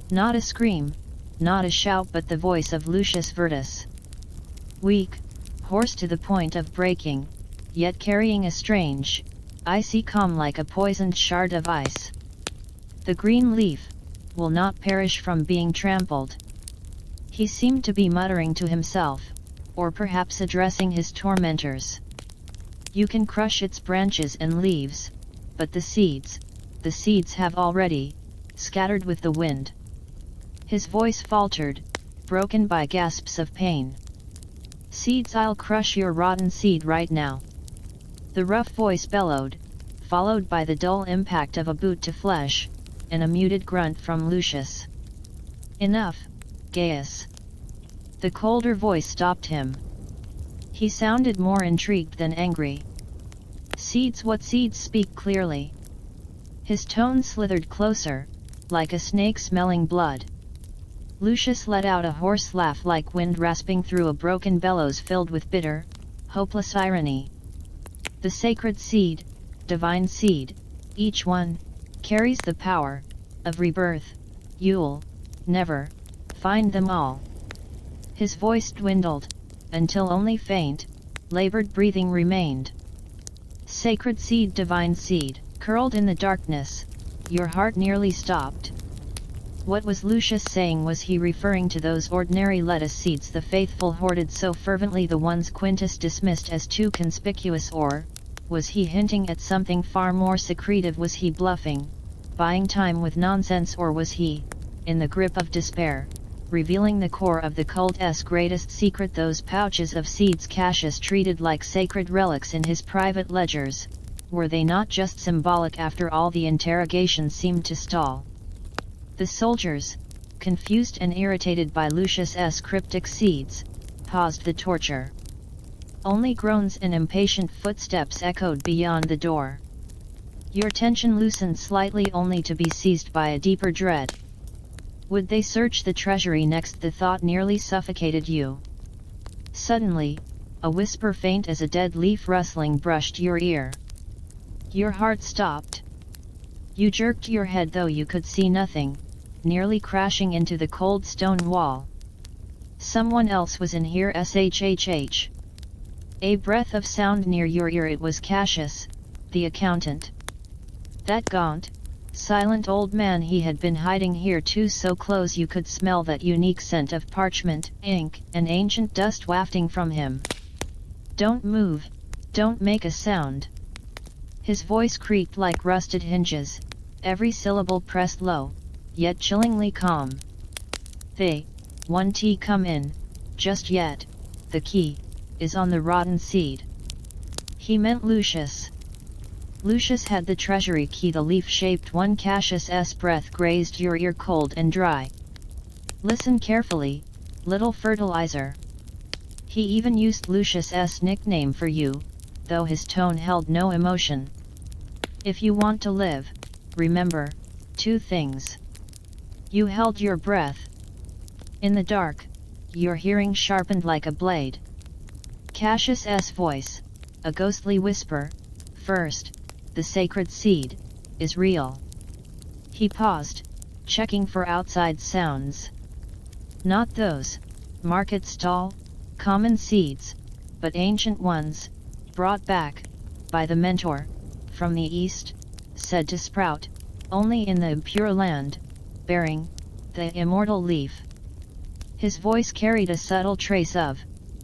Not a scream, not a shout, but the voice of Lucius Vertus. Weak, hoarse to the point of breaking, yet carrying a strange, icy calm like a poisoned shard of ice. The green leaf will not perish from being trampled. He seemed to be muttering to himself, or perhaps addressing his tormentors. You can crush its branches and leaves, but the seeds have already scattered with the wind. His voice faltered, broken by gasps of pain. Seeds, I'll crush your rotten seed right now. The rough voice bellowed, followed by the dull impact of a boot to flesh, and a muted grunt from Lucius. Enough, Gaius. The colder voice stopped him. He sounded more intrigued than angry. Seeds? What seeds? Speak clearly. His tone slithered closer, like a snake smelling blood. Lucius let out a hoarse laugh like wind rasping through a broken bellows filled with bitter, hopeless irony. The sacred seed, divine seed, each one, carries the power of rebirth. You'll never find them all. His voice dwindled, until only faint, labored breathing remained. Sacred seed, divine seed, curled in the darkness, your heart nearly stopped. What was Lucius saying? Was he referring to those ordinary lettuce seeds the faithful hoarded so fervently, the ones Quintus dismissed as too conspicuous, or was he hinting at something far more secretive? Was he bluffing, buying time with nonsense, or was he, in the grip of despair, revealing the core of the cult's greatest secret? Those pouches of seeds Cassius treated like sacred relics in his private ledgers, were they not just symbolic? After all, the interrogation seemed to stall. The soldiers, confused and irritated by Lucius's cryptic seeds, paused the torture. Only groans and impatient footsteps echoed beyond the door. Your tension loosened slightly, only to be seized by a deeper dread. Would they search the treasury next? The thought nearly suffocated you. Suddenly, a whisper faint as a dead leaf rustling brushed your ear. Your heart stopped. You jerked your head, though you could see nothing, nearly crashing into the cold stone wall. Someone else was in here. Shhh. A breath of sound near your ear. It was Cassius, the accountant. That gaunt, silent old man. He had been hiding here too, so close you could smell that unique scent of parchment, ink, and ancient dust wafting from him. Don't move, don't make a sound. His voice creaked like rusted hinges, every syllable pressed low, yet chillingly calm. They, one tea come in, just yet, the key, is on the rotten seed. He meant Lucius. Lucius had the treasury key, the leaf-shaped one. Cassius's breath grazed your ear cold and dry. Listen carefully, little fertilizer. He even used Lucius's nickname for you, though his tone held no emotion. If you want to live, remember, two things. You held your breath. In the dark, your hearing sharpened like a blade. Cassius's voice, a ghostly whisper, first, the sacred seed, is real. He paused, checking for outside sounds. Not those, market stall, common seeds, but ancient ones, brought back, by the mentor, from the east, said to sprout, only in the pure land, bearing, the immortal leaf. His voice carried a subtle trace of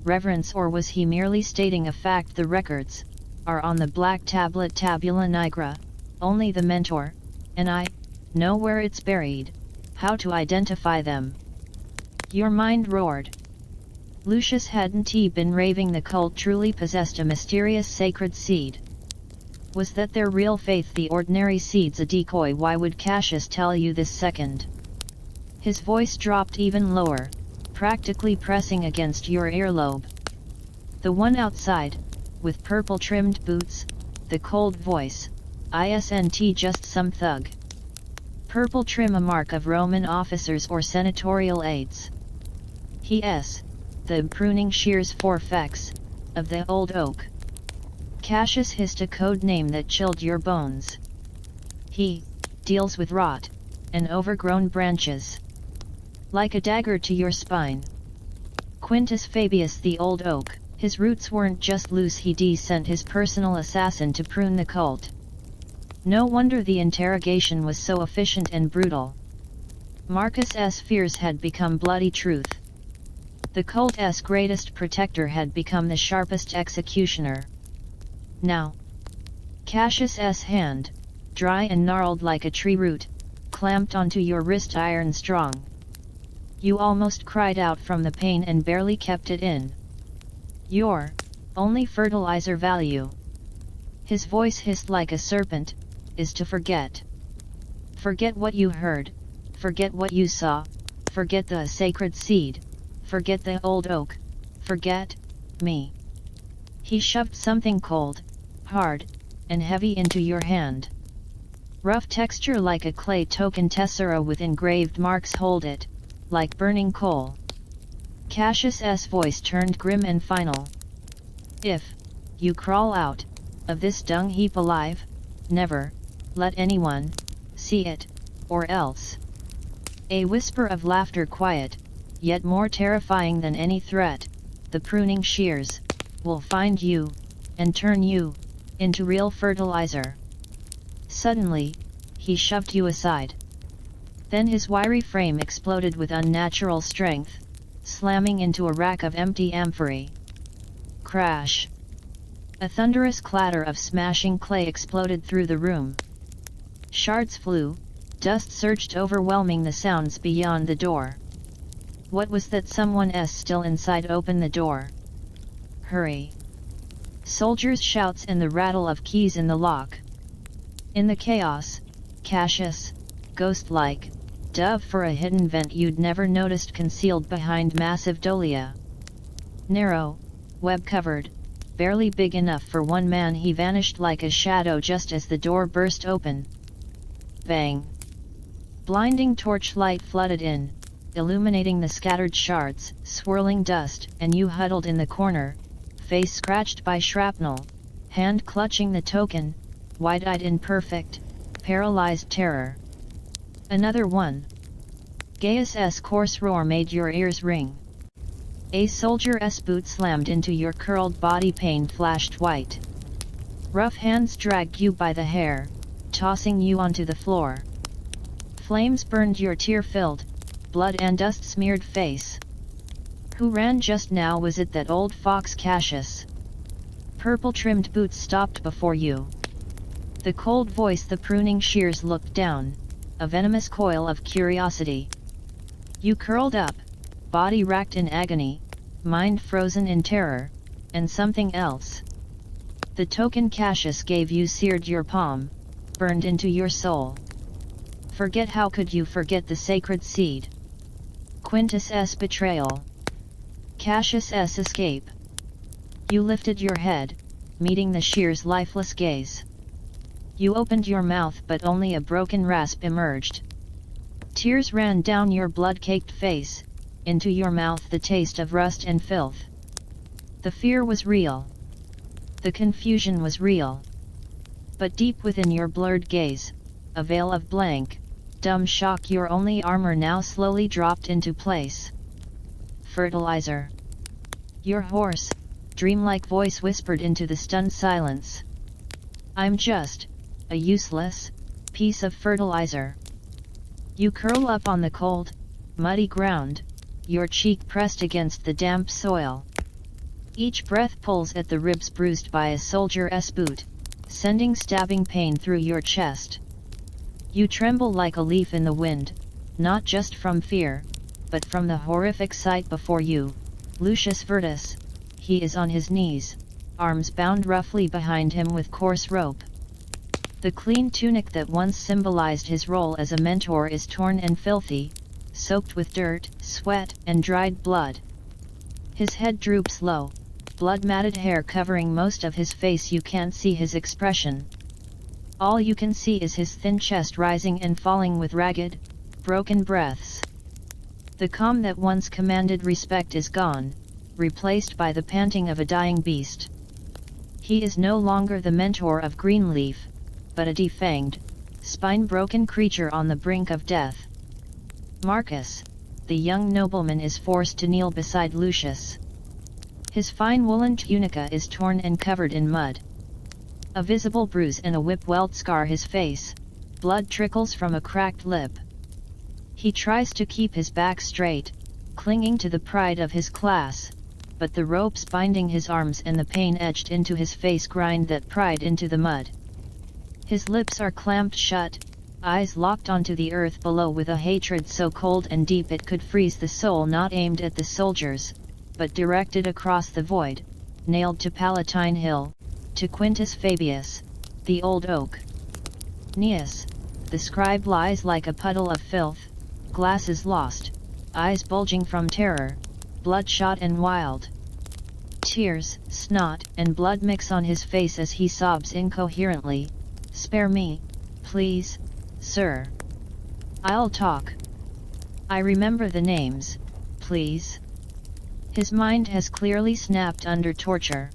reverence, or was he merely stating a fact? The records are on the black tablet, tabula nigra, only the mentor, and I, know where it's buried, how to identify them. Your mind roared. Lucius hadn't he been raving the cult truly possessed a mysterious sacred seed? Was that their real faith, the ordinary seeds a decoy? Why would Cassius tell you this second? His voice dropped even lower, practically pressing against your earlobe. The one outside, with purple-trimmed boots, the cold voice, isn't just some thug. Purple trim, a mark of Roman officers or senatorial aides. The pruning shears forfex, of the old oak. Cassius hissed a code name that chilled your bones. He deals with rot and overgrown branches. Like a dagger to your spine. Quintus Fabius, the old oak, his roots weren't just loose, he sent his personal assassin to prune the cult. No wonder the interrogation was so efficient and brutal. Marcus's fears had become bloody truth. The cult's greatest protector had become the sharpest executioner. Now, Cassius's hand, dry and gnarled like a tree root, clamped onto your wrist iron strong. You almost cried out from the pain and barely kept it in. Your only fertilizer value, his voice hissed like a serpent, is to forget. Forget what you heard, forget what you saw, forget the sacred seed, forget the old oak, forget me. He shoved something cold, hard, and heavy into your hand. Rough texture like a clay token tessera with engraved marks. Hold it, like burning coal. Cassius's voice turned grim and final. If you crawl out of this dung heap alive, never let anyone see it, or else. A whisper of laughter, quiet, yet more terrifying than any threat. The pruning shears will find you and turn you into real fertilizer. Suddenly, he shoved you aside. Then his wiry frame exploded with unnatural strength, slamming into a rack of empty amphorae. Crash! A thunderous clatter of smashing clay exploded through the room. Shards flew, dust surged, overwhelming the sounds beyond the door. What was that? Someone's still inside. Open the door. Hurry! Soldiers' shouts and the rattle of keys in the lock. In the chaos, Cassius, ghost-like, dove for a hidden vent you'd never noticed concealed behind massive dolia. Narrow, web-covered, barely big enough for one man, he vanished like a shadow just as the door burst open. Bang! Blinding torchlight flooded in, illuminating the scattered shards, swirling dust, and you huddled in the corner, face scratched by shrapnel, hand clutching the token, wide-eyed in perfect, paralyzed terror. Another one. Gaius's coarse roar made your ears ring. A soldier's boot slammed into your curled body, pain flashed white. Rough hands dragged you by the hair, tossing you onto the floor. Flames burned your tear-filled, blood and dust-smeared face. Who ran just now? Was it that old fox Cassius? Purple-trimmed boots stopped before you. The cold voice, the pruning shears looked down, a venomous coil of curiosity. You curled up, body racked in agony, mind frozen in terror, and something else. The token Cassius gave you seared your palm, burned into your soul. Forget? How could you forget the sacred seed? Quintus's betrayal. Cassius's escape. You lifted your head, meeting the shear's lifeless gaze. You opened your mouth, but only a broken rasp emerged. Tears ran down your blood-caked face, into your mouth the taste of rust and filth. The fear was real. The confusion was real. But deep within your blurred gaze, a veil of blank, dumb shock, your only armor now slowly dropped into place. Fertilizer. Your hoarse, dreamlike voice whispered into the stunned silence. I'm just a useless piece of fertilizer. You curl up on the cold, muddy ground, your cheek pressed against the damp soil. Each breath pulls at the ribs bruised by a soldier's boot, sending stabbing pain through your chest. You tremble like a leaf in the wind, not just from fear, but from the horrific sight before you. Lucius Vertus. He is on his knees, arms bound roughly behind him with coarse rope. The clean tunic that once symbolized his role as a mentor is torn and filthy, soaked with dirt, sweat, and dried blood. His head droops low, blood-matted hair covering most of his face. You can't see his expression. All you can see is his thin chest rising and falling with ragged, broken breaths. The calm that once commanded respect is gone, replaced by the panting of a dying beast. He is no longer the mentor of Greenleaf, but a defanged, spine-broken creature on the brink of death. Marcus, the young nobleman, is forced to kneel beside Lucius. His fine woolen tunica is torn and covered in mud. A visible bruise and a whip welt scar his face, blood trickles from a cracked lip. He tries to keep his back straight, clinging to the pride of his class, but the ropes binding his arms and the pain etched into his face grind that pride into the mud. His lips are clamped shut, eyes locked onto the earth below with a hatred so cold and deep it could freeze the soul, not aimed at the soldiers, but directed across the void, nailed to Palatine Hill, to Quintus Fabius, the old oak. Aeneas, the scribe, lies like a puddle of filth, glasses lost, eyes bulging from terror, bloodshot and wild. Tears, snot, and blood mix on his face as he sobs incoherently. Spare me, please, sir. I'll talk. I remember the names, please. His mind has clearly snapped under torture.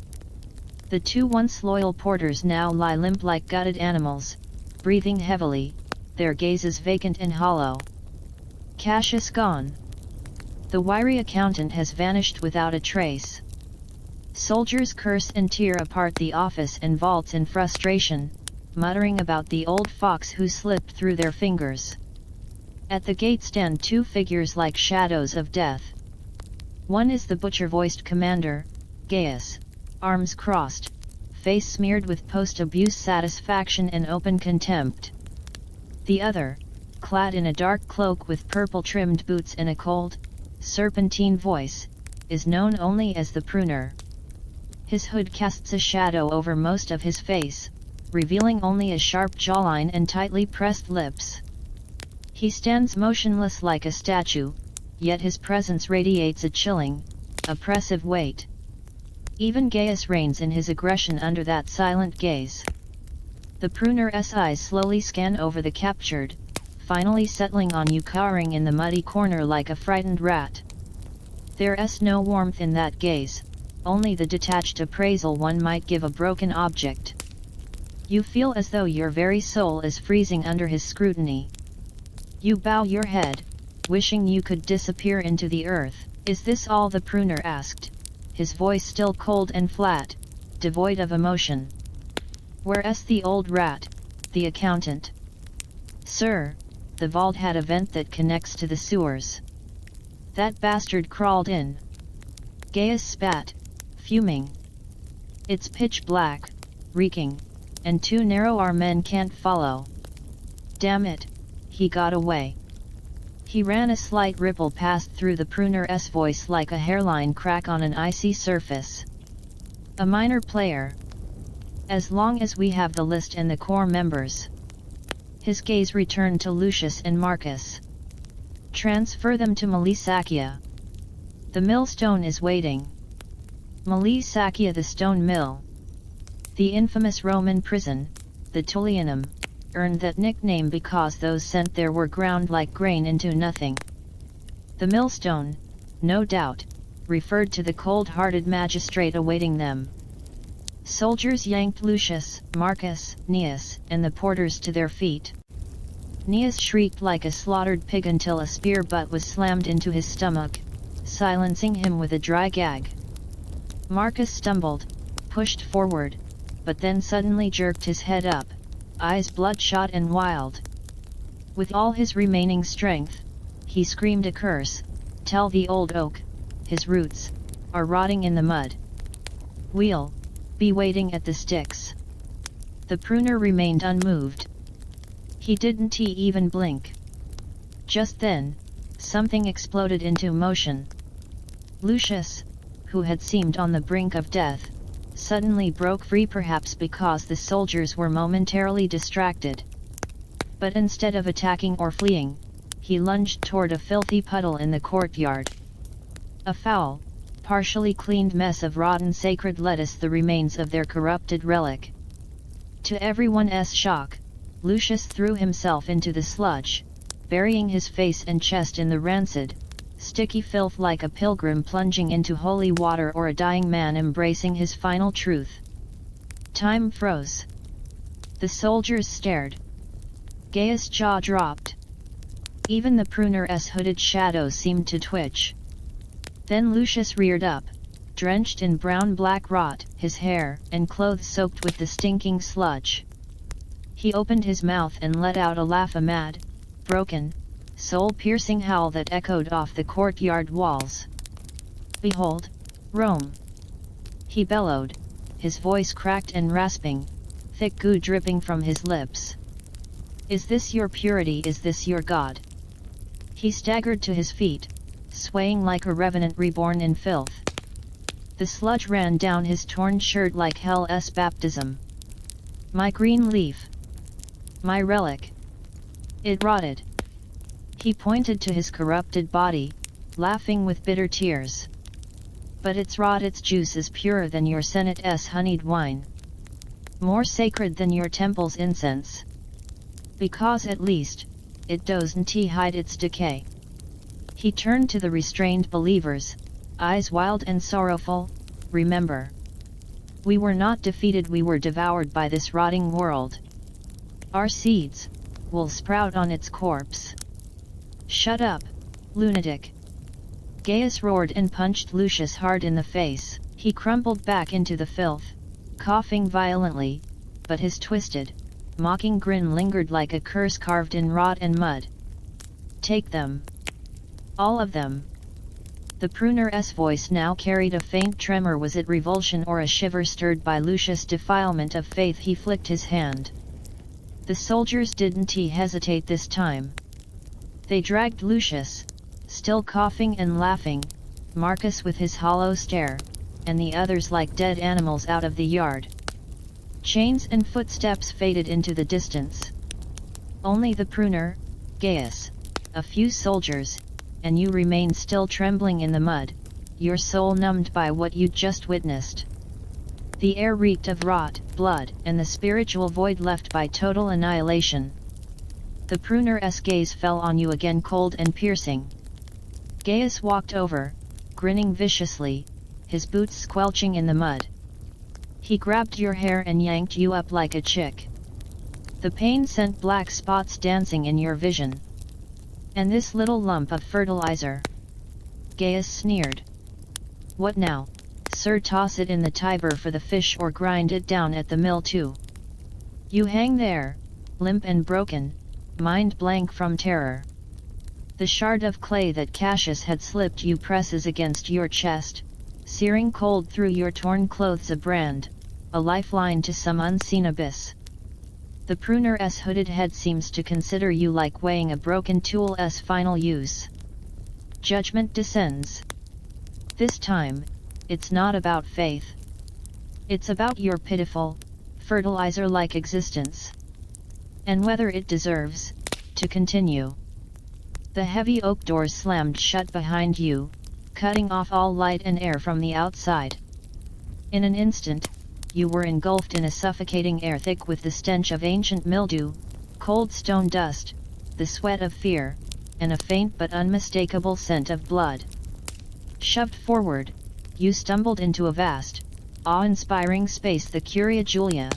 The two once loyal porters now lie limp like gutted animals, breathing heavily, their gazes vacant and hollow. Cassius gone. The wiry accountant has vanished without a trace. Soldiers curse and tear apart the office and vaults in frustration, muttering about the old fox who slipped through their fingers. At the gate stand two figures like shadows of death. One is the butcher-voiced commander, Gaius, arms crossed, face smeared with post-abuse satisfaction and open contempt. The other, clad in a dark cloak with purple-trimmed boots and a cold, serpentine voice, is known only as the pruner. His hood casts a shadow over most of his face, revealing only a sharp jawline and tightly pressed lips. He stands motionless like a statue, yet his presence radiates a chilling, oppressive weight. Even Gaius reigns in his aggression under that silent gaze. The pruner's eyes slowly scan over the captured, finally settling on you, cowering in the muddy corner like a frightened rat. There's no warmth in that gaze, only the detached appraisal one might give a broken object. You feel as though your very soul is freezing under his scrutiny. You bow your head, wishing you could disappear into the earth. Is this all? The pruner asked, his voice still cold and flat, devoid of emotion. Where's the old rat, the accountant? Sir, the vault had a vent that connects to the sewers. That bastard crawled in. Gaius spat, fuming. It's pitch black, reeking, and too narrow our men can't follow. Damn it, he got away. He ran. A slight ripple passed through the pruner's voice like a hairline crack on an icy surface. A minor player. As long as we have the list and the core members. His gaze returned to Lucius and Marcus. Transfer them to Malisakia. The millstone is waiting. Malisakia, the stone mill. The infamous Roman prison, the Tullianum, earned that nickname because those sent there were ground like grain into nothing. The millstone, no doubt, referred to the cold-hearted magistrate awaiting them. Soldiers yanked Lucius, Marcus, Aeneas, and the porters to their feet. Aeneas shrieked like a slaughtered pig until a spear butt was slammed into his stomach, silencing him with a dry gag. Marcus stumbled, pushed forward, but then suddenly jerked his head up, eyes bloodshot and wild. With all his remaining strength, he screamed a curse, "Tell the old oak, his roots, are rotting in the mud. We'll be waiting at the sticks." The pruner remained unmoved. He didn't even blink. Just then, something exploded into motion. Lucius, who had seemed on the brink of death, suddenly broke free, perhaps because the soldiers were momentarily distracted. But instead of attacking or fleeing, he lunged toward a filthy puddle in the courtyard. A foul, partially cleaned mess of rotten sacred lettuce, the remains of their corrupted relic. To everyone's shock, Lucius threw himself into the sludge, burying his face and chest in the rancid, sticky filth like a pilgrim plunging into holy water or a dying man embracing his final truth. Time froze. The soldiers stared. Gaius' jaw dropped. Even the pruner's hooded shadow seemed to twitch. Then Lucius reared up, drenched in brown-black rot, his hair and clothes soaked with the stinking sludge. He opened his mouth and let out a laugh, a mad, broken, soul-piercing howl that echoed off the courtyard walls. "Behold, Rome!" he bellowed, his voice cracked and rasping, thick goo dripping from his lips. "Is this your purity? Is this your God?" He staggered to his feet, swaying like a revenant reborn in filth. The sludge ran down his torn shirt like hell's baptism. "My green leaf! My relic! It rotted!" He pointed to his corrupted body, laughing with bitter tears. "But its rot, its juice is purer than your senate's honeyed wine. More sacred than your temple's incense. Because at least, it doesn't hide its decay." He turned to the restrained believers, eyes wild and sorrowful. "Remember, we were not defeated, we were devoured by this rotting world. Our seeds will sprout on its corpse." "Shut up, lunatic!" Gaius roared and punched Lucius hard in the face. He crumpled back into the filth, coughing violently, but his twisted, mocking grin lingered like a curse carved in rot and mud. "Take them. All of them." The pruner's voice now carried a faint tremor. Was it revulsion or a shiver stirred by Lucius' defilement of faith? He flicked his hand. The soldiers didn't hesitate this time. They dragged Lucius, still coughing and laughing, Marcus with his hollow stare, and the others like dead animals out of the yard. Chains and footsteps faded into the distance. Only the pruner, Gaius, a few soldiers, and you remained still trembling in the mud, your soul numbed by what you'd just witnessed. The air reeked of rot, blood, and the spiritual void left by total annihilation. The pruner's gaze fell on you again, cold and piercing. Gaius walked over, grinning viciously, his boots squelching in the mud. He grabbed your hair and yanked you up like a chick. The pain sent black spots dancing in your vision. "And this little lump of fertilizer?" Gaius sneered. "What now, sir? Toss it in the Tiber for the fish or grind it down at the mill too. You hang there, limp and broken, mind blank from terror. The shard of clay that Cassius had slipped you presses against your chest, searing cold through your torn clothes, a brand, a lifeline to some unseen abyss. The pruner's hooded head seems to consider you like weighing a broken tool's final use. Judgment descends. This time, it's not about faith. It's about your pitiful, fertilizer-like existence. And whether it deserves to continue. The heavy oak doors slammed shut behind you, cutting off all light and air from the outside. In an instant, you were engulfed in a suffocating air thick with the stench of ancient mildew, cold stone dust, the sweat of fear, and a faint but unmistakable scent of blood. Shoved forward, you stumbled into a vast, awe-inspiring space, the Curia Julia,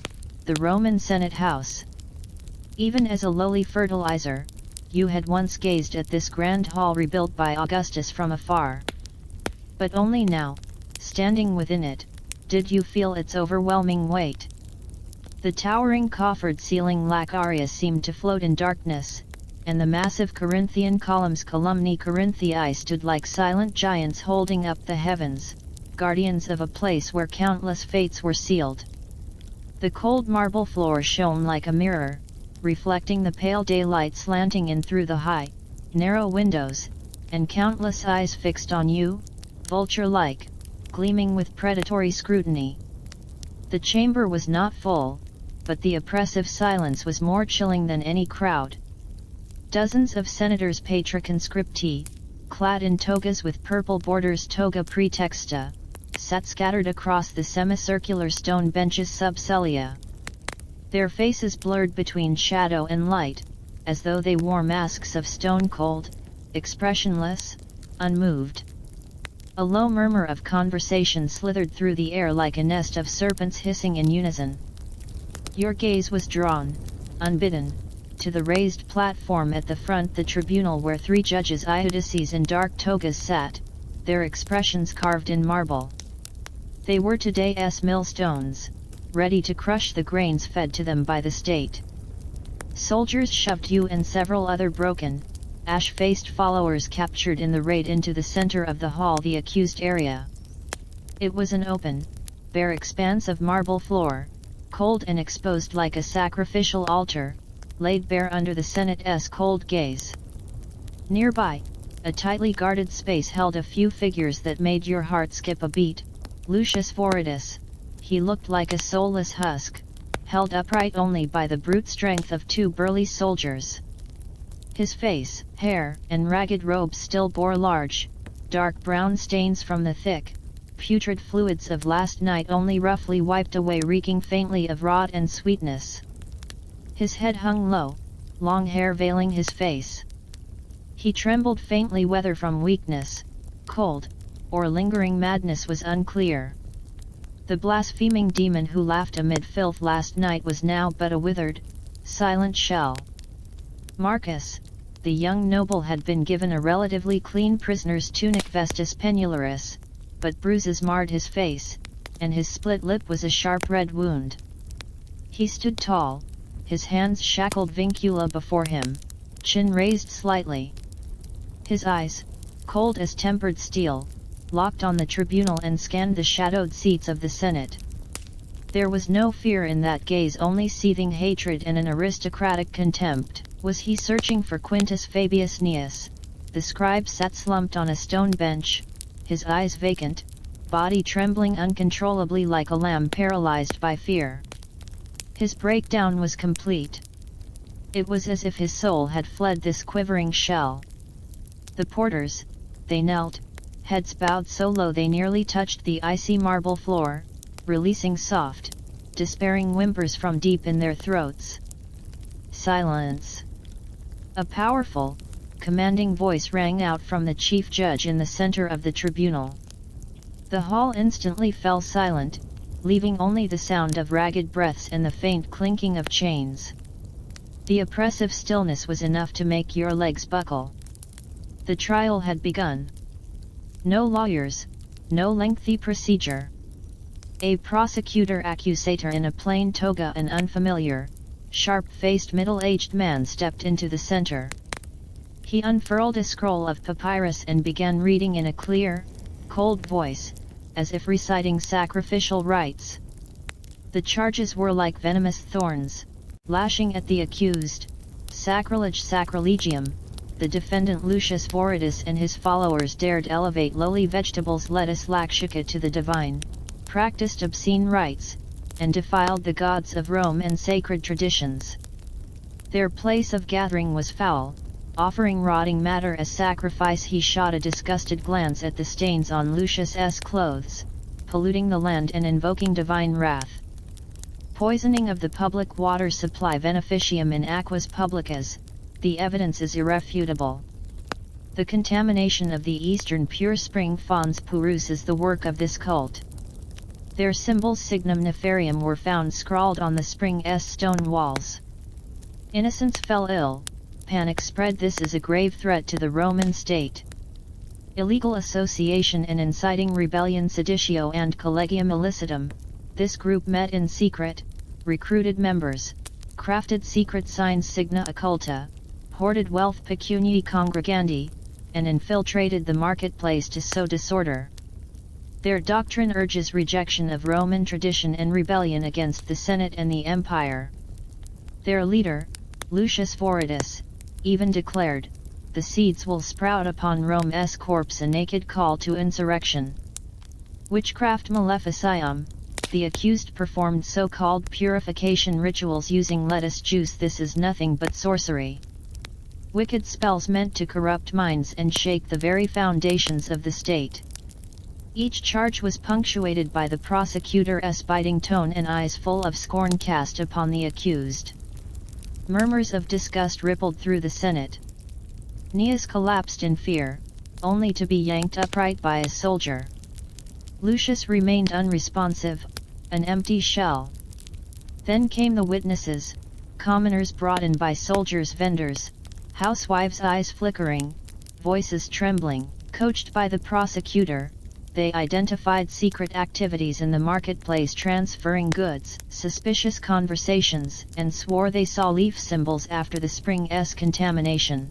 the Roman Senate House. Even as a lowly fertilizer, you had once gazed at this grand hall rebuilt by Augustus from afar. But only now, standing within it, did you feel its overwhelming weight. The towering coffered ceiling lacaria seemed to float in darkness, and the massive Corinthian columns columnae Corinthii stood like silent giants holding up the heavens, guardians of a place where countless fates were sealed. The cold marble floor shone like a mirror, reflecting the pale daylight slanting in through the high, narrow windows, and countless eyes fixed on you, vulture-like, gleaming with predatory scrutiny. The chamber was not full, but the oppressive silence was more chilling than any crowd. Dozens of senators patriconscripti, clad in togas with purple borders toga praetexta, sat scattered across the semicircular stone benches subcelia. Their faces blurred between shadow and light, as though they wore masks of stone cold, expressionless, unmoved. A low murmur of conversation slithered through the air like a nest of serpents hissing in unison. Your gaze was drawn, unbidden, to the raised platform at the front, the tribunal where three judges Iudices in dark togas sat, their expressions carved in marble. They were today's millstones, ready to crush the grains fed to them by the state. Soldiers shoved you and several other broken, ash-faced followers captured in the raid into the center of the hall, the accused area. It was an open, bare expanse of marble floor, cold and exposed like a sacrificial altar, laid bare under the Senate's cold gaze. Nearby, a tightly guarded space held a few figures that made your heart skip a beat. Lucius Voridus, he looked like a soulless husk, held upright only by the brute strength of two burly soldiers. His face, hair, and ragged robes still bore large, dark brown stains from the thick, putrid fluids of last night only roughly wiped away, reeking faintly of rot and sweetness. His head hung low, long hair veiling his face. He trembled faintly, whether from weakness, cold, or lingering madness was unclear. The blaspheming demon who laughed amid filth last night was now but a withered, silent shell. Marcus, the young noble, had been given a relatively clean prisoner's tunic vestus pennularis, but bruises marred his face, and his split lip was a sharp red wound. He stood tall, his hands shackled vincula before him, chin raised slightly. His eyes, cold as tempered steel, locked on the tribunal and scanned the shadowed seats of the Senate. There was no fear in that gaze, only seething hatred and an aristocratic contempt. Was he searching for Quintus Fabius Cnaeus? The scribe sat slumped on a stone bench, his eyes vacant, body trembling uncontrollably like a lamb paralyzed by fear. His breakdown was complete. It was as if his soul had fled this quivering shell. The porters, they knelt, heads bowed so low they nearly touched the icy marble floor, releasing soft, despairing whimpers from deep in their throats. Silence. A powerful, commanding voice rang out from the chief judge in the center of the tribunal. The hall instantly fell silent, leaving only the sound of ragged breaths and the faint clinking of chains. The oppressive stillness was enough to make your legs buckle. The trial had begun. No lawyers, no lengthy procedure. A prosecutor accusator in a plain toga, an unfamiliar, sharp-faced middle-aged man, stepped into the center. He unfurled a scroll of papyrus and began reading in a clear, cold voice, as if reciting sacrificial rites. The charges were like venomous thorns, lashing at the accused. Sacrilege sacrilegium. The defendant Lucius Voridus and his followers dared elevate lowly vegetables lettuce lakshica to the divine, practiced obscene rites, and defiled the gods of Rome and sacred traditions. Their place of gathering was foul, offering rotting matter as sacrifice. He shot a disgusted glance at the stains on Lucius's clothes, polluting the land and invoking divine wrath. Poisoning of the public water supply beneficium in aquas publicas. The evidence is irrefutable. The contamination of the eastern pure spring fons purus is the work of this cult. Their symbols signum nefarium were found scrawled on the spring's stone walls. Innocents fell ill. Panic spread. This is a grave threat to the Roman state. Illegal association and inciting rebellion seditio and collegium illicitum. This group met in secret, recruited members, crafted secret signs signa occulta, hoarded wealth pecuniae congregandi, and infiltrated the marketplace to sow disorder. Their doctrine urges rejection of Roman tradition and rebellion against the Senate and the Empire. Their leader, Lucius Voridus, even declared, "The seeds will sprout upon Rome's corpse," a naked call to insurrection. Witchcraft maleficium. The accused performed so-called purification rituals using lettuce juice. This is nothing but sorcery. Wicked spells meant to corrupt minds and shake the very foundations of the state. Each charge was punctuated by the prosecutor's biting tone and eyes full of scorn cast upon the accused. Murmurs of disgust rippled through the Senate. Cnaeus collapsed in fear, only to be yanked upright by a soldier. Lucius remained unresponsive, an empty shell. Then came the witnesses, commoners brought in by soldiers, vendors, housewives' eyes flickering, voices trembling. Coached by the prosecutor, they identified secret activities in the marketplace, transferring goods, suspicious conversations, and swore they saw leaf symbols after the spring's contamination.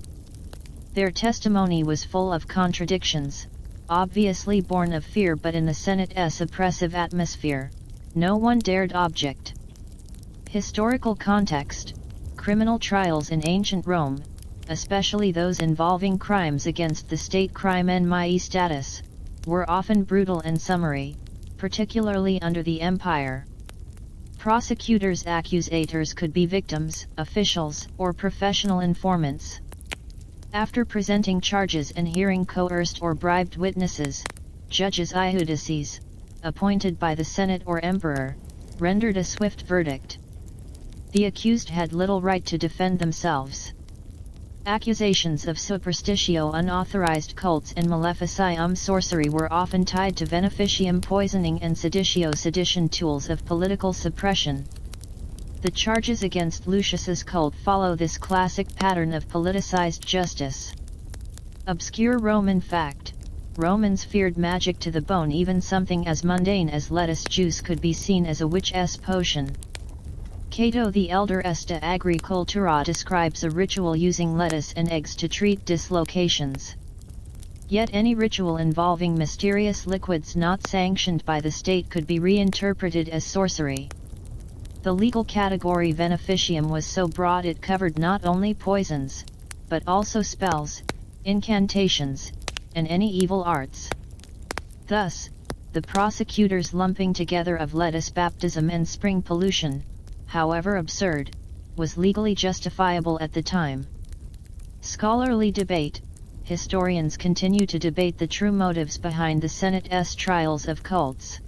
Their testimony was full of contradictions, obviously born of fear, but in the Senate's oppressive atmosphere, no one dared object. Historical context. Criminal trials in ancient Rome, especially those involving crimes against the state, crime and maestatis, were often brutal and summary, particularly under the Empire. Prosecutors' accusators could be victims, officials, or professional informants. After presenting charges and hearing coerced or bribed witnesses, judges iudices, appointed by the Senate or Emperor, rendered a swift verdict. The accused had little right to defend themselves. Accusations of superstitio, unauthorized cults, and maleficium, sorcery, were often tied to beneficium, poisoning, and seditio, sedition, tools of political suppression. The charges against Lucius's cult follow this classic pattern of politicized justice. Obscure Roman fact. Romans feared magic to the bone. Even something as mundane as lettuce juice could be seen as a witch's potion. Cato the Elder de Agricultura describes a ritual using lettuce and eggs to treat dislocations. Yet any ritual involving mysterious liquids not sanctioned by the state could be reinterpreted as sorcery. The legal category beneficium was so broad it covered not only poisons, but also spells, incantations, and any evil arts. Thus, the prosecutor's lumping together of lettuce baptism and spring pollution, however absurd, was legally justifiable at the time. Scholarly debate. Historians continue to debate the true motives behind the Senate's trials of cults.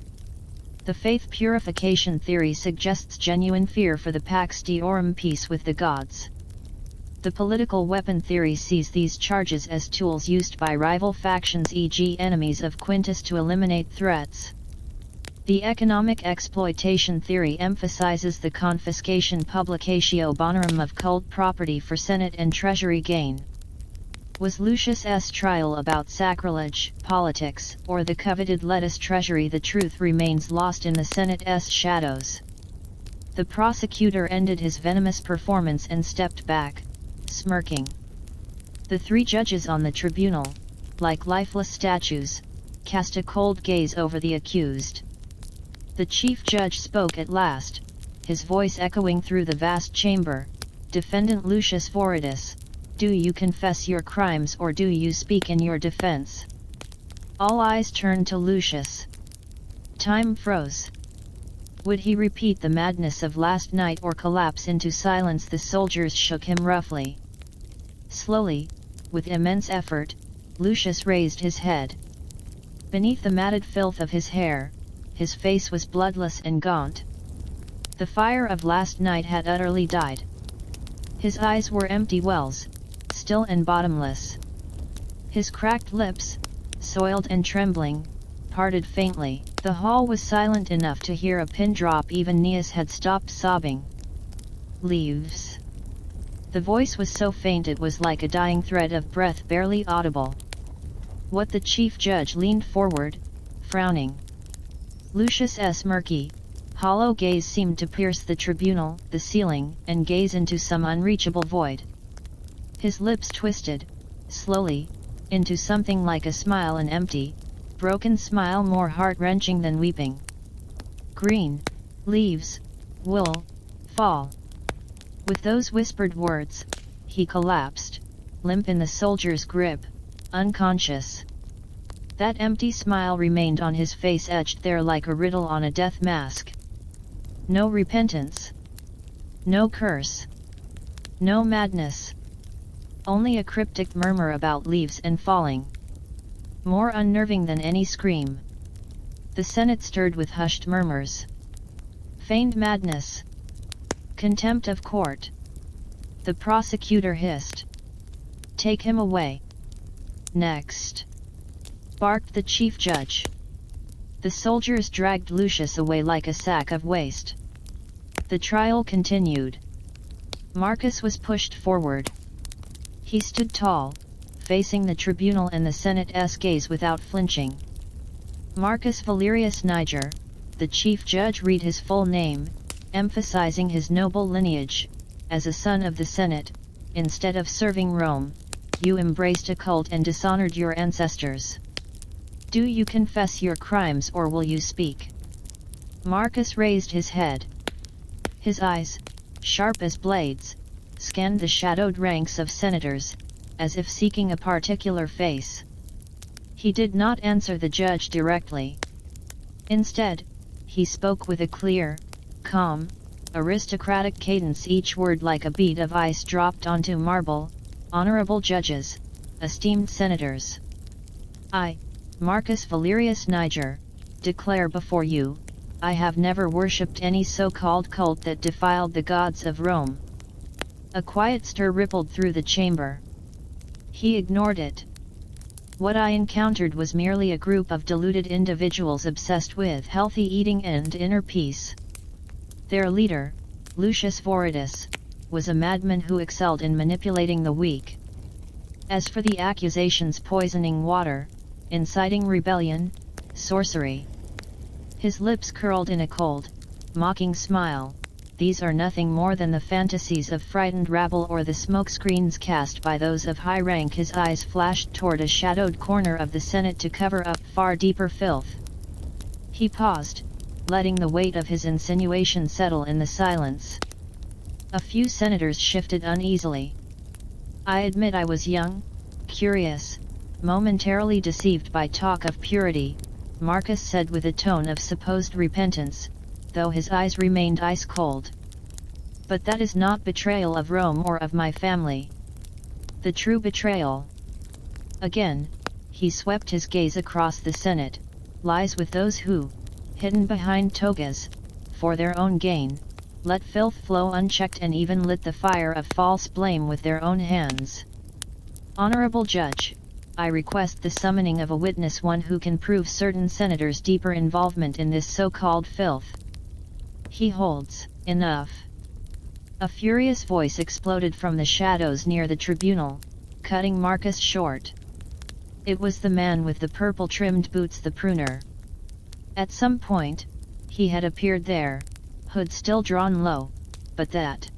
The faith purification theory suggests genuine fear for the pax deorum, peace with the gods. The political weapon theory sees these charges as tools used by rival factions, e.g. enemies of Quintus, to eliminate threats. The economic exploitation theory emphasizes the confiscation publicatio bonorum of cult property for Senate and treasury gain. Was Lucius's trial about sacrilege, politics, or the coveted lettuce treasury? The truth remains lost in the Senate's shadows. The prosecutor ended his venomous performance and stepped back, smirking. The three judges on the tribunal, like lifeless statues, cast a cold gaze over the accused. The chief judge spoke at last, his voice echoing through the vast chamber. "Defendant Lucius Voridus, do you confess your crimes or do you speak in your defense?" All eyes turned to Lucius. Time froze. Would he repeat the madness of last night or collapse into silence? The soldiers shook him roughly. Slowly, with immense effort, Lucius raised his head. Beneath the matted filth of his hair, his face was bloodless and gaunt. The fire of last night had utterly died. His eyes were empty wells, still and bottomless. His cracked lips, soiled and trembling, parted faintly. The hall was silent enough to hear a pin drop. Even Neas had stopped sobbing. "Leaves." The voice was so faint it was like a dying thread of breath barely audible. What? The chief judge leaned forward, frowning. Lucius's murky, hollow gaze seemed to pierce the tribunal, the ceiling, and gaze into some unreachable void. His lips twisted, slowly, into something like a smile, an empty, broken smile more heart-wrenching than weeping. "Green leaves will fall." With those whispered words, he collapsed, limp in the soldier's grip, unconscious. That empty smile remained on his face, etched there like a riddle on a death mask. No repentance. No curse. No madness. Only a cryptic murmur about leaves and falling. More unnerving than any scream. The Senate stirred with hushed murmurs. Feigned madness. Contempt of court. The prosecutor hissed. "Take him away." "Next," barked the chief judge. The soldiers dragged Lucius away like a sack of waste. The trial continued. Marcus was pushed forward. He stood tall, facing the tribunal and the Senate's gaze without flinching. Marcus Valerius Niger, the chief judge read his full name, emphasizing his noble lineage. "As a son of the Senate, instead of serving Rome, you embraced a cult and dishonored your ancestors. Do you confess your crimes or will you speak?" Marcus raised his head. His eyes, sharp as blades, scanned the shadowed ranks of senators, as if seeking a particular face. He did not answer the judge directly. Instead, he spoke with a clear, calm, aristocratic cadence, each word like a bead of ice dropped onto marble. "Honorable judges, esteemed senators. I, Marcus Valerius Niger, declare before you, I have never worshipped any so-called cult that defiled the gods of Rome." A quiet stir rippled through the chamber. He ignored it. "What I encountered was merely a group of deluded individuals obsessed with healthy eating and inner peace. Their leader, Lucius Voridus, was a madman who excelled in manipulating the weak. As for the accusations poisoning water, inciting rebellion, sorcery," his lips curled in a cold, mocking smile, "these are nothing more than the fantasies of frightened rabble or the smokescreens cast by those of high rank." His eyes flashed toward a shadowed corner of the Senate to cover up far deeper filth. He paused, letting the weight of his insinuation settle in the silence. A few senators shifted uneasily. "I admit I was young, curious, momentarily deceived by talk of purity," Marcus said with a tone of supposed repentance, though his eyes remained ice-cold. "But that is not betrayal of Rome or of my family. The true betrayal," again, he swept his gaze across the Senate, "lies with those who, hidden behind togas, for their own gain, let filth flow unchecked and even lit the fire of false blame with their own hands. Honorable Judge, I request the summoning of a witness, one who can prove certain senators' deeper involvement in this so-called filth." "He holds." "Enough." A furious voice exploded from the shadows near the tribunal, cutting Marcus short. It was the man with the purple-trimmed boots, the pruner. At some point, he had appeared there, hood still drawn low, but that.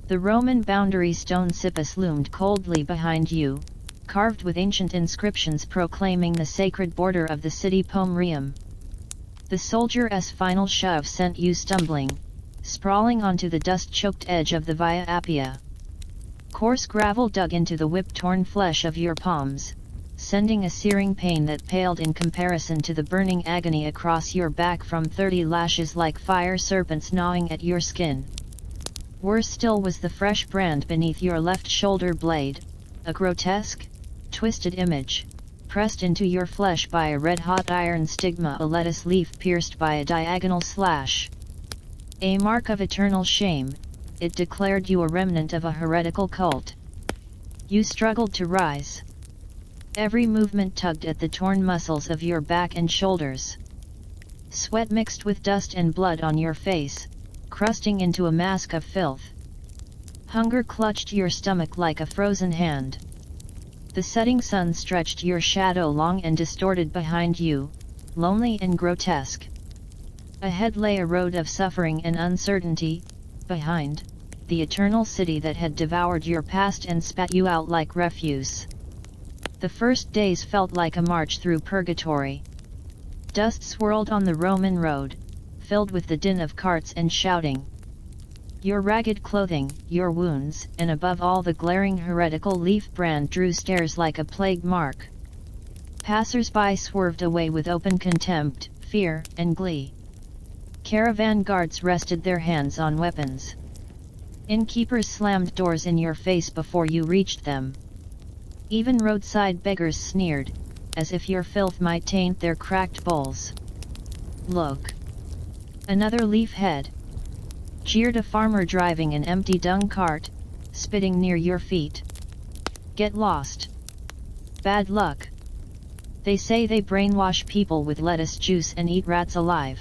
The Roman boundary stone Sippus loomed coldly behind you, carved with ancient inscriptions proclaiming the sacred border of the city Pomerium. The soldier's final shove sent you stumbling, sprawling onto the dust-choked edge of the Via Appia. Coarse gravel dug into the whip-torn flesh of your palms, sending a searing pain that paled in comparison to the burning agony across your back from 30 lashes like fire serpents gnawing at your skin. Worse still was the fresh brand beneath your left shoulder blade, a grotesque, twisted image, pressed into your flesh by a red-hot iron stigma, a lettuce leaf pierced by a diagonal slash. A mark of eternal shame, it declared you a remnant of a heretical cult. You struggled to rise. Every movement tugged at the torn muscles of your back and shoulders. Sweat mixed with dust and blood on your face, crusting into a mask of filth. Hunger clutched your stomach like a frozen hand. The setting sun stretched your shadow long and distorted behind you, lonely and grotesque. Ahead lay a road of suffering and uncertainty, behind, the eternal city that had devoured your past and spat you out like refuse. The first days felt like a march through purgatory. Dust swirled on the Roman road, filled with the din of carts and shouting. Your ragged clothing, your wounds, and above all the glaring heretical leaf brand drew stares like a plague mark. Passers-by swerved away with open contempt, fear, and glee. Caravan guards rested their hands on weapons. Innkeepers slammed doors in your face before you reached them. Even roadside beggars sneered, as if your filth might taint their cracked bowls. Look! Another leaf head! Jeered a farmer driving an empty dung cart, spitting near your feet. Get lost! Bad luck! They say they brainwash people with lettuce juice and eat rats alive.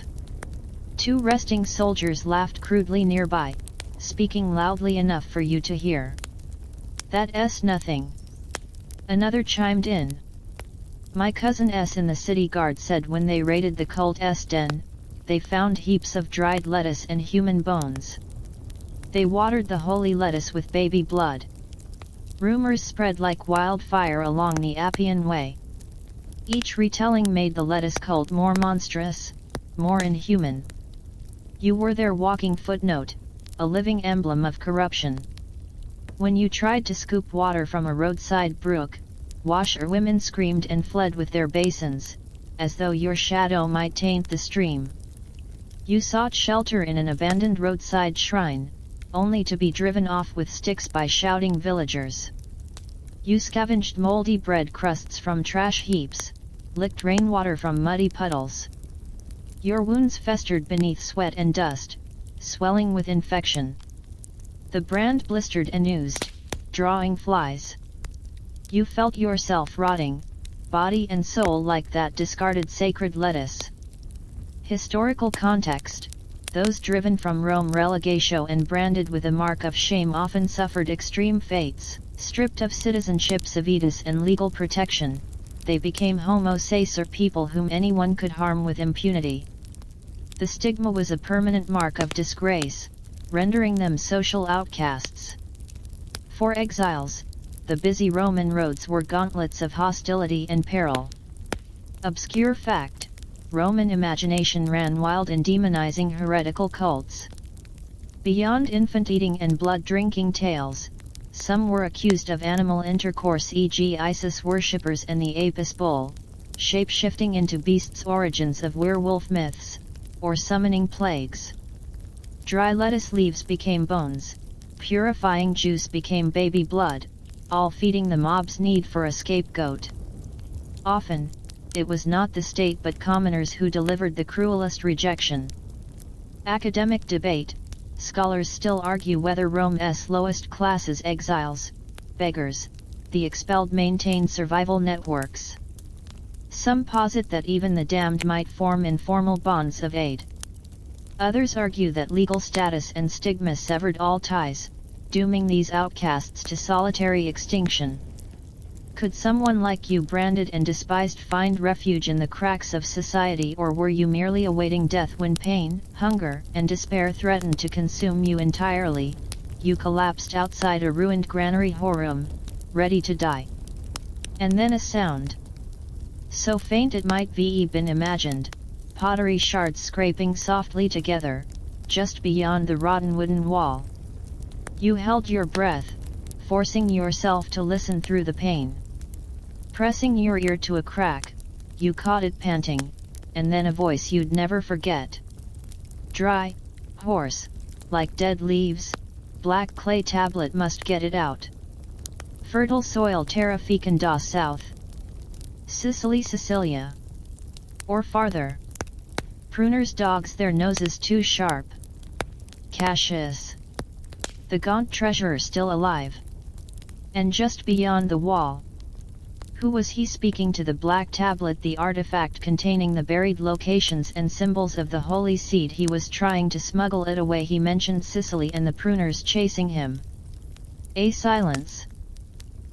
Two resting soldiers laughed crudely nearby, speaking loudly enough for you to hear. That's nothing. Another chimed in. My cousin S in the city guard said when they raided the cult's den, they found heaps of dried lettuce and human bones. They watered the holy lettuce with baby blood. Rumors spread like wildfire along the Appian Way. Each retelling made the lettuce cult more monstrous, more inhuman. You were their walking footnote, a living emblem of corruption. When you tried to scoop water from a roadside brook, washerwomen screamed and fled with their basins, as though your shadow might taint the stream. You sought shelter in an abandoned roadside shrine, only to be driven off with sticks by shouting villagers. You scavenged moldy bread crusts from trash heaps, licked rainwater from muddy puddles. Your wounds festered beneath sweat and dust, swelling with infection. The brand blistered and oozed, drawing flies. You felt yourself rotting, body and soul like that discarded sacred lettuce. Historical context: those driven from Rome relegation and branded with a mark of shame often suffered extreme fates. Stripped of citizenship, civitas and legal protection, they became homo sacer, people whom anyone could harm with impunity. The stigma was a permanent mark of disgrace, rendering them social outcasts. For exiles, the busy Roman roads were gauntlets of hostility and peril. Obscure fact: Roman imagination ran wild in demonizing heretical cults. Beyond infant-eating and blood-drinking tales, some were accused of animal intercourse, e.g. Isis worshippers and the Apis bull, shape-shifting into beasts, origins of werewolf myths, or summoning plagues. Dry lettuce leaves became bones, purifying juice became baby blood, all feeding the mob's need for a scapegoat. Often, it was not the state but commoners who delivered the cruelest rejection. Academic debate: scholars still argue whether Rome's lowest classes, exiles, beggars, the expelled, maintained survival networks. Some posit that even the damned might form informal bonds of aid. Others argue that legal status and stigma severed all ties, dooming these outcasts to solitary extinction. Could someone like you, branded and despised, find refuge in the cracks of society, or were you merely awaiting death when pain, hunger, and despair threatened to consume you entirely? You collapsed outside a ruined granary whoreroom, ready to die. And then a sound. So faint it might be been imagined, pottery shards scraping softly together, just beyond the rotten wooden wall. You held your breath, forcing yourself to listen through the pain. Pressing your ear to a crack, you caught it panting, and then a voice you'd never forget. Dry, hoarse, like dead leaves, black clay tablet must get it out. Fertile soil terra fecunda south. Sicily Sicilia. Or farther. Pruners dogs their noses too sharp. Cassius. The gaunt treasurer still alive. And just beyond the wall. Who was he speaking to? The black tablet, the artifact containing the buried locations and symbols of the holy seed. He was trying to smuggle it away. He mentioned Sicily and the pruners chasing him. A silence.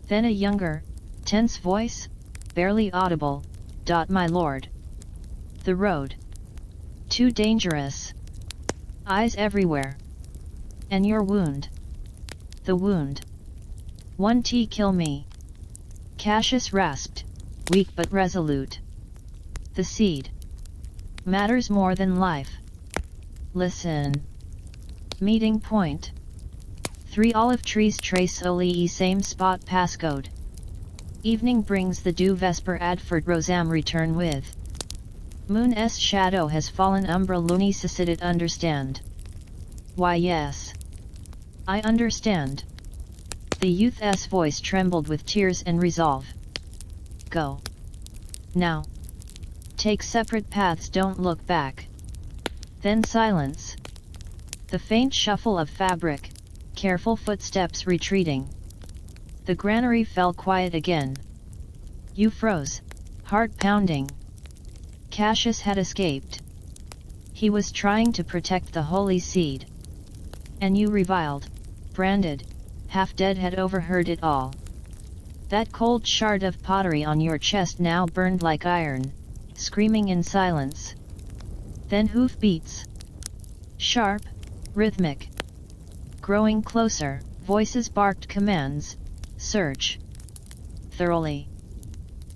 Then a younger, tense voice, barely audible, "My lord. The road. Too dangerous. Eyes everywhere. And your wound. The wound. One T kill me." Cassius rasped, weak but resolute. "The seed. Matters more than life. Listen. Meeting point. 3 olive trees trace solely same spot passcode. Evening brings the dew vesper adford rosam return with. Moon's shadow has fallen umbra luni succidit understand. Why yes. I understand." The youth's voice trembled with tears and resolve. "Go. Now. Take separate paths, don't look back." Then silence. The faint shuffle of fabric, careful footsteps retreating. The granary fell quiet again. You froze, heart pounding. Cassius had escaped. He was trying to protect the holy seed. And you reviled, branded, half-dead had overheard it all. That cold shard of pottery on your chest now burned like iron, screaming in silence. Then hoof beats. Sharp, rhythmic. Growing closer, voices barked commands, "Search. Thoroughly.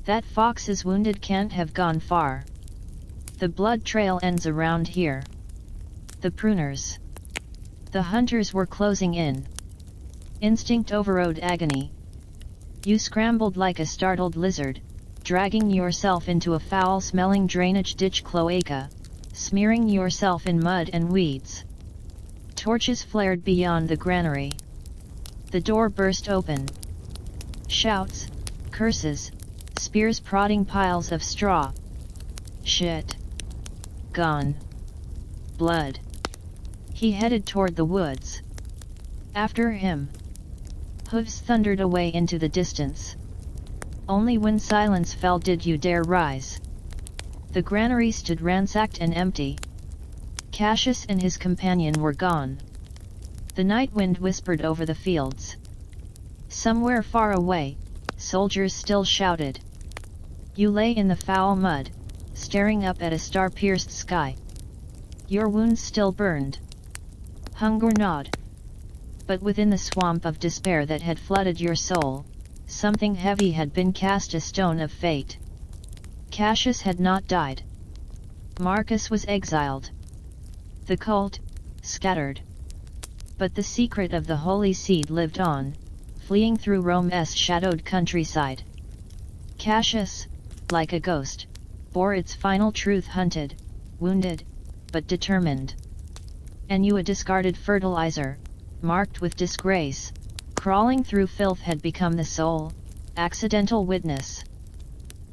That fox is wounded, can't have gone far. The blood trail ends around here." The pruners. The hunters were closing in. Instinct overrode agony. You scrambled like a startled lizard, dragging yourself into a foul-smelling drainage ditch cloaca, smearing yourself in mud and weeds. Torches flared beyond the granary. The door burst open. Shouts, curses, spears prodding piles of straw. Shit. Gone. Blood. He headed toward the woods. After him. Hooves thundered away into the distance. Only when silence fell did you dare rise. The granary stood ransacked and empty. Cassius and his companion were gone. The night wind whispered over the fields. Somewhere far away, soldiers still shouted. You lay in the foul mud, staring up at a star-pierced sky. Your wounds still burned. Hunger gnawed. But within the swamp of despair that had flooded your soul, something heavy had been cast, a stone of fate. Cassius had not died. Marcus was exiled. The cult, scattered. But the secret of the holy seed lived on, fleeing through Rome's shadowed countryside. Cassius, like a ghost, bore its final truth, hunted, wounded, but determined. And you, a discarded fertilizer, marked with disgrace, crawling through filth, had become the sole, accidental witness.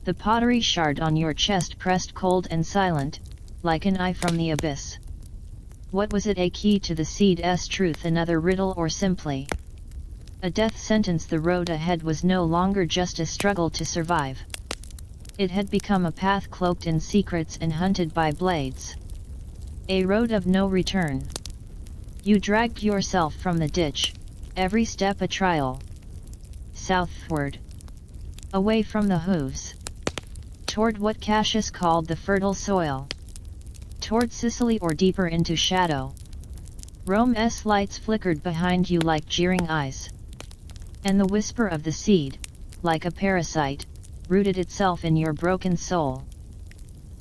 The pottery shard on your chest pressed cold and silent, like an eye from the abyss. What was it? A key to the seed's truth, another riddle, or simply a death sentence? The road ahead was no longer just a struggle to survive. It had become a path cloaked in secrets and hunted by blades. A road of no return. You dragged yourself from the ditch, every step a trial. Southward. Away from the hooves. Toward what Cassius called the fertile soil. Toward Sicily, or deeper into shadow. Rome's lights flickered behind you like jeering eyes. And the whisper of the seed, like a parasite, rooted itself in your broken soul.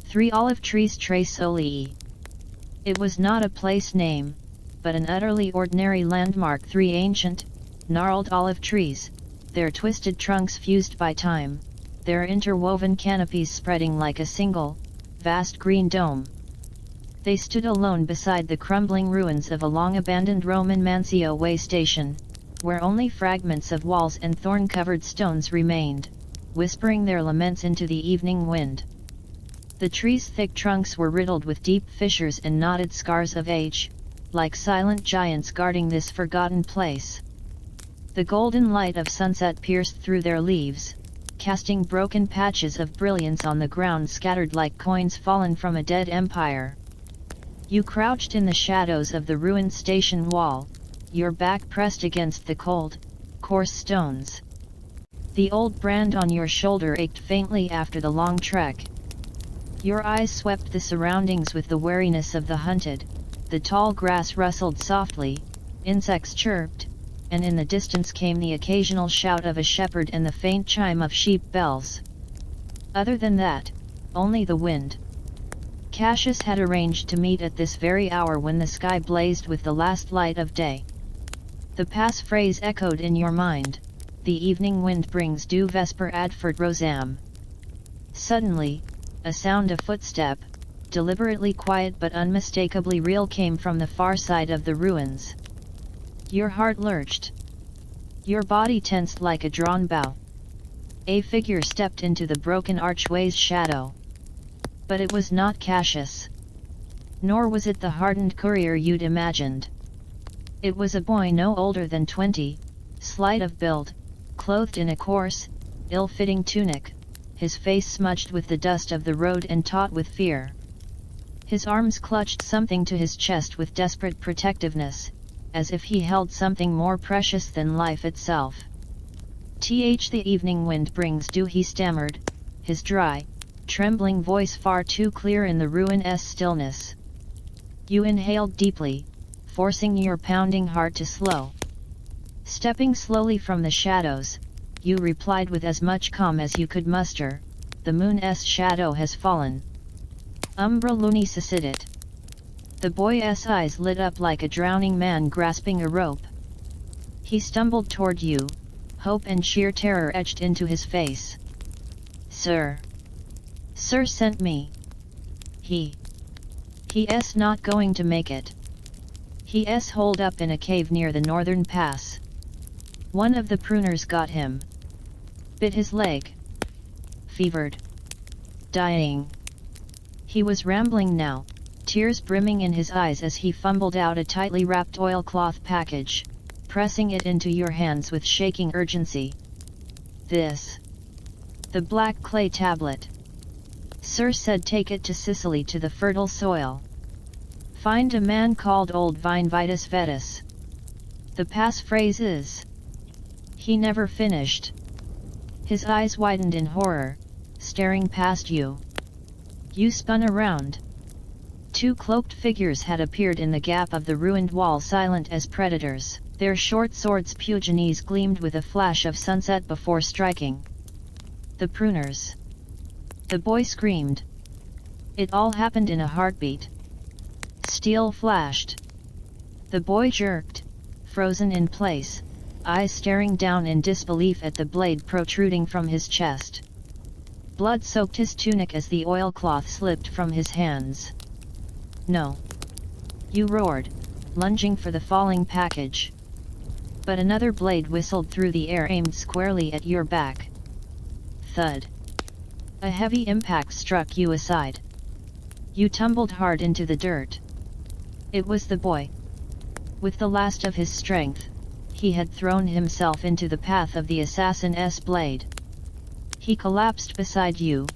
3 Olive trees Tres Solii. It was not a place name, but an utterly ordinary landmark. 3 Ancient, gnarled olive trees, their twisted trunks fused by time, their interwoven canopies spreading like a single, vast green dome. They stood alone beside the crumbling ruins of a long-abandoned Roman Mancio way station, where only fragments of walls and thorn-covered stones remained, whispering their laments into the evening wind. The trees' thick trunks were riddled with deep fissures and knotted scars of age, like silent giants guarding this forgotten place. The golden light of sunset pierced through their leaves, casting broken patches of brilliance on the ground scattered like coins fallen from a dead empire. You crouched in the shadows of the ruined station wall, your back pressed against the cold, coarse stones. The old brand on your shoulder ached faintly after the long trek. Your eyes swept the surroundings with the wariness of the hunted. The tall grass rustled softly, insects chirped, and in the distance came the occasional shout of a shepherd and the faint chime of sheep bells. Other than that, only the wind. Cassius had arranged to meet at this very hour when the sky blazed with the last light of day. The passphrase echoed in your mind, "The evening wind brings dew vesper advert rosam." Suddenly, a sound of footstep, deliberately quiet but unmistakably real, came from the far side of the ruins. Your heart lurched. Your body tensed like a drawn bow. A figure stepped into the broken archway's shadow. But it was not Cassius. Nor was it the hardened courier you'd imagined. It was a boy no older than 20, slight of build, clothed in a coarse, ill-fitting tunic, his face smudged with the dust of the road and taut with fear. His arms clutched something to his chest with desperate protectiveness, as if he held something more precious than life itself. The evening wind brings dew," he stammered, his dry, trembling voice far too clear in the ruinous stillness. You inhaled deeply, forcing your pounding heart to slow. Stepping slowly from the shadows, you replied with as much calm as you could muster, "The moon's shadow has fallen. Umbra luni succidit." The boy's eyes lit up like a drowning man grasping a rope. He stumbled toward you, hope and sheer terror etched into his face. "Sir. Sir sent me. He's not going to make it. He's holed up in a cave near the northern pass. One of the pruners got him. Bit his leg. Fevered. Dying." He was rambling now, tears brimming in his eyes as he fumbled out a tightly wrapped oilcloth package, pressing it into your hands with shaking urgency. "This. The black clay tablet. Sir said take it to Sicily, to the fertile soil. Find a man called Old Vine Vitus Vetus." The passphrase is. He never finished. His eyes widened in horror, staring past you. You spun around. 2 cloaked figures had appeared in the gap of the ruined wall, silent as predators. Their short swords Pugianese gleamed with a flash of sunset before striking. The pruners. The boy screamed. It all happened in a heartbeat. Steel flashed. The boy jerked, frozen in place, eyes staring down in disbelief at the blade protruding from his chest. Blood soaked his tunic as the oilcloth slipped from his hands. "No!" you roared, lunging for the falling package. But another blade whistled through the air, aimed squarely at your back. Thud. A heavy impact struck you aside. You tumbled hard into the dirt. It was the boy. With the last of his strength, he had thrown himself into the path of the assassin's blade. He collapsed beside you,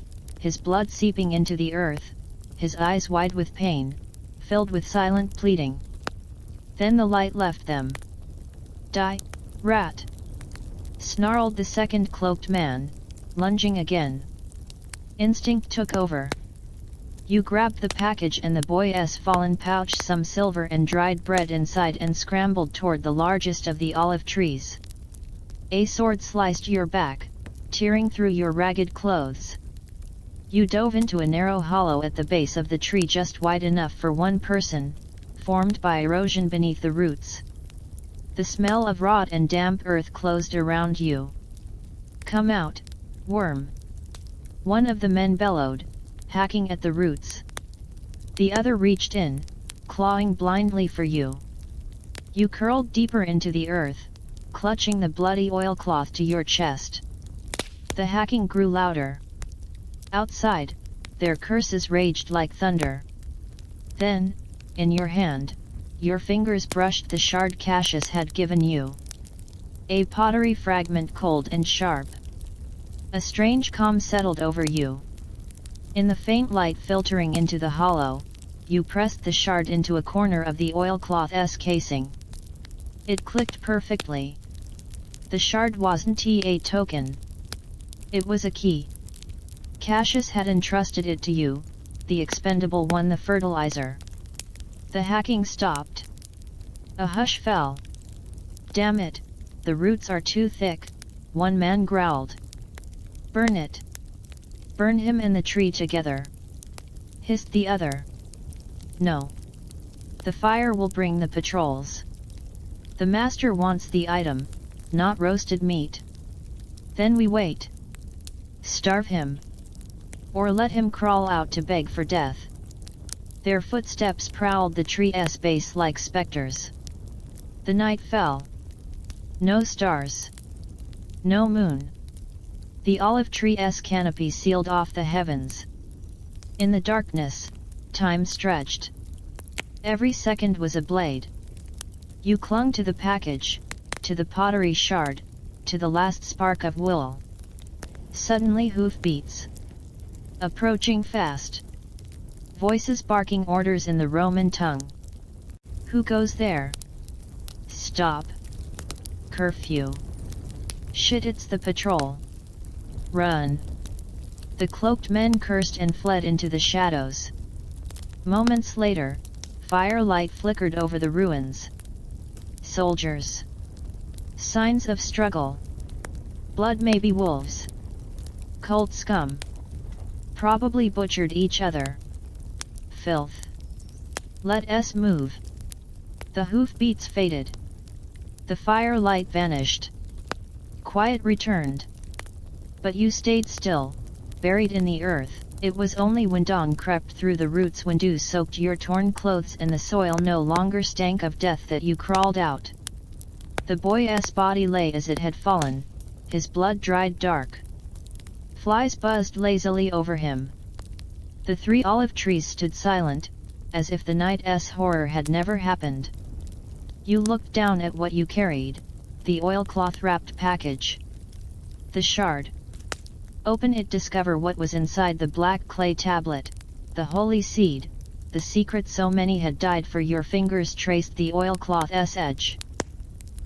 his blood seeping into the earth, his eyes wide with pain, filled with silent pleading. Then the light left them. "Die, rat!" snarled the second cloaked man, lunging again. Instinct took over. You grabbed the package and the boy's fallen pouch, some silver and dried bread inside, and scrambled toward the largest of the olive trees. A sword sliced your back, tearing through your ragged clothes. You dove into a narrow hollow at the base of the tree just wide enough for one person, formed by erosion beneath the roots. The smell of rot and damp earth closed around you. "Come out, worm!" one of the men bellowed, hacking at the roots. The other reached in, clawing blindly for you. You curled deeper into the earth, clutching the bloody oilcloth to your chest. The hacking grew louder. Outside, their curses raged like thunder. Then, in your hand, your fingers brushed the shard Cassius had given you. A pottery fragment cold and sharp. A strange calm settled over you. In the faint light filtering into the hollow, you pressed the shard into a corner of the oilcloth's casing. It clicked perfectly. The shard wasn't a token. It was a key. Cassius had entrusted it to you, the expendable one, the fertilizer. The hacking stopped. A hush fell. "Damn it, the roots are too thick," one man growled. "Burn it. Burn him and the tree together," hissed the other. "No. The fire will bring the patrols. The master wants the item, not roasted meat. Then we wait. Starve him. Or let him crawl out to beg for death." Their footsteps prowled the tree's base like specters. The night fell. No stars. No moon. The olive tree's canopy sealed off the heavens. In the darkness, time stretched. Every second was a blade. You clung to the package, to the pottery shard, to the last spark of wool. Suddenly hoofbeats. Approaching fast. Voices barking orders in the Roman tongue. "Who goes there? Stop. Curfew. Shit, it's the patrol. Run." The cloaked men cursed and fled into the shadows. Moments later, firelight flickered over the ruins. Soldiers. Signs of struggle. Blood, maybe wolves. Cult scum. Probably butchered each other. Filth. Let us move. The hoofbeats faded. The firelight vanished. Quiet returned. But you stayed still, buried in the earth. It was only when dawn crept through the roots, when dew soaked your torn clothes and the soil no longer stank of death, that you crawled out. The boy's body lay as it had fallen, his blood dried dark. Flies buzzed lazily over him. The three olive trees stood silent, as if the night's horror had never happened. You looked down at what you carried, the oilcloth-wrapped package. The shard. Open it, discover what was inside the black clay tablet, the holy seed, the secret so many had died for. Your fingers traced the oilcloth's edge.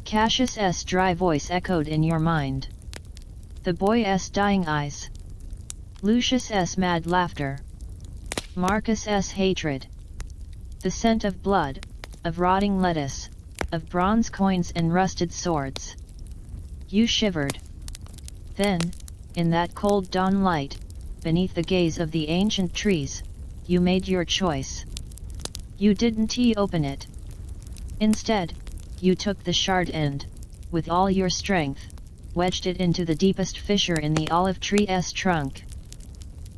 Cassius's dry voice echoed in your mind. The boy's dying eyes. Lucius's mad laughter. Marcus's hatred. The scent of blood, of rotting lettuce, of bronze coins and rusted swords. You shivered. Then, in that cold dawn light, beneath the gaze of the ancient trees, you made your choice. You didn't open it. Instead, you took the shard and, with all your strength, wedged it into the deepest fissure in the olive tree's trunk.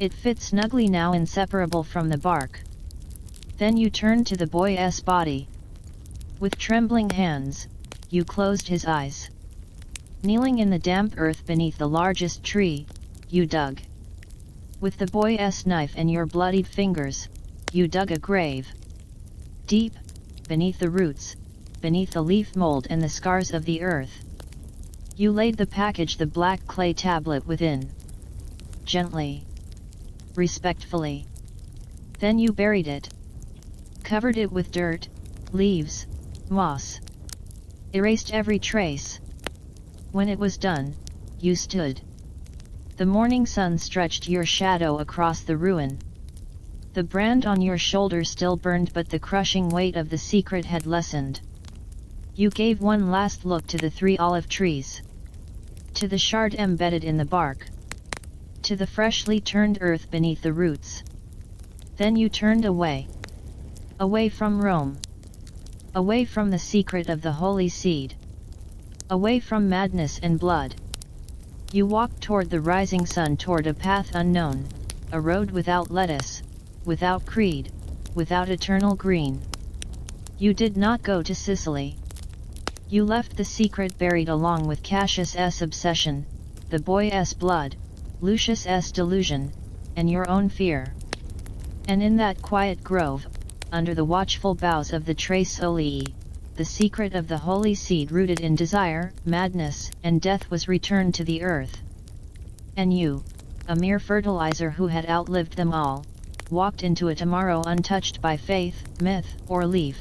It fit snugly now, inseparable from the bark. Then you turned to the boy's body. With trembling hands, you closed his eyes. Kneeling in the damp earth beneath the largest tree, you dug. With the boy's knife and your bloodied fingers, you dug a grave. Deep, beneath the roots, beneath the leaf mold and the scars of the earth. You laid the package, the black clay tablet, within. Gently. Respectfully. Then you buried it. Covered it with dirt, leaves, moss. Erased every trace. When it was done, you stood. The morning sun stretched your shadow across the ruin. The brand on your shoulder still burned, but the crushing weight of the secret had lessened. You gave one last look to the three olive trees. to the shard embedded in the bark, to the freshly turned earth beneath the roots. Then you turned away. Away from Rome. Away from the secret of the holy seed. Away from madness and blood. You walked toward the rising sun, toward a path unknown, a road without lettuce, without creed, without eternal green. You did not go to Sicily. You left the secret buried along with Cassius's obsession, the boy's blood, Lucius's delusion, and your own fear. And in that quiet grove, under the watchful boughs of the Tres Olii, the secret of the holy seed rooted in desire, madness, and death was returned to the earth. And you, a mere fertilizer who had outlived them all, walked into a tomorrow untouched by faith, myth, or leaf.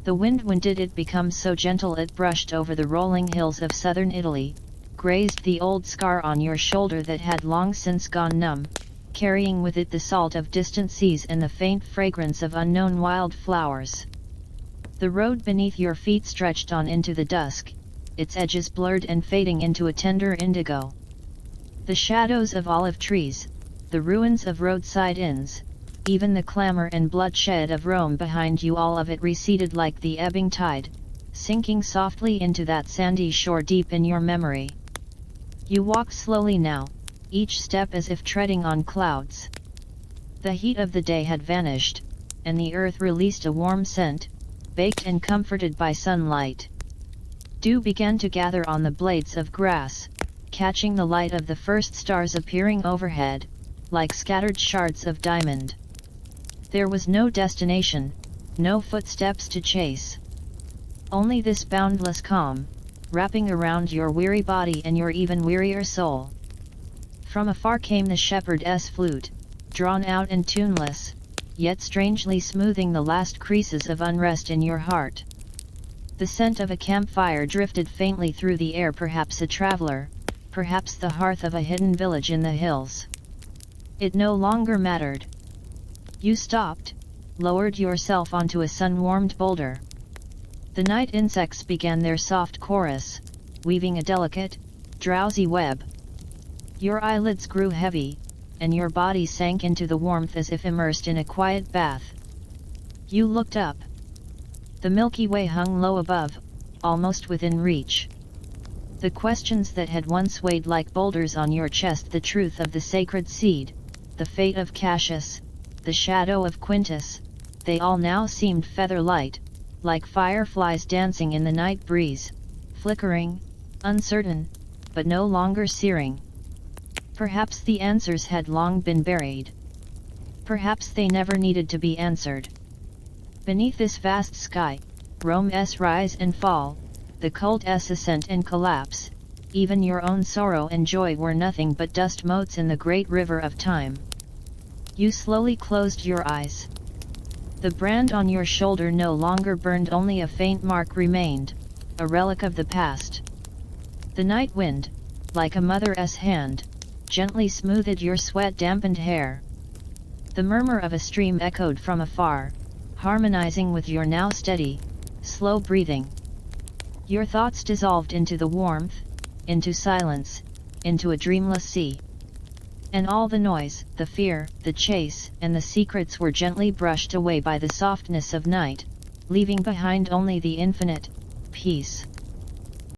The wind, when did it become so gentle it brushed over the rolling hills of southern Italy, grazed the old scar on your shoulder that had long since gone numb, carrying with it the salt of distant seas and the faint fragrance of unknown wild flowers. The road beneath your feet stretched on into the dusk, its edges blurred and fading into a tender indigo. The shadows of olive trees, the ruins of roadside inns, even the clamor and bloodshed of Rome behind you, all of it receded like the ebbing tide, sinking softly into that sandy shore deep in your memory. You walked slowly now, each step as if treading on clouds. The heat of the day had vanished, and the earth released a warm scent, baked and comforted by sunlight. Dew began to gather on the blades of grass, catching the light of the first stars appearing overhead, like scattered shards of diamond. There was no destination, no footsteps to chase. Only this boundless calm, wrapping around your weary body and your even wearier soul. From afar came the shepherd's flute, drawn out and tuneless, yet strangely smoothing the last creases of unrest in your heart. The scent of a campfire drifted faintly through the air, perhaps a traveler, perhaps the hearth of a hidden village in the hills. It no longer mattered. You stopped, lowered yourself onto a sun-warmed boulder. The night insects began their soft chorus, weaving a delicate, drowsy web. Your eyelids grew heavy, and your body sank into the warmth as if immersed in a quiet bath. You looked up. The Milky Way hung low above, almost within reach. The questions that had once weighed like boulders on your chest, the truth of the sacred seed, the fate of Cassius, the shadow of Quintus, they all now seemed feather-light, like fireflies dancing in the night breeze, flickering, uncertain, but no longer searing. Perhaps the answers had long been buried. Perhaps they never needed to be answered. Beneath this vast sky, Rome's rise and fall, the cult's ascent and collapse, even your own sorrow and joy were nothing but dust motes in the great river of time. You slowly closed your eyes. The brand on your shoulder no longer burned, only a faint mark remained, a relic of the past. The night wind, like a mother's hand, gently smoothed your sweat-dampened hair. The murmur of a stream echoed from afar, harmonizing with your now steady, slow breathing. Your thoughts dissolved into the warmth, into silence, into a dreamless sea. And all the noise, the fear, the chase, and the secrets were gently brushed away by the softness of night, leaving behind only the infinite peace.